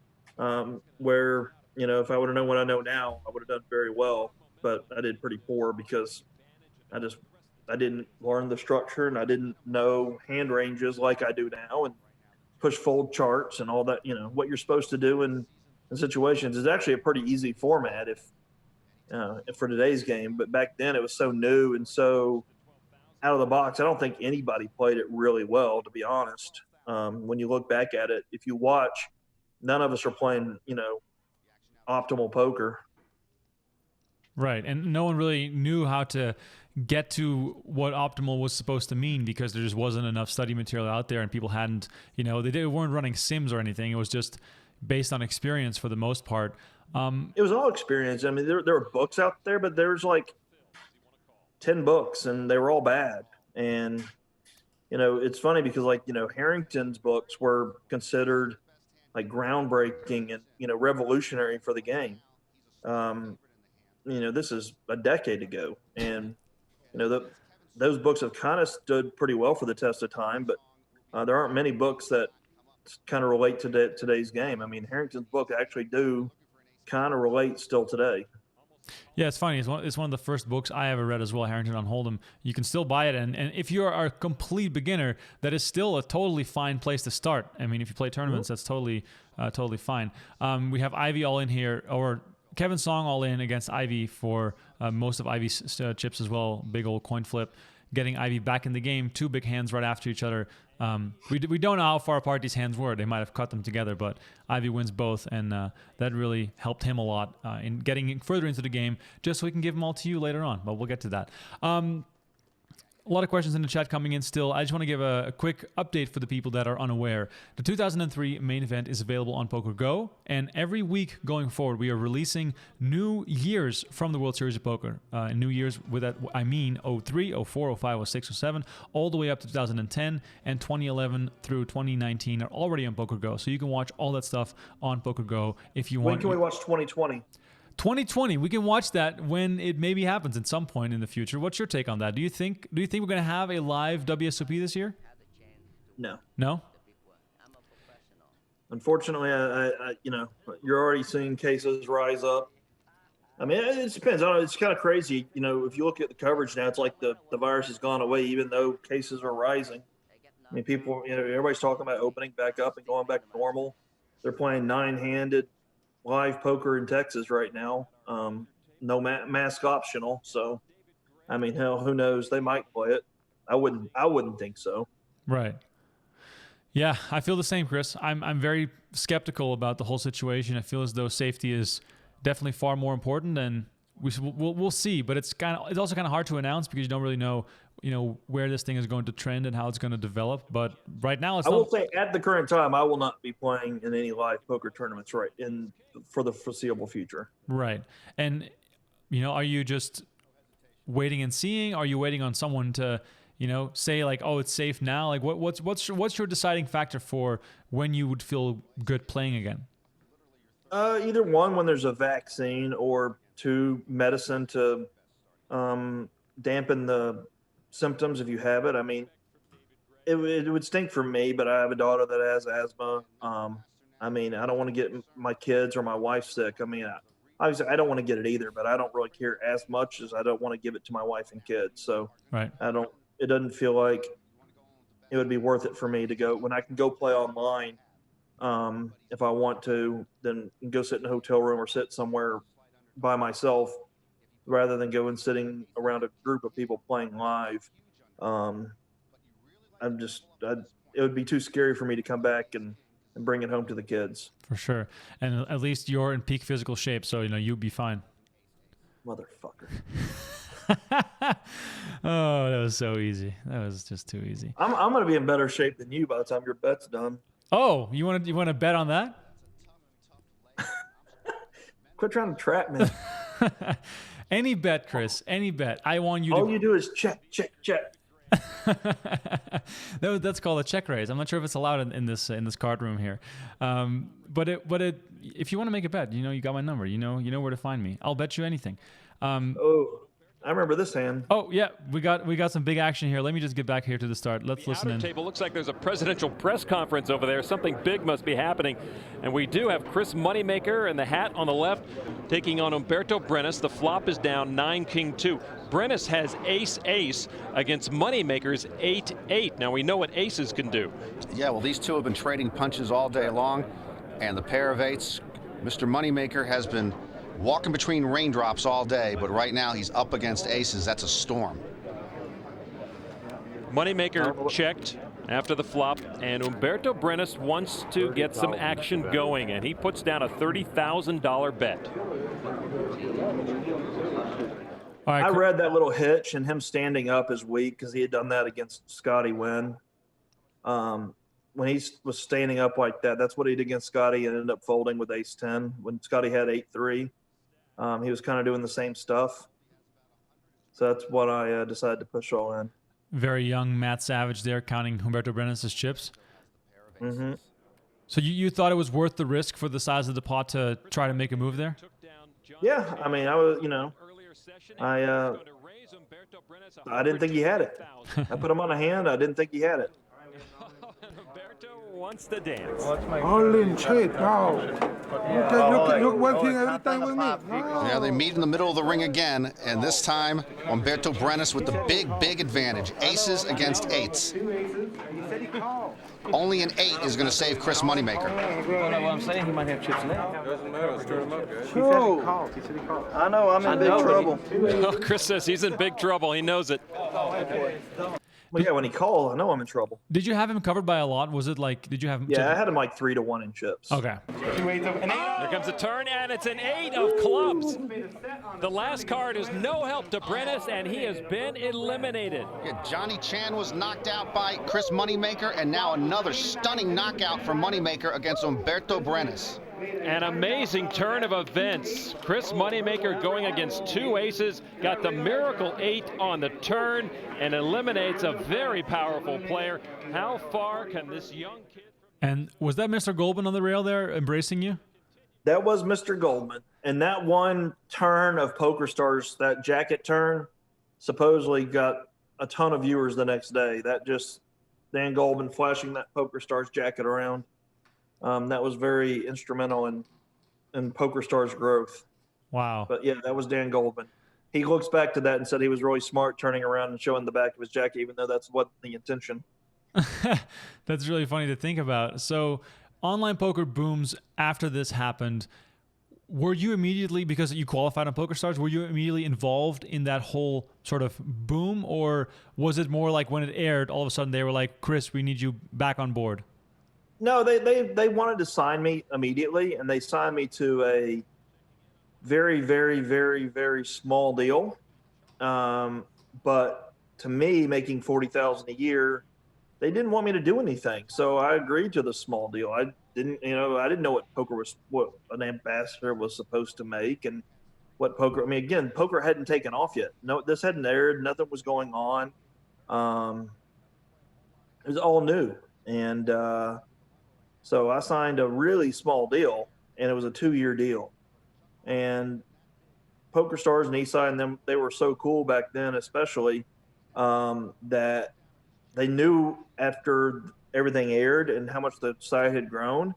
Speaker 2: Where, if I would have known what I know now, I would have done very well. But I did pretty poor because I didn't learn the structure, and I didn't know hand ranges like I do now, and push fold charts and all that. What you're supposed to do in situations is actually a pretty easy format if for today's game. But back then it was so new and so out of the box. I don't think anybody played it really well, to be honest. When you look back at it, if you watch, none of us are playing, optimal poker.
Speaker 1: Right, and no one really knew how to get to what optimal was supposed to mean because there just wasn't enough study material out there, and people hadn't, they weren't running sims or anything. It was just based on experience for the most part.
Speaker 2: It was all experience. I mean, there were books out there, but there's like 10 books and they were all bad. And, it's funny because Harrington's books were considered like groundbreaking and, revolutionary for the game. This is a decade ago, and, those books have kind of stood pretty well for the test of time, but there aren't many books that kind of relate to today's game. I mean, Harrington's book actually do kind of relate still today.
Speaker 1: Yeah, it's funny. It's one of the first books I ever read as well, Harrington on Hold'em. You can still buy it, and if you are a complete beginner, that is still a totally fine place to start. I mean, if you play tournaments, that's totally fine. We have Ivy all in here, or Kevin Song all in against Ivy for most of Ivy's chips as well. Big old coin flip, getting Ivy back in the game. 2 big hands right after each other. We don't know how far apart these hands were. They might have cut them together, but Ivy wins both, and that really helped him a lot in getting further into the game, just so we can give them all to you later on, but we'll get to that. A lot of questions in the chat coming in still. I just want to give a quick update for the people that are unaware. The 2003 main event is available on PokerGo, and every week going forward, we are releasing new years from the World Series of Poker. New years, with that I mean 03, 04, 05, 06, 07, all the way up to 2010, and 2011 through 2019 are already on PokerGo. So you can watch all that stuff on PokerGo if you want.
Speaker 2: When can we watch 2020?
Speaker 1: 2020, we can watch that when it maybe happens at some point in the future. What's your take on that? Do you think we're going to have a live WSOP this year?
Speaker 2: No.
Speaker 1: No?
Speaker 2: Unfortunately, I you're already seeing cases rise up. I mean, it depends. I don't know, it's kind of crazy. If you look at the coverage now, it's like the virus has gone away, even though cases are rising. I mean, people, everybody's talking about opening back up and going back to normal. They're playing 9-handed live poker in Texas right now. No mask optional. So, I mean, hell, who knows? They might play it. I wouldn't think so.
Speaker 1: Right. Yeah, I feel the same, Chris. I'm very skeptical about the whole situation. I feel as though safety is definitely far more important, and we'll see. But it's also kind of hard to announce because you don't really know where this thing is going to trend and how it's going to develop. But right now, I will
Speaker 2: say at the current time, I will not be playing in any live poker tournaments for the foreseeable future.
Speaker 1: Right. And are you just waiting and seeing? Are you waiting on someone to say like, oh, it's safe now? Like, what's your deciding factor for when you would feel good playing again?
Speaker 2: Either one, when there's a vaccine, or 2, medicine to dampen the symptoms if you have it. I mean, it would stink for me, but I have a daughter that has asthma. I mean, I don't want to get my kids or my wife sick. I mean, obviously I don't want to get it either, but I don't really care as much as I don't want to give it to my wife and kids. So
Speaker 1: right.
Speaker 2: It doesn't feel like it would be worth it for me to go when I can go play online. If I want to, then go sit in a hotel room or sit somewhere by myself rather than going sitting around a group of people playing live. It would be too scary for me to come back and bring it home to the kids.
Speaker 1: For sure. And at least you're in peak physical shape, so you'll be fine.
Speaker 2: Motherfucker.
Speaker 1: Oh, that was so easy. That was just too easy.
Speaker 2: I'm going to be in better shape than you by the time your bet's done.
Speaker 1: Oh, you want to bet on that?
Speaker 2: Quit trying to trap me.
Speaker 1: Any bet, Chris. Any bet. I want you.
Speaker 2: All you do is check.
Speaker 1: That's called a check raise. I'm not sure if it's allowed in this card room here. But if you want to make a bet, you got my number. You know where to find me. I'll bet you anything.
Speaker 2: I remember this hand.
Speaker 1: Oh yeah, we got some big action here. Let me just get back here to the start. Let's listen in.
Speaker 3: Table looks like there's a presidential press conference over there. Something big must be happening, and we do have Chris Moneymaker in the hat on the left, taking on Umberto Brenes. The flop is down 9-King-2. Brenes has ace-ace against Moneymaker's 8-8. Now we know what aces can do.
Speaker 7: Yeah, well, these two have been trading punches all day long, and the pair of eights, Mr. Moneymaker has been walking between raindrops all day, but right now he's up against aces. That's a storm.
Speaker 3: Moneymaker checked after the flop, and Umberto Brenes wants to get some action going, and he puts down a $30,000 bet.
Speaker 1: All right,
Speaker 2: I read that little hitch, and him standing up is weak because he had done that against Scotty Wynn. When he was standing up like that, that's what he did against Scotty, and ended up folding with ace-10 when Scotty had 8-3. He was kind of doing the same stuff. So that's what I decided to push all in.
Speaker 1: Very young Matt Savage there counting Humberto Brenes' chips.
Speaker 2: Mm-hmm.
Speaker 1: So you thought it was worth the risk for the size of the pot to try to make a move there?
Speaker 2: Yeah, I mean, I was, I didn't think he had it. I put him on a hand. I didn't think he had it.
Speaker 3: wants to dance.
Speaker 11: All in shit now. Look one thing every time with me.
Speaker 7: Yeah, they meet in the middle of the ring again, and this time, Umberto Brenes with the big advantage. Aces against eights. Only an 8 is going to save Chris Moneymaker.
Speaker 9: Well, I'm saying he might have chips left.
Speaker 8: Doesn't matter. Stir him up, guys.
Speaker 5: He said he called. I know, I'm in big trouble.
Speaker 3: Oh, Chris says he's in big trouble. He knows it.
Speaker 2: Well, yeah, when he called, I know I'm in trouble.
Speaker 1: Did you have him covered by a lot? Was it like, did you have him?
Speaker 2: Yeah, I had him like 3-1 in chips.
Speaker 1: Okay.
Speaker 3: Here comes a turn, and it's an 8 of clubs. The last card is no help to Brenes, and he has been eliminated.
Speaker 7: Yeah, Johnny Chan was knocked out by Chris Moneymaker, and now another stunning knockout for Moneymaker against Umberto Brenes.
Speaker 3: An amazing turn of events. Chris Moneymaker going against 2 aces, got the miracle 8 on the turn, and eliminates a very powerful player. How far can this young kid...
Speaker 1: And was that Mr. Goldman on the rail there embracing you?
Speaker 2: That was Mr. Goldman. And that one turn of PokerStars, that jacket turn, supposedly got a ton of viewers the next day. That just, Dan Goldman flashing that PokerStars jacket around. That was very instrumental in PokerStars' growth.
Speaker 1: Wow.
Speaker 2: But yeah, that was Dan Goldman. He looks back to that and said he was really smart turning around and showing the back of his jacket, even though that's what the intention.
Speaker 1: That's really funny to think about. So online poker booms after this happened. Were you immediately, because you qualified on PokerStars, were you immediately involved in that whole sort of boom? Or was it more like when it aired, all of a sudden they were like, Chris, we need you back on board?
Speaker 2: No, they wanted to sign me immediately, and they signed me to a very, very, very, very small deal. But to me, making $40,000 a year, they didn't want me to do anything, so I agreed to the small deal. I didn't know what an ambassador was supposed to make, and what poker. I mean, again, poker hadn't taken off yet. No, this hadn't aired. Nothing was going on. It was all new, and so I signed a really small deal, and it was a 2-year deal. And PokerStars and Eastside and them, they were so cool back then, especially that they knew after everything aired and how much the site had grown,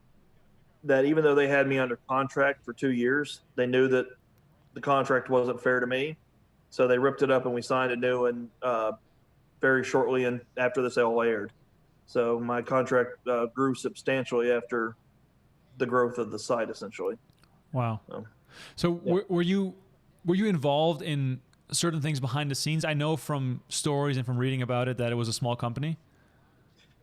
Speaker 2: that even though they had me under contract for 2 years, they knew that the contract wasn't fair to me. So they ripped it up and we signed a new one very shortly and after this all aired. So my contract grew substantially after the growth of the site, essentially.
Speaker 1: Wow. So
Speaker 2: yeah.
Speaker 1: were you involved in certain things behind the scenes? I know from stories and from reading about it that it was a small company.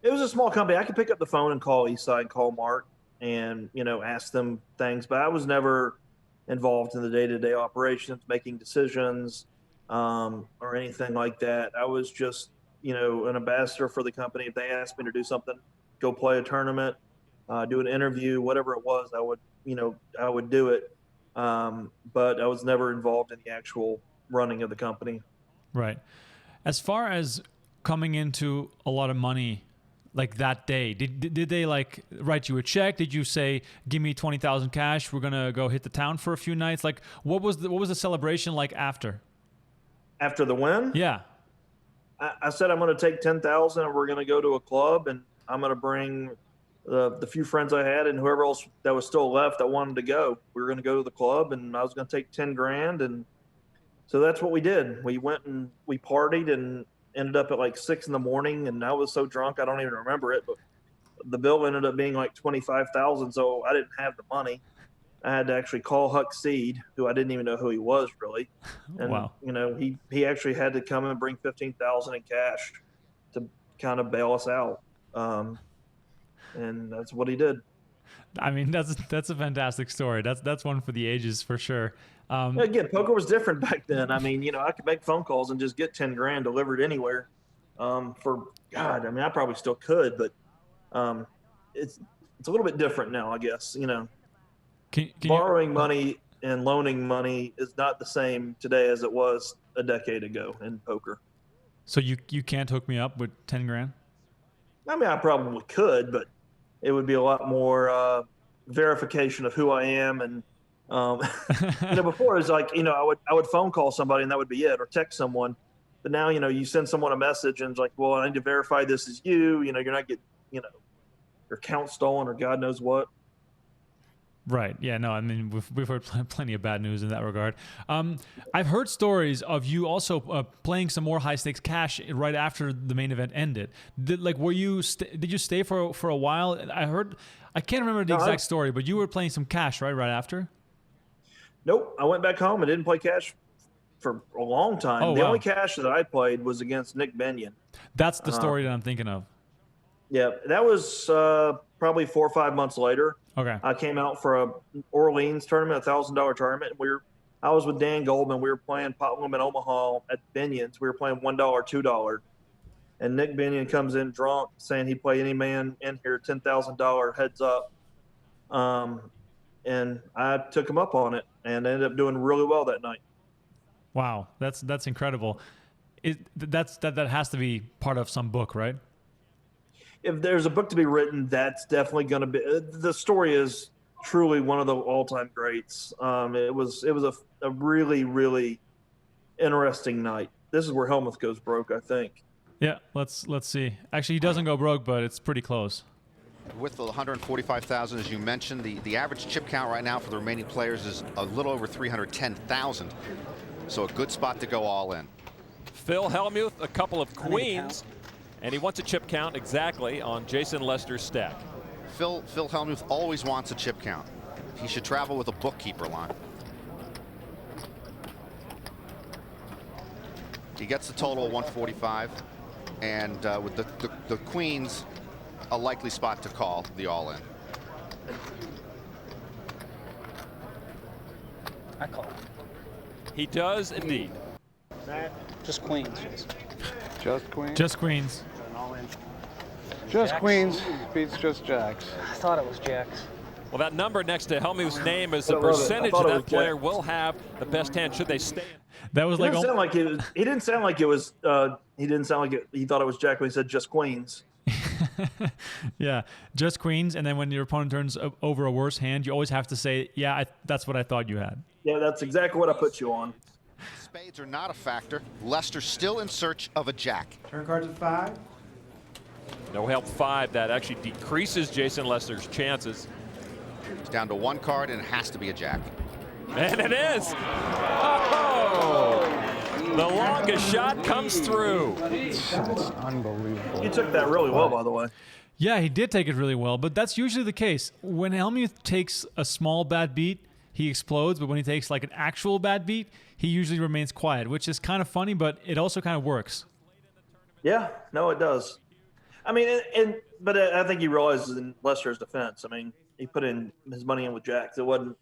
Speaker 2: It was a small company. I could pick up the phone and call Eastside, call Mark, and ask them things. But I was never involved in the day-to-day operations, making decisions, or anything like that. I was just an ambassador for the company. If they asked me to do something, go play a tournament, do an interview, whatever it was, I would do it. But I was never involved in the actual running of the company.
Speaker 1: Right. As far as coming into a lot of money, like that day, did they like write you a check? Did you say, give me 20,000 cash, we're gonna go hit the town for a few nights? Like what was the celebration like after
Speaker 2: the win?
Speaker 1: Yeah.
Speaker 2: I said I'm going to take 10,000 and we're going to go to a club, and I'm going to bring the few friends I had and whoever else that was still left that wanted to go. We were going to go to the club, and I was going to take 10 grand. And so that's what we did. We went and we partied and ended up at like 6 in the morning. And I was so drunk, I don't even remember it, but the bill ended up being like 25,000. So I didn't have the money. I had to actually call Huck Seed, who I didn't even know who he was really. And,
Speaker 1: wow.
Speaker 2: He actually had to come and bring 15,000 in cash to kind of bail us out. And that's what he did.
Speaker 1: I mean, that's a fantastic story. That's one for the ages for sure.
Speaker 2: Again, poker was different back then. I mean, I could make phone calls and just get 10 grand delivered anywhere. I probably still could, but it's a little bit different now, I guess,
Speaker 1: Can
Speaker 2: borrowing money and loaning money is not the same today as it was a decade ago in poker.
Speaker 1: So you can't hook me up with 10 grand?
Speaker 2: I mean, I probably could, but it would be a lot more verification of who I am. And, before it was like, I would phone call somebody and that would be it, or text someone. But now, you send someone a message and it's like, well, I need to verify this is you. You're not getting, or count stolen or God knows what.
Speaker 1: Right. Yeah. No. I mean, we've heard plenty of bad news in that regard. I've heard stories of you also playing some more high stakes cash right after the main event ended. Did you stay for a while? I can't remember the exact story, but you were playing some cash right after.
Speaker 2: Nope. I went back home and didn't play cash for a long time.
Speaker 1: Oh,
Speaker 2: the
Speaker 1: wow.
Speaker 2: only cash that I played was against Nick Benyon.
Speaker 1: That's the story that I'm thinking of.
Speaker 2: Yeah, that was probably 4 or 5 months later.
Speaker 1: Okay.
Speaker 2: I came out for a Orleans tournament, $1,000 tournament. I was with Dan Goldman. We were playing pot limit Omaha at Benyon's. We were playing $1, $2, and Nick Benyon comes in drunk, saying he played any man in here $10,000 heads up. And I took him up on it and ended up doing really well that night.
Speaker 1: Wow, that's incredible. That has to be part of some book, right?
Speaker 2: If there's a book to be written, that's definitely going to be. The story is truly one of the all-time greats. It was a really, really interesting night. This is where Helmuth goes broke, I think.
Speaker 1: Yeah, let's see. Actually, he doesn't go broke, but it's pretty close.
Speaker 7: With the 145,000, as you mentioned, the average chip count right now for the remaining players is a little over 310,000. So a good spot to go all in.
Speaker 3: Phil Hellmuth, a couple of queens, and he wants a chip count exactly on Jason Lester's stack.
Speaker 7: Phil Hellmuth always wants a chip count. He should travel with a bookkeeper, Lon. He gets the total of 145, and with the queens, a likely spot to call the all-in.
Speaker 9: I call.
Speaker 3: He does indeed.
Speaker 9: Just queens.
Speaker 8: Just queens.
Speaker 1: Just queens.
Speaker 8: Just
Speaker 9: Jacks.
Speaker 8: queens beats just jacks.
Speaker 9: I thought it was jacks.
Speaker 3: Well, that number next to Hellmuth's name is the
Speaker 2: I love it. I
Speaker 3: percentage
Speaker 2: thought it
Speaker 3: that
Speaker 2: was
Speaker 3: player
Speaker 2: Jack.
Speaker 3: will have the best hand should they stay in.
Speaker 1: That was
Speaker 2: He
Speaker 1: like
Speaker 2: didn't sound like it was. He didn't sound like it was. He didn't sound like it. He thought it was Jack when he said just queens.
Speaker 1: yeah, just queens, and then when your opponent turns over a worse hand, you always have to say, "Yeah, that's what I thought you had."
Speaker 2: Yeah, that's exactly what I put you on.
Speaker 7: Spades are not a factor. Lester still in search of a jack.
Speaker 12: Turn cards at 5.
Speaker 3: No help 5. That actually decreases Jason Lester's chances.
Speaker 7: It's down to 1 card, and it has to be a jack.
Speaker 3: And it is. Oh! The longest shot comes through.
Speaker 8: It's unbelievable.
Speaker 2: He took that really well, by the way.
Speaker 1: Yeah, he did take it really well, but that's usually the case. When Hellmuth takes a small bad beat, he explodes, but when he takes like an actual bad beat, he usually remains quiet, which is kind of funny, but it also kind of works.
Speaker 2: Yeah, no, it does. I mean, but I think he realizes in Lester's defense. I mean, he put in his money in with jacks. It wasn't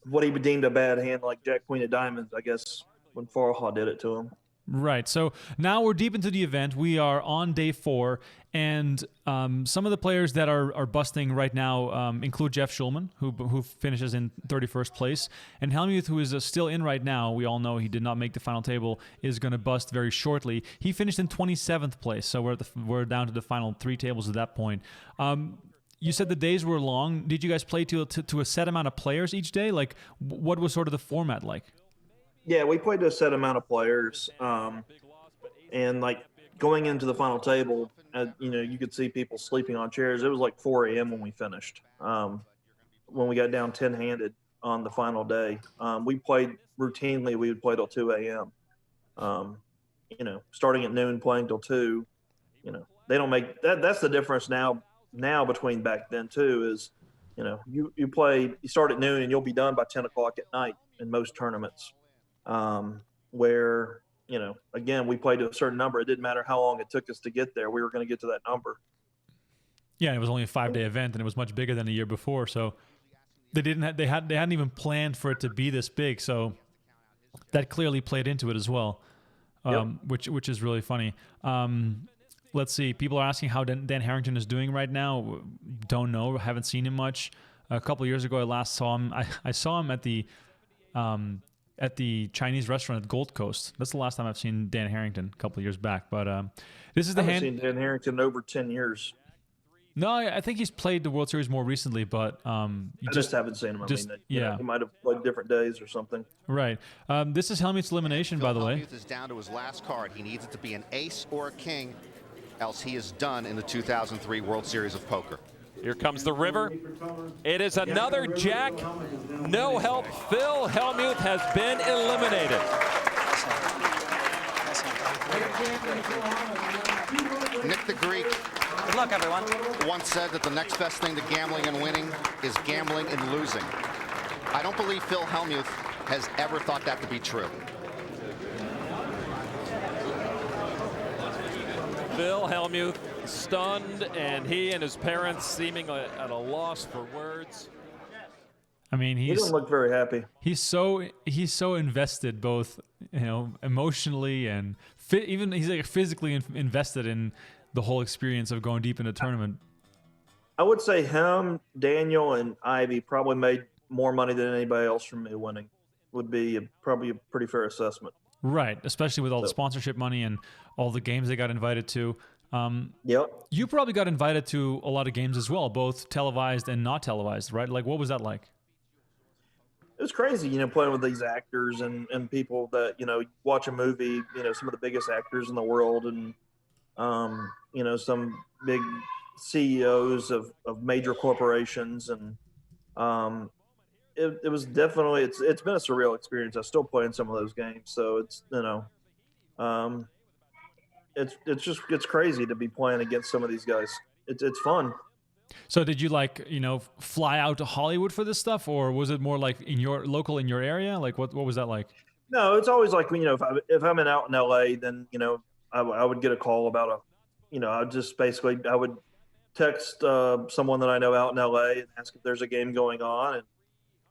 Speaker 2: what he deemed a bad hand like Jack Queen of Diamonds, I guess, when Farha did it to him.
Speaker 1: Right. So now we're deep into the event. We are on day 4, and some of the players that are busting right now include Jeff Schulman, who finishes in 31st place, and Hellmuth, who is still in right now. We all know he did not make the final table, is going to bust very shortly. He finished in 27th place, so we're down to the final 3 tables at that point. You said the days were long. Did you guys play to a set amount of players each day? Like, what was sort of the format like?
Speaker 2: Yeah, we played to a set amount of players, and like going into the final table, you could see people sleeping on chairs. It was like 4 a.m. when we finished. When we got down 10-handed on the final day, we played routinely. We would play till 2 a.m. Starting at noon, playing till 2. They don't make that. That's the difference now between back then too. Is you start at noon and you'll be done by 10 o'clock at night in most tournaments. Where, again, we played to a certain number. It didn't matter how long it took us to get there. We were going to get to that number.
Speaker 1: Yeah, and it was only a 5-day event, and it was much bigger than the year before. So they hadn't even planned for it to be this big. So that clearly played into it as well, which is really funny. Let's see. People are asking how Dan Harrington is doing right now. Don't know. Haven't seen him much. A couple of years ago, I last saw him. I saw him at the Chinese restaurant at Gold Coast. That's the last time I've seen Dan Harrington, a couple of years back. But this is the hand.
Speaker 2: I haven't seen Dan Harrington in over 10 years.
Speaker 1: No, I think he's played the World Series more recently, but
Speaker 2: I just haven't seen him. He might have played different days or something.
Speaker 1: Right. This is Hellmuth's elimination, by the way.
Speaker 7: Hellmuth is down to his last card. He needs it to be an ace or a king, else he has done in the 2003 World Series of Poker.
Speaker 3: Here comes the river. It is another jack. No help. Phil Hellmuth has been eliminated.
Speaker 7: Nick the Greek.
Speaker 9: Good luck, everyone.
Speaker 7: Once said that the next best thing to gambling and winning is gambling and losing. I don't believe Phil Hellmuth has ever thought that to be true.
Speaker 3: Phil Hellmuth stunned, and he and his parents seeming at a loss for words.
Speaker 1: I mean,
Speaker 2: he doesn't look very happy.
Speaker 1: He's so invested, both emotionally and even he's like physically invested in the whole experience of going deep in a tournament.
Speaker 2: I would say him, Daniel, and Ivy probably made more money than anybody else from me winning. Would be probably a pretty fair assessment.
Speaker 1: Right, especially with all the sponsorship money and all the games they got invited to.
Speaker 2: Yep.
Speaker 1: You probably got invited to a lot of games as well, both televised and not televised, right? Like, what was that like?
Speaker 2: It was crazy, playing with these actors and people that, watch a movie, some of the biggest actors in the world and, some big CEOs of major corporations. And it was definitely, it's been a surreal experience. I still play in some of those games. So it's, it's crazy to be playing against some of these guys. It's fun.
Speaker 1: So did you fly out to Hollywood for this stuff, or was it more like in your area? Like what was that like?
Speaker 2: No, it's always like, if I'm out in LA, then, I would get a call about I would text someone that I know out in LA and ask if there's a game going on.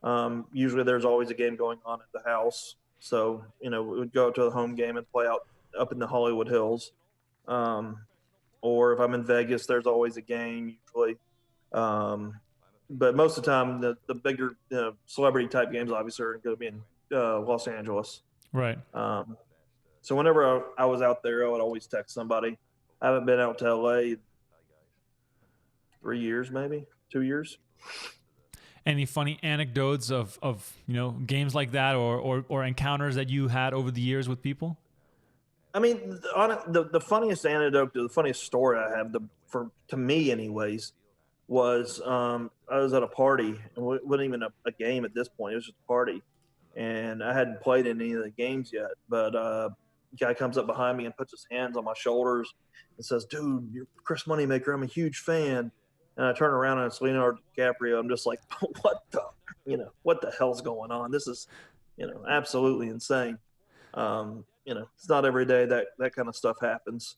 Speaker 2: And usually there's always a game going on at the house. So, we would go to the home game and play out up in the Hollywood Hills. Or if I'm in Vegas, there's always a game usually. But most of the time, the bigger celebrity type games obviously are going to be in Los Angeles.
Speaker 1: Right.
Speaker 2: So whenever I was out there, I would always text somebody. I haven't been out to LA 3 years, maybe 2 years.
Speaker 1: Any funny anecdotes of games like that or encounters that you had over the years with people?
Speaker 2: I mean, the funniest anecdote, the funniest story I have, to me anyways, was I was at a party. It wasn't even a game at this point. It was just a party. And I hadn't played in any of the games yet. But a guy comes up behind me and puts his hands on my shoulders and says, "Dude, you're Chris Moneymaker. I'm a huge fan." And I turn around and it's Leonardo DiCaprio. I'm just like, what the hell's going on? This is, absolutely insane. It's not every day that kind of stuff happens.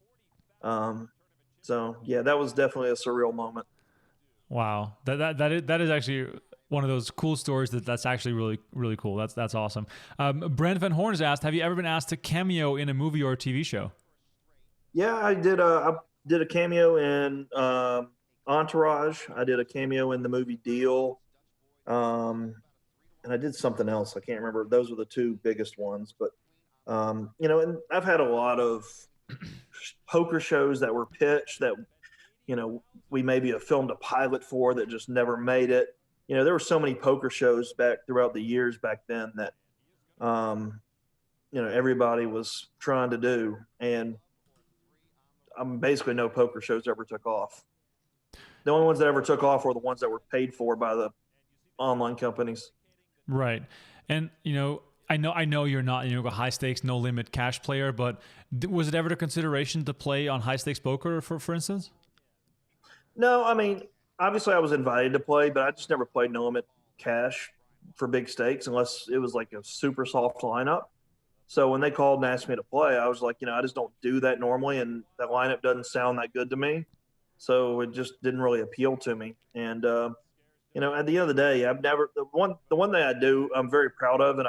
Speaker 2: So yeah, that was definitely a surreal moment.
Speaker 1: Wow. That is actually one of those cool stories that's actually really, really cool. That's awesome. Brent Van Horn has asked, have you ever been asked to cameo in a movie or a TV show?
Speaker 2: Yeah, I did a cameo in Entourage. I did a cameo in the movie Deal. And I did something else. I can't remember. Those were the two biggest ones, but and I've had a lot of poker shows that were pitched that, we maybe have filmed a pilot for that just never made it. There were so many poker shows back throughout the years back then that, everybody was trying to do. And basically no poker shows ever took off. The only ones that ever took off were the ones that were paid for by the online companies.
Speaker 1: Right. And, I know you're not a high stakes, no limit cash player, but was it ever a consideration to play on high stakes poker, for instance?
Speaker 2: No, I mean, obviously I was invited to play, but I just never played no limit cash for big stakes unless it was like a super soft lineup. So when they called and asked me to play, I was like, I just don't do that normally, and that lineup doesn't sound that good to me. So it just didn't really appeal to me. And at the end of the day, I've never the one thing I do I'm very proud of, and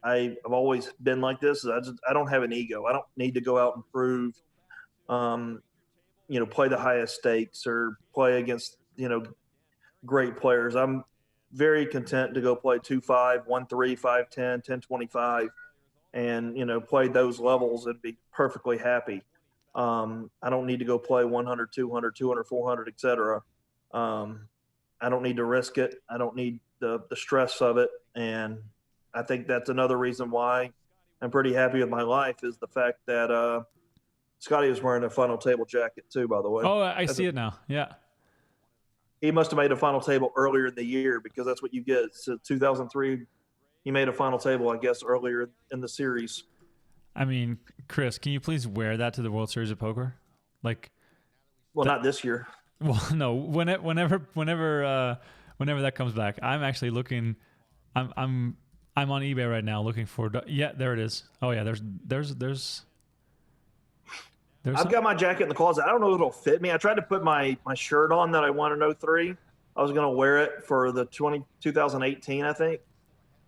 Speaker 2: I've always been like this. Is I don't have an ego. I don't need to go out and prove, play the highest stakes or play against great players. I'm very content to go play 2-5, 1-3, 5-10, 10-25, and play those levels and be perfectly happy. I don't need to go play 100, 200, 200, 400, etc. I don't need to risk it. I don't need the stress of it. And I think that's another reason why I'm pretty happy with my life is the fact that Scotty was wearing a final table jacket too, by the way.
Speaker 1: Oh, I see it now. Yeah.
Speaker 2: He must have made a final table earlier in the year because that's what you get. So 2003, he made a final table, I guess, earlier in the series.
Speaker 1: I mean, Chris, can you please wear that to the World Series of Poker? Like,
Speaker 2: well, not this year.
Speaker 1: Well, no. Whenever that comes back, I'm actually looking. I'm on eBay right now looking for. Yeah, there it is. Oh yeah, there's
Speaker 2: I've got my jacket in the closet. I don't know if it'll fit me. I tried to put my shirt on that I won in 03. I was going to wear it for the 2018, I think.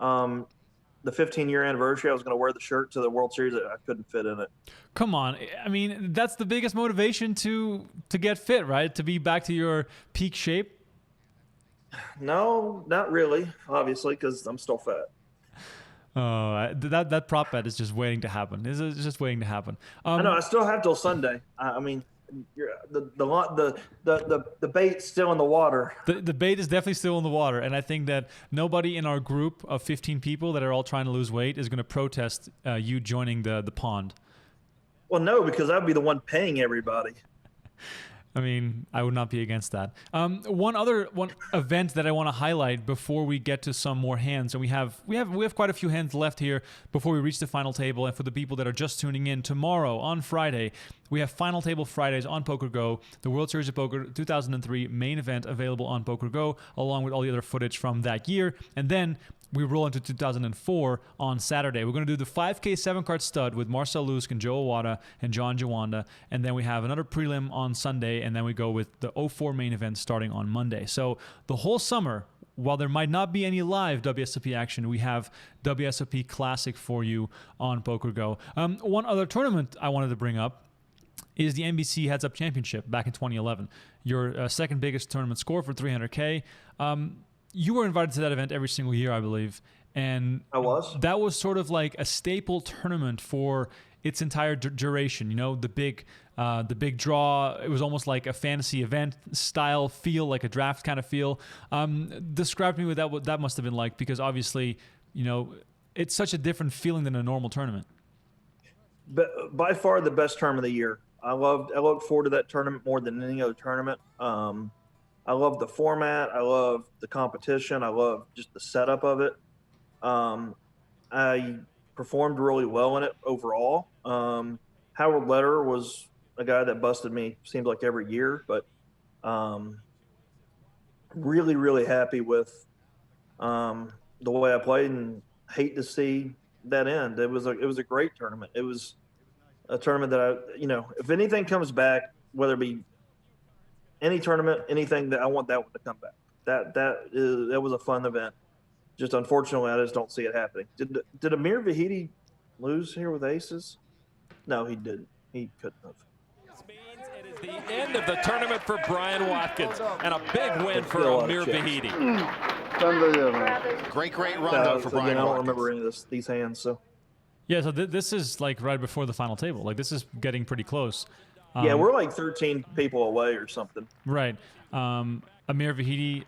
Speaker 2: The 15-year anniversary, I was going to wear the shirt to the World Series. I couldn't fit in it.
Speaker 1: Come on. I mean, that's the biggest motivation to get fit, right? To be back to your peak shape?
Speaker 2: No, not really, obviously, because I'm still fat.
Speaker 1: Oh, that prop bet is just waiting to happen. It's just waiting to happen.
Speaker 2: I know. I still have till Sunday. I mean, the bait's still in the water.
Speaker 1: The bait is definitely still in the water, and I think that nobody in our group of 15 people that are all trying to lose weight is going to protest you joining the pond.
Speaker 2: Well, no, because I'd be the one paying everybody.
Speaker 1: I mean, I would not be against that. One event that I want to highlight before we get to some more hands, and we have quite a few hands left here before we reach the final table. And for the people that are just tuning in, tomorrow on Friday, we have Final Table Fridays on PokerGo, the World Series of Poker 2003 main event available on PokerGo, along with all the other footage from that year. And then we roll into 2004 on Saturday. We're going to do the 5K 7-card stud with Marcel Lusk and Joe Awada and John Jawanda. And then we have another prelim on Sunday. And then we go with the 04 main event starting on Monday. So the whole summer, while there might not be any live WSOP action, we have WSOP Classic for you on PokerGo. One other tournament I wanted to bring up is the NBC Heads Up Championship back in 2011. Your second biggest tournament score for $300K. You were invited to that event every single year, I believe. And
Speaker 2: I was.
Speaker 1: That was sort of like a staple tournament for its entire duration. You know, the big draw. It was almost like a fantasy event style feel, like a draft kind of feel. Describe to me what that must have been like, because obviously, you know, it's such a different feeling than a normal tournament.
Speaker 2: But by far the best tournament of the year. I look forward to that tournament more than any other tournament. I love the format. I love the competition. I love just the setup of it. I performed really well in it overall. Howard Leder was a guy that busted me, seems like every year, but really, really happy with the way I played, and hate to see that end. It was a great tournament. It was a tournament that if anything comes back, whether it be any tournament, anything, that I want that one to come back. That was a fun event. Just unfortunately, I just don't see it happening. Did Amir Vahidi lose here with aces? No, he didn't. He couldn't have.
Speaker 3: This means it is the end of the tournament for Brian Watkins, and a big win for Amir Vahidi.
Speaker 7: Great run for Brian Watkins.
Speaker 2: I don't remember any of these hands. So.
Speaker 1: Yeah, so this is like right before the final table. Like, this is getting pretty close.
Speaker 2: Yeah, we're like 13 people away or something.
Speaker 1: Right. Amir Vahidi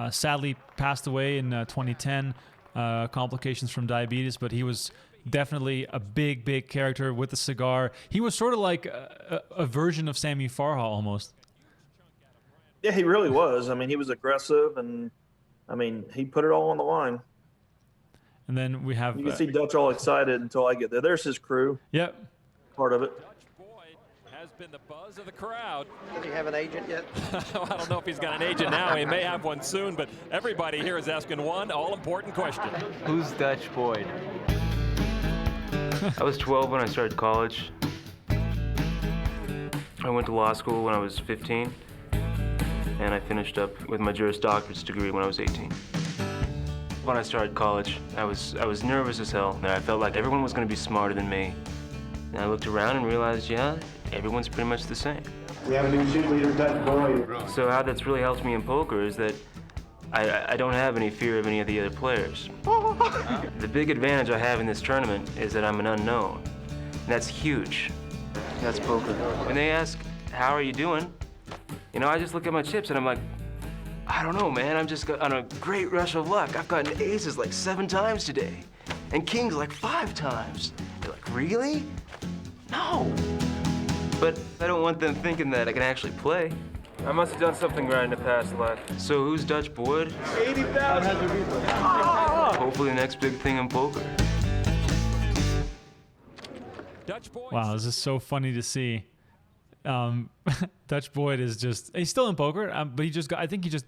Speaker 1: sadly passed away in 2010, complications from diabetes, but he was definitely a big character with a cigar. He was sort of like a version of Sammy Farha almost.
Speaker 2: Yeah, he really was. I mean, he was aggressive, and I mean, he put it all on the line.
Speaker 1: And then we have...
Speaker 2: You can see Dutch all excited until I get there. There's his crew.
Speaker 1: Yep.
Speaker 2: Part of it.
Speaker 3: Has been the buzz of the crowd.
Speaker 8: Does he have an agent yet?
Speaker 3: I don't know if he's got an agent now. He may have one soon, but everybody here is asking one all-important question.
Speaker 4: Who's Dutch Boyd? I was 12 when I started college. I went to law school when I was 15, and I finished up with my Juris Doctorate's degree when I was 18. When I started college, I was nervous as hell, and I felt like everyone was going to be smarter than me. And I looked around and realized, yeah, everyone's pretty much the same.
Speaker 12: We have a new team leader, Dutch Boyd.
Speaker 4: So how that's really helped me in poker is that I don't have any fear of any of the other players. The big advantage I have in this tournament is that I'm an unknown. And that's huge.
Speaker 5: That's poker.
Speaker 4: When they ask, how are you doing? You know, I just look at my chips and I'm like, I don't know, man. I'm just on a great rush of luck. I've gotten aces like 7 times today, and kings like 5 times. They're like, really? No. But I don't want them thinking that I can actually play.
Speaker 8: I must have done something right in the past life.
Speaker 4: So who's Dutch Boyd?
Speaker 8: 80,000.
Speaker 4: Hopefully the next big thing in poker.
Speaker 1: Wow, this is so funny to see. Dutch Boyd is he's still in poker, but I think he just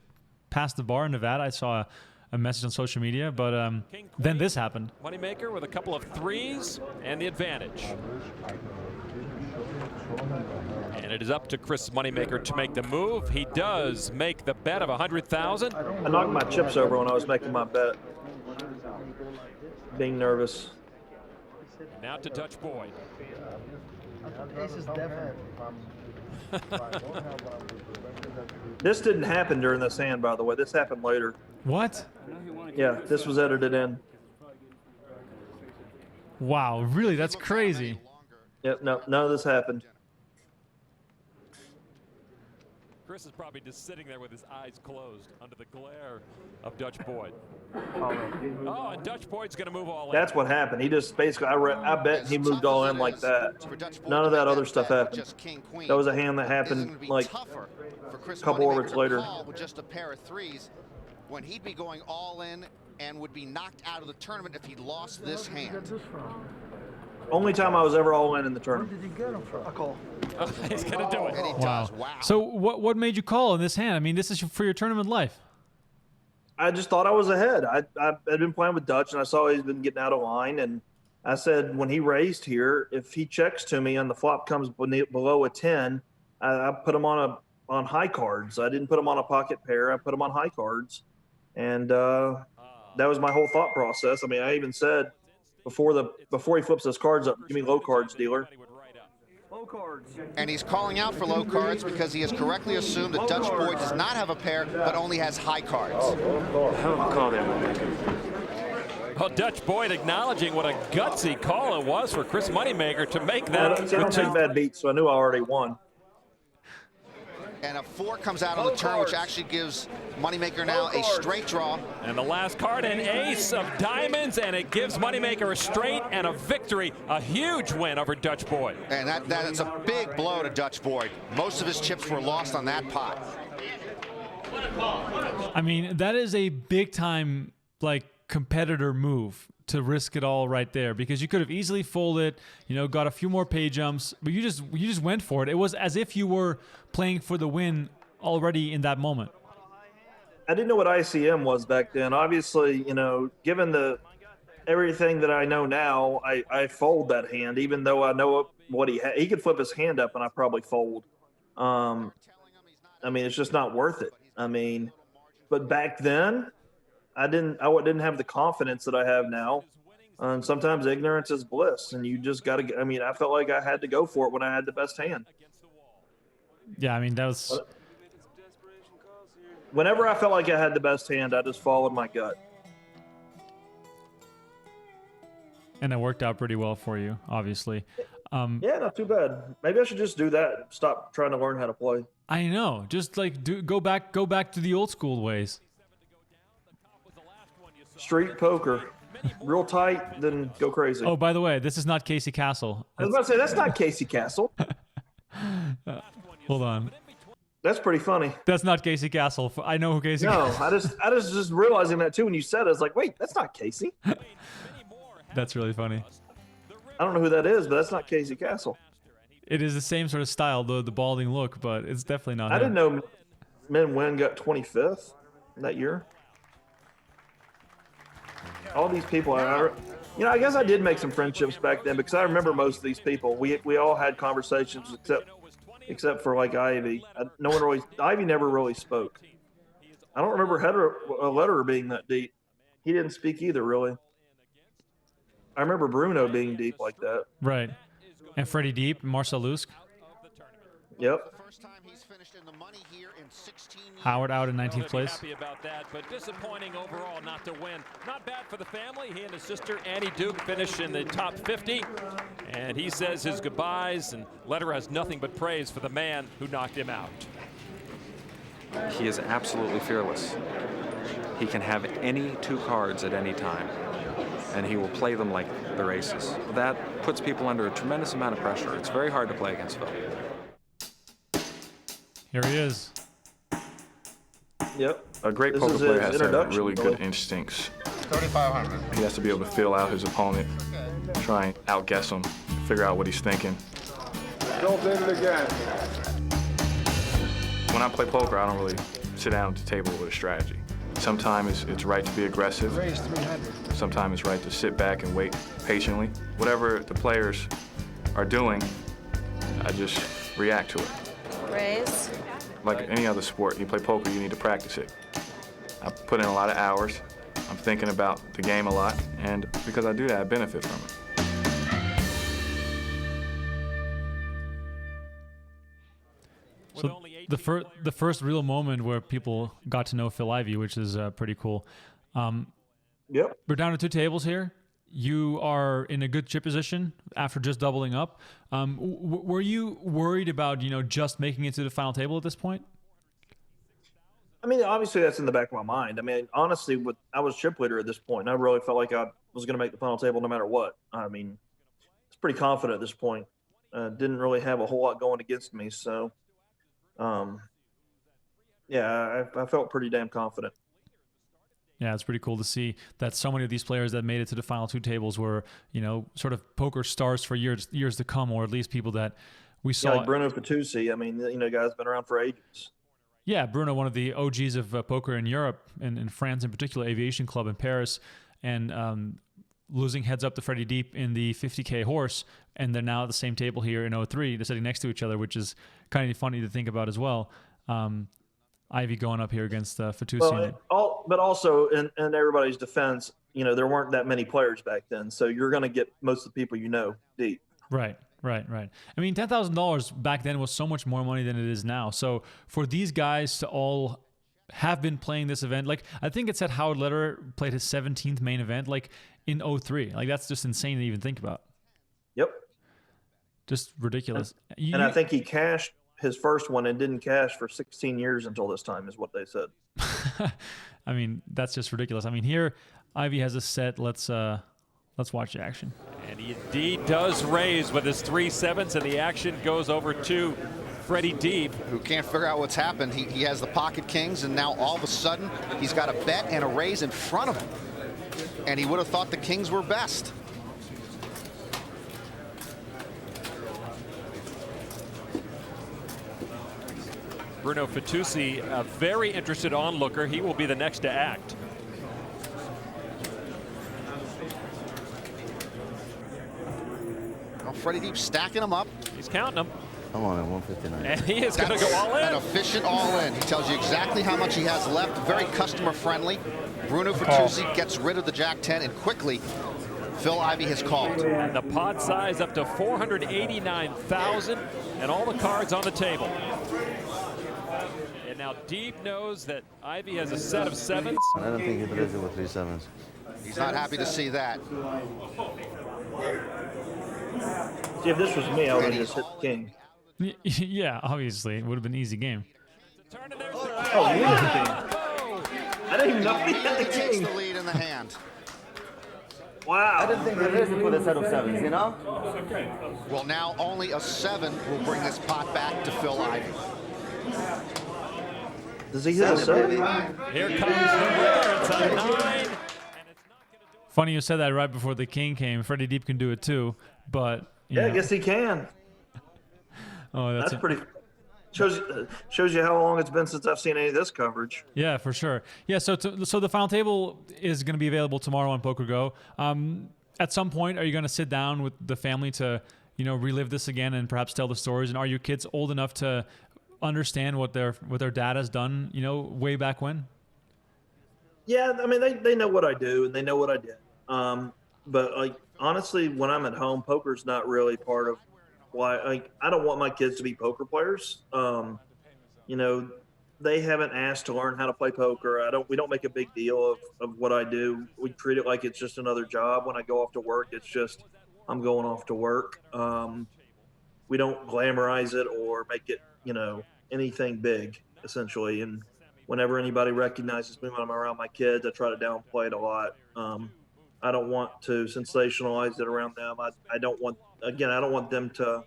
Speaker 1: passed the bar in Nevada. I saw a message on social media, but then this happened.
Speaker 3: Moneymaker with a couple of threes and the advantage. And it is up to Chris Moneymaker to make the move. He does make the bet of 100,000.
Speaker 2: I knocked my chips over when I was making my bet. Being nervous.
Speaker 3: Now to Dutch Boyd.
Speaker 11: This is definite.
Speaker 2: This didn't happen during this hand, by the way. This happened later.
Speaker 1: What?
Speaker 2: Yeah, this was edited in.
Speaker 1: Wow, really? That's crazy.
Speaker 2: Yep, no, none of this happened.
Speaker 3: Chris is probably just sitting there with his eyes closed under the glare of Dutch Boyd. Oh, and Dutch Boyd's going to move all in.
Speaker 2: That's what happened. He just basically, I bet he moved all in like that. None of that other stuff happened. That was a hand that happened like a couple orbits later.
Speaker 7: With just a pair of threes, when he'd be going all in and would be knocked out of the tournament if he lost this hand.
Speaker 2: Only time I was ever all in the tournament.
Speaker 11: Where did you get him from?
Speaker 5: A call.
Speaker 3: He's going to do it.
Speaker 7: And he
Speaker 1: Wow.
Speaker 7: does. Wow.
Speaker 1: So what made you call in this hand? I mean, this is for your tournament life.
Speaker 2: I just thought I was ahead. I had been playing with Dutch, and I saw he's been getting out of line. And I said, when he raised here, if he checks to me and the flop comes below a 10, I put him on high cards. I didn't put him on a pocket pair. I put him on high cards. And that was my whole thought process. I mean, I even said before he flips those cards up, give me low cards, dealer.
Speaker 5: Low cards.
Speaker 7: And he's calling out for low cards because he has correctly assumed that Dutch Boyd does not have a pair, but only has high cards.
Speaker 4: Hell of a call there, Moneymaker.
Speaker 3: Well, Dutch Boyd acknowledging what a gutsy call it was for Chris Moneymaker to make that.
Speaker 2: I don't take bad beats, so I knew I already won.
Speaker 7: And a 4 comes out on the turn, which actually gives Moneymaker now a straight draw.
Speaker 3: And the last card, an ace of diamonds, and it gives Moneymaker a straight and a victory. A huge win over Dutch Boyd.
Speaker 7: And that is a big blow to Dutch Boyd. Most of his chips were lost on that pot.
Speaker 1: I mean, that is a big time competitor move to risk it all right there, because you could have easily folded, got a few more pay jumps, but you just went for it. It was as if you were playing for the win already in that moment.
Speaker 2: I didn't know what ICM was back then. Obviously, given everything that I know now, I fold that hand, even though I know what he had. He could flip his hand up and I probably fold. I mean, it's just not worth it. I mean, but back then, I didn't have the confidence that I have now. Sometimes ignorance is bliss, and you just got to. I mean, I felt like I had to go for it when I had the best hand.
Speaker 1: Yeah, I mean, that was.
Speaker 2: Whenever I felt like I had the best hand, I just followed my gut.
Speaker 1: And it worked out pretty well for you, obviously.
Speaker 2: Yeah, not too bad. Maybe I should just do that. Stop trying to learn how to play.
Speaker 1: I know. Just go back to the old school ways.
Speaker 2: Street poker. Real tight, then go crazy.
Speaker 1: Oh, by the way, this is not Casey Castle.
Speaker 2: I was about to say, that's not Casey Castle.
Speaker 1: Hold on.
Speaker 2: That's pretty funny.
Speaker 1: That's not Casey Castle. I know who Casey Castle
Speaker 2: is. I just realizing that too when you said it. I was like, wait, that's not Casey.
Speaker 1: That's really funny.
Speaker 2: I don't know who that is, but that's not Casey Castle.
Speaker 1: It is the same sort of style, the balding look, but it's definitely not
Speaker 2: I
Speaker 1: him.
Speaker 2: didn't know Min Wen got 25th that year. All these people, I guess I did make some friendships back then because I remember most of these people. We all had conversations except for like Ivy. Ivy never really spoke. I don't remember Lederer being that deep. He didn't speak either, really. I remember Bruno being deep like that.
Speaker 1: Right. And Freddie Deep, Marcel Lusk.
Speaker 2: Yep.
Speaker 1: Howard out in 19th place.
Speaker 3: Happy about that, but disappointing overall not to win. Not bad for the family. He and his sister Annie Duke finish in the top 50, and he says his goodbyes, and Lederer has nothing but praise for the man who knocked him out.
Speaker 13: He is absolutely fearless. He can have any 2 cards at any time, and he will play them like they're aces. That puts people under a tremendous amount of pressure. It's very hard to play against Phil.
Speaker 1: Here he is.
Speaker 2: Yep.
Speaker 14: A great poker player has to have really good instincts. 3,500. He has to be able to feel out his opponent, try and outguess him, figure out what he's thinking.
Speaker 12: Don't bet it again.
Speaker 14: When I play poker, I don't really sit down at the table with a strategy. Sometimes it's right to be aggressive. Sometimes it's right to sit back and wait patiently. Whatever the players are doing, I just react to it.
Speaker 15: Raise.
Speaker 14: Like any other sport, you play poker, you need to practice it. I put in a lot of hours. I'm thinking about the game a lot, and because I do that, I benefit from it.
Speaker 1: So the first real moment where people got to know Phil Ivey, which is pretty cool.
Speaker 2: Yep.
Speaker 1: We're down to 2 tables here. You are in a good chip position after just doubling up. Were you worried about, just making it to the final table at this point?
Speaker 2: I mean, obviously that's in the back of my mind. I mean, honestly, I was chip leader at this point, and I really felt like I was going to make the final table no matter what. I mean, it's pretty confident at this point. Didn't really have a whole lot going against me, so yeah, I felt pretty damn confident.
Speaker 1: Yeah, it's pretty cool to see that so many of these players that made it to the final 2 tables were, sort of poker stars for years to come, or at least people that we saw.
Speaker 2: Yeah, like Bruno Fatoussi. I mean, guy's been around for ages.
Speaker 1: Yeah, Bruno, one of the OGs of poker in Europe, and in France in particular, Aviation Club in Paris, and losing heads up to Freddie Deep in the 50K horse, and they're now at the same table here in 03. They're sitting next to each other, which is kind of funny to think about as well. Ivey going up here against Fatoussi.
Speaker 2: Well, but also in everybody's defense, there weren't that many players back then, so you're going to get most of the people deep.
Speaker 1: Right. I mean, $10,000 back then was so much more money than it is now. So for these guys to all have been playing this event, like I think it said Howard Lederer played his 17th main event, like in 03. Like that's just insane to even think about.
Speaker 2: Yep.
Speaker 1: Just ridiculous.
Speaker 2: And I think he cashed his first one and didn't cash for 16 years until this time, is what they said.
Speaker 1: I mean, that's just ridiculous. I mean, here Ivey has a set. Let's watch the action.
Speaker 3: And he indeed does raise with his 3-7s, and the action goes over to Freddie Deep,
Speaker 7: who can't figure out what's happened. He has the pocket kings, and now all of a sudden he's got a bet and a raise in front of him, and he would have thought the kings were best.
Speaker 3: Bruno Fatoussi, a very interested onlooker. He will be the next to act.
Speaker 7: Well, Freddie Deep stacking them up.
Speaker 3: He's counting them.
Speaker 11: I'm on at 159.
Speaker 3: And he is going to go all in.
Speaker 7: An efficient all in. He tells you exactly how much he has left. Very customer friendly. Bruno Fatoussi gets rid of the Jack-10, and quickly Phil Ivey has called.
Speaker 3: And the pot size up to 489,000, and all the cards on the table. And now Deep knows that Ivey has a set of 7s.
Speaker 11: I don't think he plays it with 3 7s.
Speaker 7: He's not happy to see that.
Speaker 2: See, if this was me, I would have just hit the king.
Speaker 1: Yeah, obviously. It would have been an easy game.
Speaker 2: Oh, he had the king. I didn't even know he had the
Speaker 7: Takes
Speaker 2: king.
Speaker 7: the lead in the hand.
Speaker 2: Wow.
Speaker 11: I don't think he plays it with a set of 7s,
Speaker 7: Well, now only a 7 will bring this pot back to Phil Ivey.
Speaker 2: Does he hit a 7?
Speaker 3: Here comes the winner. It's a 9.
Speaker 1: Funny you said that right before the king came. Freddie Deep can do it too, but
Speaker 2: Yeah, I guess he can.
Speaker 1: Oh,
Speaker 2: that's pretty. Shows you how long it's been since I've seen any of this coverage.
Speaker 1: Yeah, for sure. Yeah, so the final table is going to be available tomorrow on PokerGo. At some point, are you going to sit down with the family to, relive this again and perhaps tell the stories? And are your kids old enough to understand what their dad has done, way back when?
Speaker 2: Yeah, I mean, they know what I do and they know what I did. But like honestly, when I'm at home, poker's not really part of why. I don't want my kids to be poker players. They haven't asked to learn how to play poker. We don't make a big deal of what I do. We treat it like it's just another job. When I go off to work, it's just I'm going off to work. We don't glamorize it or make it, anything big, essentially. And whenever anybody recognizes me when I'm around my kids, I try to downplay it a lot. I don't want to sensationalize it around them. I don't want them to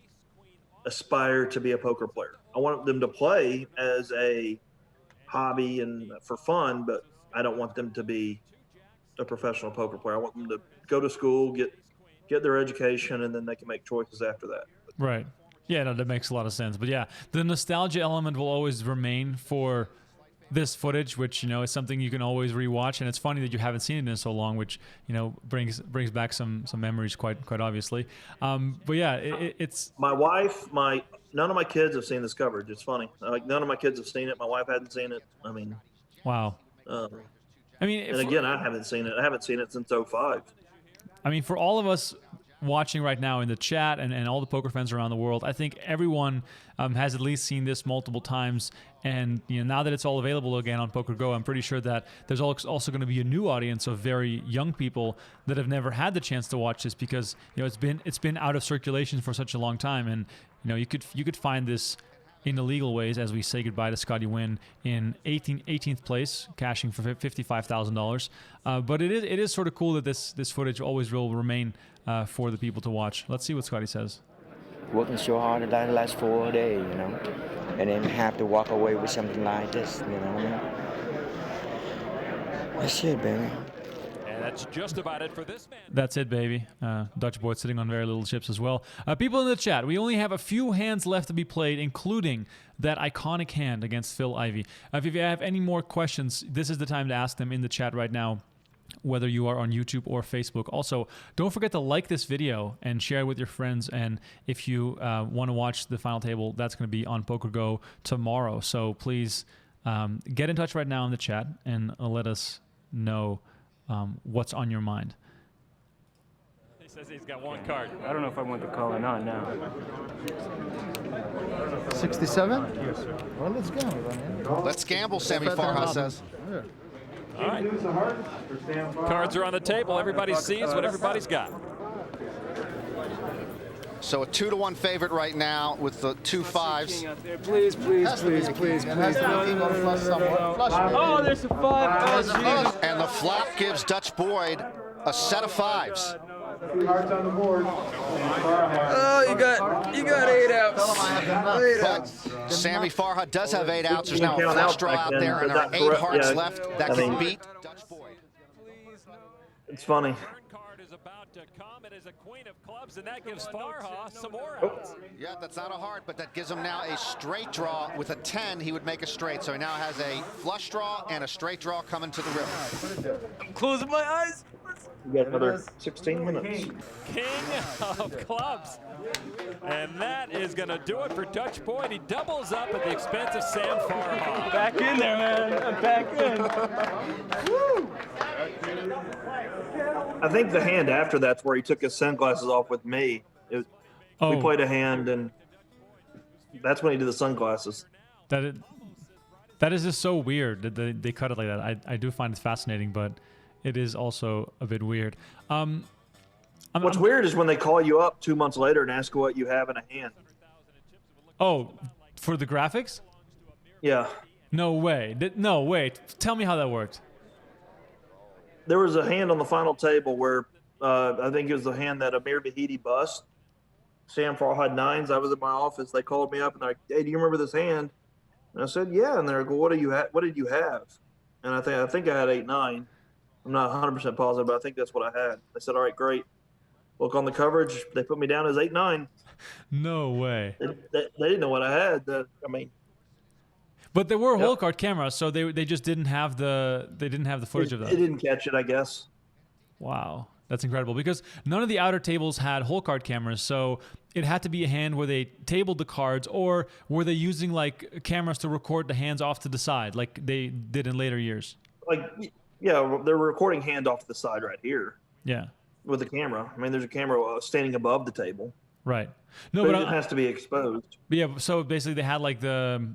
Speaker 2: aspire to be a poker player. I want them to play as a hobby and for fun, but I don't want them to be a professional poker player. I want them to go to school, get their education, and then they can make choices after that.
Speaker 1: Right. Yeah, no, that makes a lot of sense. But yeah, the nostalgia element will always remain for this footage, which, you know, is something you can always rewatch. And it's funny that you haven't seen it in so long, which, you know, brings back some memories quite obviously. But yeah, it's
Speaker 2: my wife, none of my kids have seen this coverage. It's funny. Like, none of my kids have seen it. My wife hadn't seen it. I mean,
Speaker 1: wow. I mean,
Speaker 2: and again, I haven't seen it. I haven't seen it since 2005. I
Speaker 1: mean, for all of us watching right now in the chat and all the poker fans around the world, I think everyone has at least seen this multiple times. And, you know, now that it's all available again on PokerGO, I'm pretty sure that there's also going to be a new audience of very young people that have never had the chance to watch this because, you know, it's been out of circulation for such a long time. And, you know, you could find this in illegal ways as we say goodbye to Scotty Wynn in 18th place, cashing for $55,000. But it is sort of cool that this footage always will remain for the people to watch. Let's see what Scotty says.
Speaker 10: Working so hard the last 4 days, you know, and then have to walk away with something like this, you know what I mean? That's it, baby.
Speaker 3: And that's just about it for this man.
Speaker 1: That's it, baby. Dutch boy sitting on very little chips as well. People in the chat, we only have a few hands left to be played, including that iconic hand against Phil Ivey. If you have any more questions, this is the time to ask them in the chat right now, whether you are on YouTube or Facebook. Also, don't forget to like this video and share it with your friends. And if you want to watch the final table, that's going to be on PokerGO tomorrow. So please get in touch right now in the chat and let us know what's on your mind.
Speaker 3: He says he's got one card.
Speaker 4: I don't know if I want the call or not now.
Speaker 11: 67? Yes, sir. Well, let's gamble.
Speaker 7: Let's gamble, Sammy Farha says.
Speaker 11: Yeah.
Speaker 3: All right. Cards are on the table. Everybody sees what everybody's got.
Speaker 7: So a 2-to-1 favorite right now with the 2 5s.
Speaker 8: Please, please, please, please, please. Oh, there's a 5. Oh, Jesus.
Speaker 7: And the flop gives Dutch Boyd a set of 5s.
Speaker 12: Cards on the board.
Speaker 8: Oh, you got 8 outs. 8 outs.
Speaker 7: Sammy Farha does have 8 outs. There's now a flush draw out there, and there are 8 hearts left that can beat Dutch Boyd.
Speaker 2: It's funny.
Speaker 3: Card is about to come. It is a queen of clubs, and that gives Farha some more outs.
Speaker 7: Yeah, that's not a heart, but that gives him now a straight draw. With a 10, he would make a straight. So he now has a flush draw and a straight draw coming to the river.
Speaker 8: I'm closing my eyes.
Speaker 2: You got another 16 minutes.
Speaker 3: King of clubs. And that is going to do it for Dutch Boyd. He doubles up at the expense of Sam Farha.
Speaker 8: Back in there, man. I'm back in. Woo!
Speaker 2: I think the hand after that's where he took his sunglasses off with me. We played a hand, and that's when he did the sunglasses.
Speaker 1: That is just so weird that they cut it like that. I do find it fascinating, but it is also a bit weird.
Speaker 2: What's weird is when they call you up 2 months later and ask what you have in a hand.
Speaker 1: Oh, for the graphics?
Speaker 2: Yeah.
Speaker 1: No way. No, wait. Tell me how that worked.
Speaker 2: There was a hand on the final table where I think it was the hand that Amir Vahidi bust. Sam Farha had 9s. I was in my office. They called me up and they're like, "Hey, do you remember this hand?" And I said, "Yeah." And they're like, "Well, what did you have?" And I think I had 8-9. I'm not 100% positive, but I think that's what I had. They said, "All right, great. Look on the coverage." They put me down as 8-9.
Speaker 1: No way.
Speaker 2: They didn't know what I had.
Speaker 1: But there were hole card cameras, so they just didn't have the footage of that.
Speaker 2: They didn't catch it, I guess.
Speaker 1: Wow, that's incredible because none of the outer tables had hole card cameras, so it had to be a hand where they tabled the cards, or were they using like cameras to record the hands off to the side, like they did in later years?
Speaker 2: Yeah, they're recording hand off to the side right here.
Speaker 1: Yeah.
Speaker 2: With the camera. I mean, there's a camera standing above the table.
Speaker 1: Right. No,
Speaker 2: but it has to be exposed.
Speaker 1: But yeah, so basically they had like the...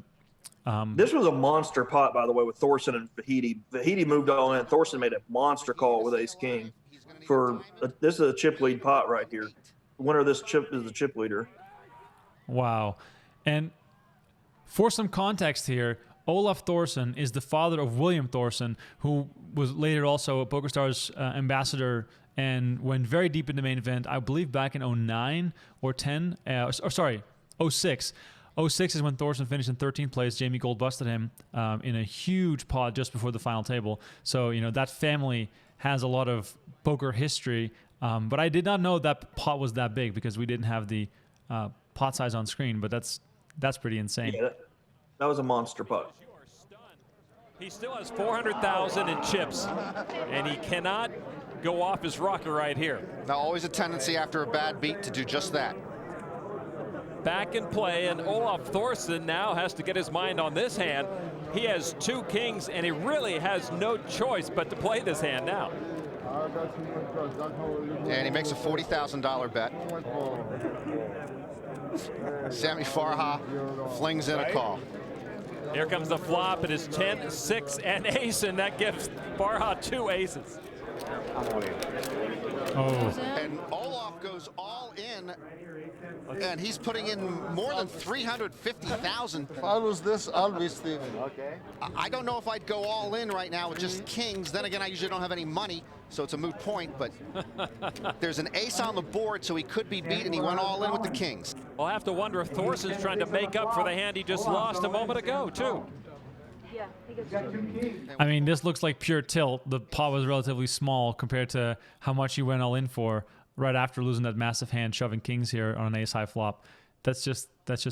Speaker 2: this was a monster pot, by the way, with Thorson and Vahidi. Vahidi moved all in. Thorson made a monster call with ace-king. This is a chip lead pot right here. The winner of this chip is the chip leader.
Speaker 1: Wow. And for some context here, Olaf Thorsen is the father of William Thorsen, who was later also a PokerStars ambassador and went very deep in the main event, I believe back in 09 or 10, or sorry, 06. 06 is when Thorsen finished in 13th place. Jamie Gold busted him in a huge pot just before the final table. So, that family has a lot of poker history. But I did not know that pot was that big because we didn't have the pot size on screen. But that's pretty insane.
Speaker 2: Yeah, that was a monster pot.
Speaker 3: He still has 400,000 in chips, and he cannot go off his rocker right here.
Speaker 7: Now, always a tendency after a bad beat to do just that.
Speaker 3: Back in play, and Olaf Thorsen now has to get his mind on this hand. He has 2 kings, and he really has no choice but to play this hand now.
Speaker 7: And he makes a $40,000 bet. Sammy Farha flings in a call.
Speaker 3: Here comes the flop. It is 10, 6, and ace, and that gives Farha 2 aces.
Speaker 7: And Olaf goes all in, and he's putting in more than 350,000.
Speaker 11: If I lose this, I'll be Steven.
Speaker 7: Okay. I don't know if I'd go all in right now with just kings. Then again, I usually don't have any money, so it's a moot point. But there's an ace on the board, so he could be beat, and he went all in with the kings.
Speaker 3: I'll have to wonder if Thorsen's trying to make up for the hand he just lost a moment ago, too.
Speaker 1: I mean, this looks like pure tilt. The pot was relatively small compared to how much he went all in for right after losing that massive hand, shoving kings here on an ace-high flop. That's just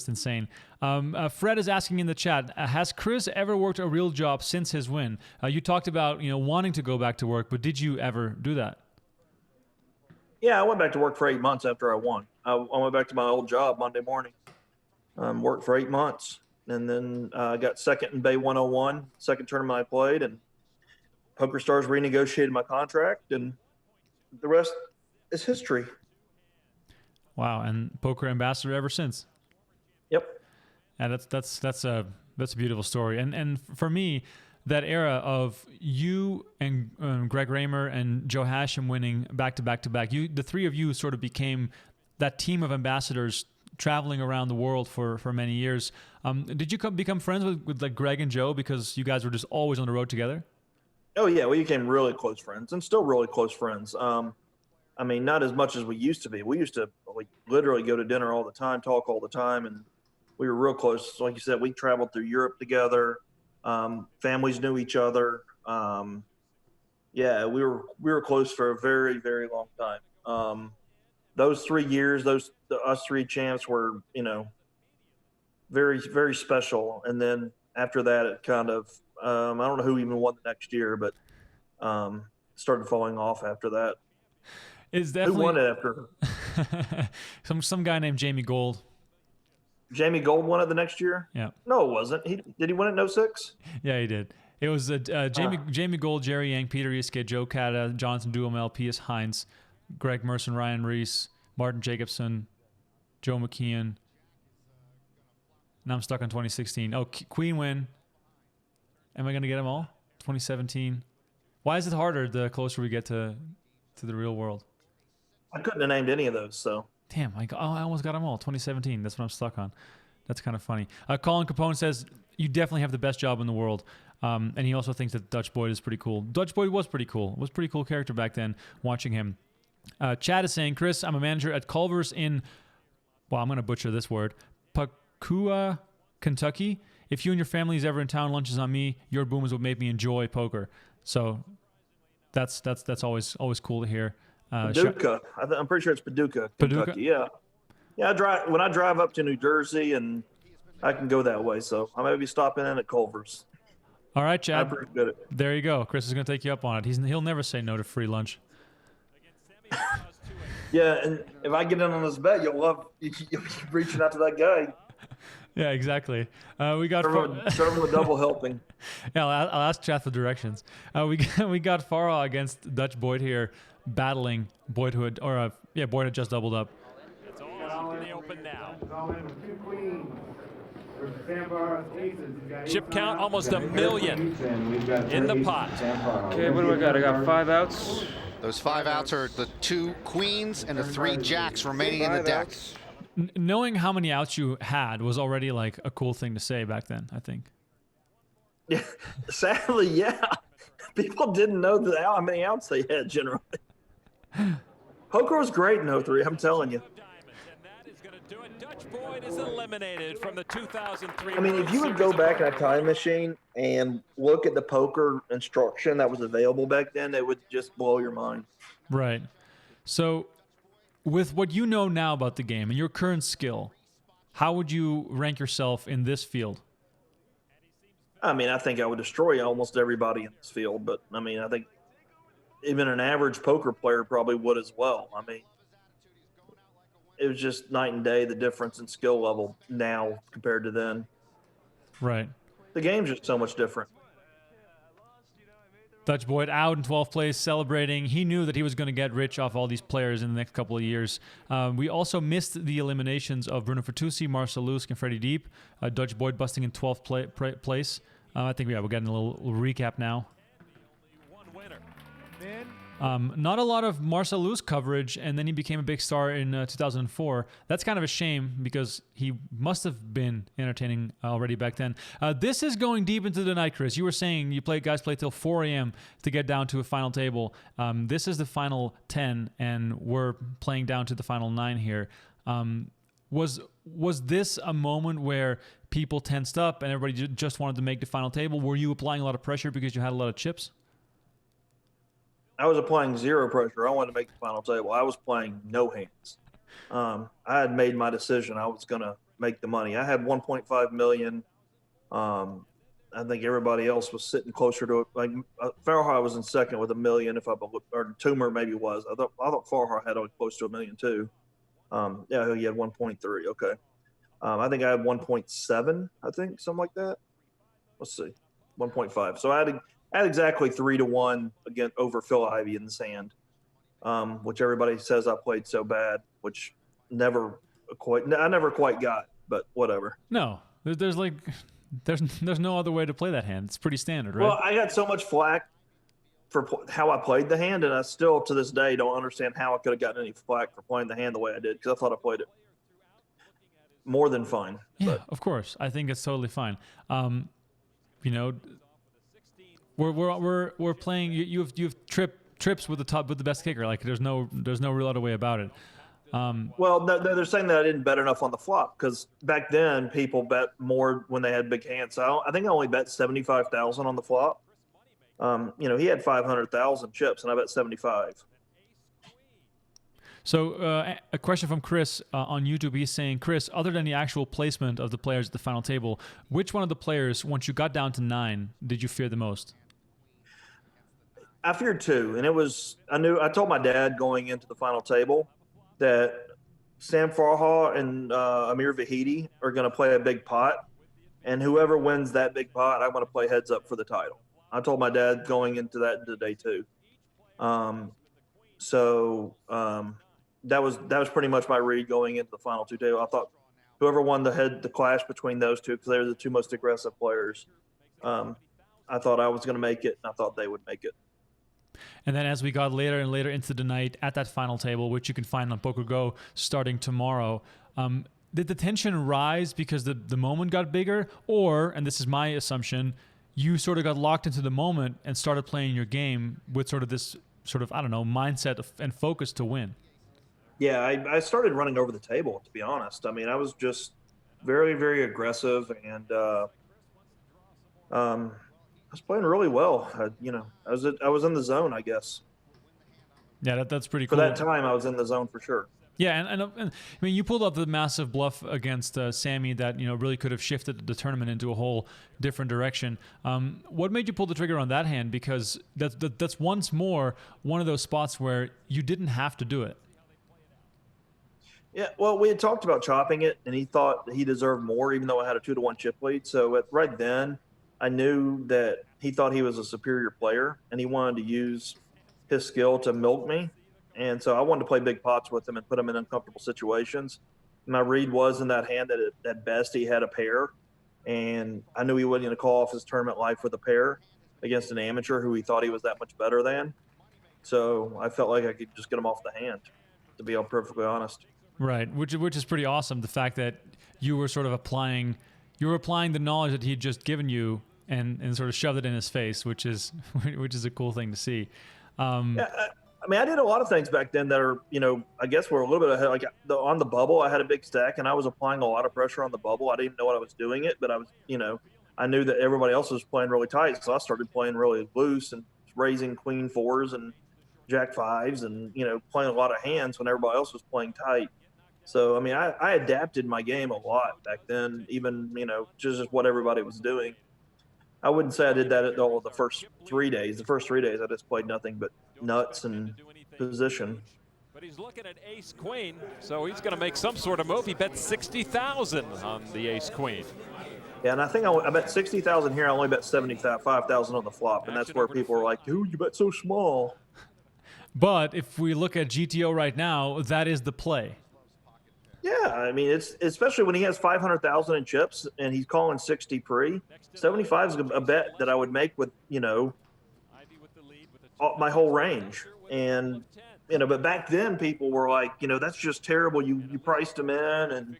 Speaker 1: insane. Fred is asking in the chat, has Chris ever worked a real job since his win? You talked about wanting to go back to work, but did you ever do that?
Speaker 2: Yeah, I went back to work for 8 months after I won. I went back to my old job Monday morning. Worked for 8 months. And then I got second in Bay 101, second tournament I played, and PokerStars renegotiated my contract, and the rest is history.
Speaker 1: Wow, and poker ambassador ever since.
Speaker 2: Yep.
Speaker 1: And that's a beautiful story. And for me, that era of you and Greg Raymer and Joe Hashem winning back to back to back, the three of you sort of became that team of ambassadors traveling around the world for many years. Did you become friends with like Greg and Joe because you guys were just always on the road together?
Speaker 2: Oh yeah, we became really close friends and still really close friends. I mean, not as much as we used to be. We used to literally go to dinner all the time, talk all the time, and we were real close. Like you said, we traveled through Europe together. Families knew each other. Yeah, we were close for a very, very long time. Those 3 years, us three champs were, very, very special. And then after that, it kind of, I don't know who even won the next year, but started falling off after that.
Speaker 1: It's definitely,
Speaker 2: who won it after?
Speaker 1: some guy named Jamie Gold.
Speaker 2: Jamie Gold won it the next year?
Speaker 1: Yeah.
Speaker 2: No, it wasn't. Did he win it in 06?
Speaker 1: Yeah, he did. It was Jamie Gold, Jerry Yang, Peter Iske, Joe Cata, Jonathan Duhamel, P.S. Hines, Greg Merson, Ryan Reese, Martin Jacobson, Joe McKeon. Now I'm stuck on 2016. Oh, Queen win. Am I going to get them all? 2017. Why is it harder the closer we get to the real world?
Speaker 2: I couldn't have named any of those, so.
Speaker 1: Damn, I almost got them all. 2017. That's what I'm stuck on. That's kind of funny. Colin Capone says, you definitely have the best job in the world. And he also thinks that Dutch Boyd is pretty cool. Dutch Boyd was pretty cool. Was a pretty cool character back then, watching him. Chad is saying, Chris, I'm a manager at Culver's in, well, I'm going to butcher this word, Pacoima, Kentucky. If you and your family is ever in town, lunch is on me. Your boomers would make me enjoy poker. So that's always cool to hear.
Speaker 2: Paducah. I'm pretty sure it's Paducah, Kentucky. Yeah. When I drive up to New Jersey, and I can go that way. So I may be stopping in at Culver's.
Speaker 1: All right, Chad.
Speaker 2: I appreciate it.
Speaker 1: There you go. Chris is going to take you up on it. He'll never say no to free lunch.
Speaker 2: Yeah, and if I get in on this bet, you'll be reaching out to that guy.
Speaker 1: Yeah, exactly. We got
Speaker 2: serve him a double helping.
Speaker 1: Yeah, I'll ask Chad for directions. We got Farah against Dutch Boyd here, battling Boyd Boyd had just doubled up.
Speaker 3: It's all in the open now. Chip count almost 1 million in the pot.
Speaker 13: Okay, what do I got? I got 5 outs.
Speaker 7: Those 5 outs are the 2 queens and the 3 jacks remaining in the deck.
Speaker 1: Knowing how many outs you had was already like a cool thing to say back then, I think.
Speaker 2: Yeah, sadly, yeah. People didn't know how many outs they had generally. Poker was great in 03, I'm telling you.
Speaker 3: Is eliminated from the 2003
Speaker 2: I mean, if you would go back in a time machine and look at the poker instruction that was available back then, it would just blow your mind.
Speaker 1: Right. So, with what you know now about the game and your current skill, how would you rank yourself in this field?
Speaker 2: I mean, I think I would destroy almost everybody in this field, but I mean, I think even an average poker player probably would as well. I mean, it was just night and day, the difference in skill level now compared to then.
Speaker 1: Right.
Speaker 2: The game's just so much different.
Speaker 1: Dutch Boyd out in 12th place celebrating. He knew that he was going to get rich off all these players in the next couple of years. We also missed the eliminations of Bruno Fertucci, Marcel Lusk, and Freddie Deep. Dutch Boyd busting in 12th place. I think we're getting a little recap now. Not a lot of Marcel Lusk coverage, and then he became a big star in 2004. That's kind of a shame because he must have been entertaining already back then. This is going deep into the night, Chris. You were saying guys play till 4 a.m. to get down to a final table. This is the final 10, and we're playing down to the final 9 here. Was this a moment where people tensed up and everybody just wanted to make the final table? Were you applying a lot of pressure because you had a lot of chips?
Speaker 2: I was applying zero pressure. I wanted to make the final table. I was playing no hands. I had made my decision. I was going to make the money. I had 1.5 million. I think everybody else was sitting closer to it. Like Farhar was in second with $1 million, or Toomer maybe was. I thought Farhar had close to $1 million too. Yeah, he had 1.3. Okay. I think I had 1.7. I think something like that. Let's see, 1.5. So I had exactly 3-1 again over Phil Ivey in the sand, which everybody says I played so bad, which I never quite got, but whatever.
Speaker 1: No, there's no other way to play that hand. It's pretty standard, right?
Speaker 2: Well, I got so much flack for how I played the hand, and I still to this day don't understand how I could have gotten any flack for playing the hand the way I did, because I thought I played it more than fine.
Speaker 1: Yeah,
Speaker 2: but.
Speaker 1: Of course. I think it's totally fine. We're playing. You have trips with the best kicker. Like there's no real other way about it.
Speaker 2: Well, no, they're saying that I didn't bet enough on the flop because back then people bet more when they had big hands. So I think I only bet 75,000 on the flop. He had 500,000 chips and I bet 75.
Speaker 1: So a question from Chris on YouTube. He's saying, Chris, other than the actual placement of the players at the final table, which one of the players, once you got down to 9, did you fear the most?
Speaker 2: I feared 2, and I told my dad going into the final table that Sam Farha and Amir Vahidi are going to play a big pot, and whoever wins that big pot, I'm going to play heads up for the title. I told my dad going into day 2. That was pretty much my read going into the final 2 table. I thought whoever won the clash between those two, because they were the 2 most aggressive players, I thought I was going to make it, and I thought they would make it.
Speaker 1: And then as we got later and later into the night at that final table, which you can find on PokerGO starting tomorrow, did the tension rise because the moment got bigger? Or, and this is my assumption, you sort of got locked into the moment and started playing your game with sort of this mindset and focus to win?
Speaker 2: Yeah, I started running over the table, to be honest. I mean, I was just very, very aggressive, and I was playing really well. I was in the zone, I guess.
Speaker 1: Yeah, that's pretty cool.
Speaker 2: For that time, I was in the zone for sure.
Speaker 1: Yeah, and I mean, you pulled up the massive bluff against Sammy that really could have shifted the tournament into a whole different direction. What made you pull the trigger on that hand? Because that's once more one of those spots where you didn't have to do it.
Speaker 2: Yeah, well, we had talked about chopping it, and he thought he deserved more, even though I had a 2-1 chip lead. So right then, I knew that he thought he was a superior player, and he wanted to use his skill to milk me. And so I wanted to play big pots with him and put him in uncomfortable situations. My read was in that hand that at best he had a pair, and I knew he wasn't going to call off his tournament life with a pair against an amateur who he thought he was that much better than. So I felt like I could just get him off the hand, to be perfectly honest.
Speaker 1: Right, which is pretty awesome. The fact that you were sort of applying the knowledge that he'd just given you and sort of shoved it in his face, which is a cool thing to see.
Speaker 2: Yeah, I mean, I did a lot of things back then that are, I guess we're a little bit ahead. Like on the bubble, I had a big stack, and I was applying a lot of pressure on the bubble. I didn't even know what I was doing it, but I was, I knew that everybody else was playing really tight, so I started playing really loose and raising queen fours and jack fives, and playing a lot of hands when everybody else was playing tight. So I mean, I adapted my game a lot back then, even just what everybody was doing. I wouldn't say I did that at all the first 3 days. The first 3 days, I just played nothing but nuts and position.
Speaker 3: But he's looking at ace queen, so he's going to make some sort of move. He bet 60,000 on the ace queen.
Speaker 2: Yeah, and I think I bet 60,000 here. I only bet 75,000 on the flop, and that's where people are like, "Dude, you bet so small."
Speaker 1: But if we look at GTO right now, that is the play.
Speaker 2: Yeah, I mean, it's especially when he has 500,000 in chips and he's calling 60 pre. 75 is a bet that I would make with my whole range. And but back then people were like, that's just terrible. You priced him in, and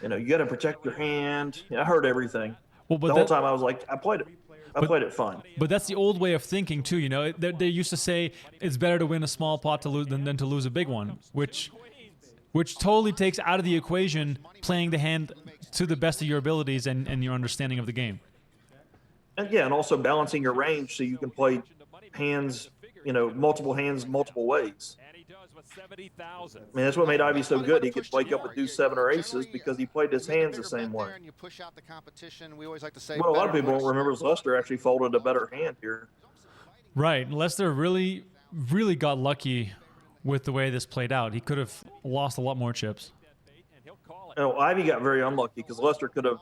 Speaker 2: you got to protect your hand. I heard everything. Well, but the whole time I was like, I played it fun.
Speaker 1: But that's the old way of thinking too. They used to say it's better to win a small pot than to lose a big one, which totally takes out of the equation playing the hand to the best of your abilities and your understanding of the game.
Speaker 2: And yeah, and also balancing your range so you can play hands, multiple hands, multiple ways. I mean, that's what made Ivy so good. He could wake up and do 7 or aces because he played his hands the same way. What a lot of people don't remember is Lester actually folded a better hand here.
Speaker 1: Right. Lester really, really got lucky with the way this played out. He could have lost a lot more chips.
Speaker 2: Ivy got very unlucky because Lester could have,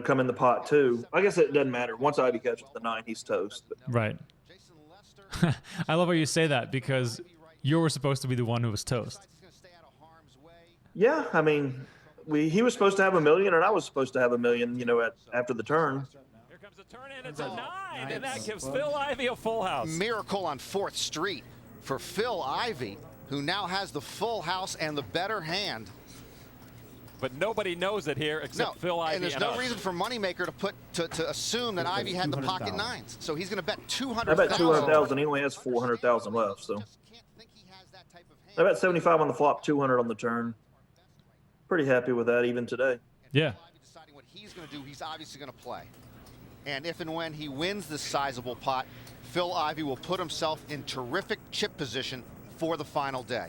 Speaker 2: come in the pot too. I guess it doesn't matter. Once Ivy catches the 9, he's toast.
Speaker 1: Right. I love how you say that because you were supposed to be the one who was toast.
Speaker 2: Yeah, I mean, he was supposed to have $1 million, and I was supposed to have $1 million, after the turn.
Speaker 3: Here comes the turn, and it's a 9, and that gives Phil Ivey a full house.
Speaker 7: Miracle on 4th Street for Phil Ivey, who now has the full house and the better hand.
Speaker 3: But nobody knows it here except Phil Ivey.
Speaker 7: And there's no reason for Moneymaker to assume that Ivy had the pocket 9s. So he's going to bet 200,000.
Speaker 2: I bet 200,000. He only has 400,000 left. So I bet 75 on the flop, 200 on the turn. Pretty happy with that even today.
Speaker 1: Yeah.
Speaker 7: Deciding what he's going to do, he's obviously going to play. And if and when he wins this sizable pot, Phil Ivey will put himself in terrific chip position for the final day.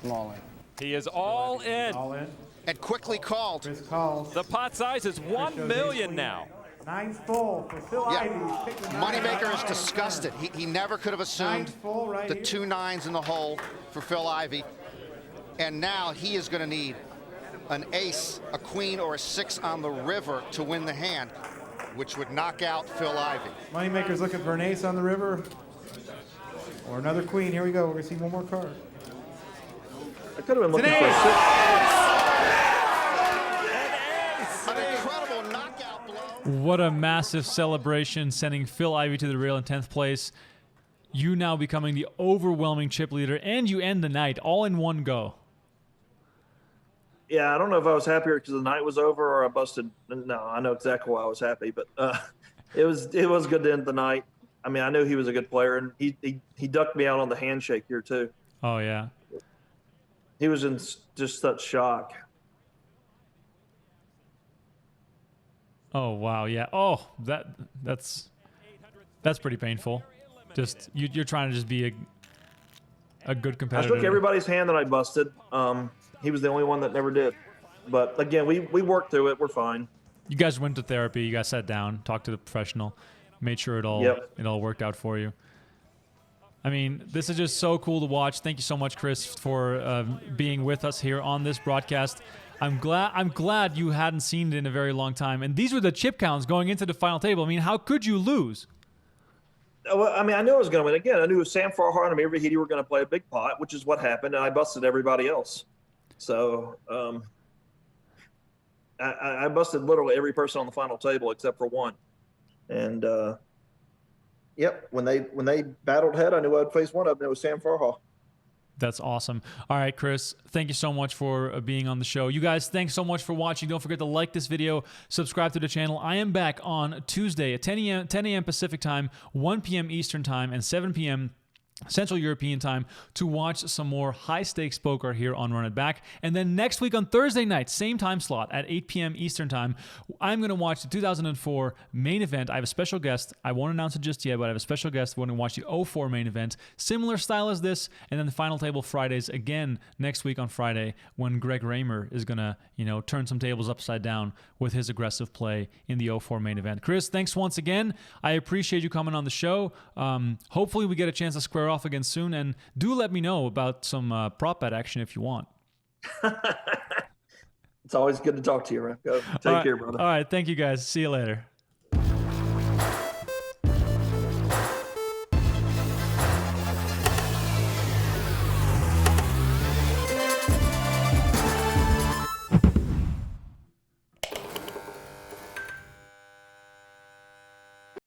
Speaker 12: I'm all in.
Speaker 3: He is all in.
Speaker 12: All in.
Speaker 7: And quickly called.
Speaker 12: Chris calls.
Speaker 3: The pot size is 1 million now.
Speaker 12: 9's full for Phil Ivey.
Speaker 7: Moneymaker is disgusted. He never could have assumed the 2 9s in the hole for Phil Ivey. And now he is going to need an ace, a queen, or a 6 on the river to win the hand, which would knock out Phil Ivey.
Speaker 12: Moneymaker's looking for an ace on the river or another queen. Here we go. We're going to see one more card.
Speaker 2: I could have been looking for a 6.
Speaker 7: An incredible knockout blow.
Speaker 1: What a massive celebration, sending Phil Ivey to the rail in 10th place. You now becoming the overwhelming chip leader, and you end the night all in one go.
Speaker 2: Yeah, I don't know if I was happier because the night was over or I busted. No, I know exactly why I was happy, but it was good to end the night. I mean, I knew he was a good player, and he ducked me out on the handshake here too.
Speaker 1: Oh yeah.
Speaker 2: He was in just such shock.
Speaker 1: Oh wow, yeah. Oh, that's pretty painful. Just you're trying to just be a good competitor.
Speaker 2: I shook everybody's hand that I busted. He was the only one that never did. But again, we worked through it. We're fine.
Speaker 1: You guys went to therapy. You guys sat down, talked to the professional, made sure it all worked out for you. I mean, this is just so cool to watch. Thank you so much, Chris, for being with us here on this broadcast. I'm glad you hadn't seen it in a very long time. And these were the chip counts going into the final table. I mean, how could you lose?
Speaker 2: Well, I mean, I knew I was going to win. Again, I knew with Sam Farhart and every Heaty were going to play a big pot, which is what happened, and I busted everybody else. So I busted literally every person on the final table except for one. And yep, when they battled head, I knew I'd face one of them. It was Sam Farhart.
Speaker 1: That's awesome. All right, Chris, thank you so much for being on the show. You guys, thanks so much for watching. Don't forget to like this video, subscribe to the channel. I am back on Tuesday at 10 a.m. Pacific time, 1 p.m. Eastern time, and 7 p.m. Central European time to watch some more high-stakes poker here on Run It Back. And then next week on Thursday night, same time slot at 8 p.m. Eastern time, I'm going to watch the 2004 main event. I have a special guest. I won't announce it just yet, but I have a special guest. We're going to watch the 04 main event. Similar style as this. And then the Final Table Fridays again next week on Friday when Greg Raymer is going to, turn some tables upside down with his aggressive play in the 04 main event. Chris, thanks once again. I appreciate you coming on the show. Hopefully we get a chance to square off again soon, and do let me know about some prop bet action if you want.
Speaker 2: It's always good to talk to you, Remco. Take care, brother.
Speaker 1: All right, thank you guys. See you later.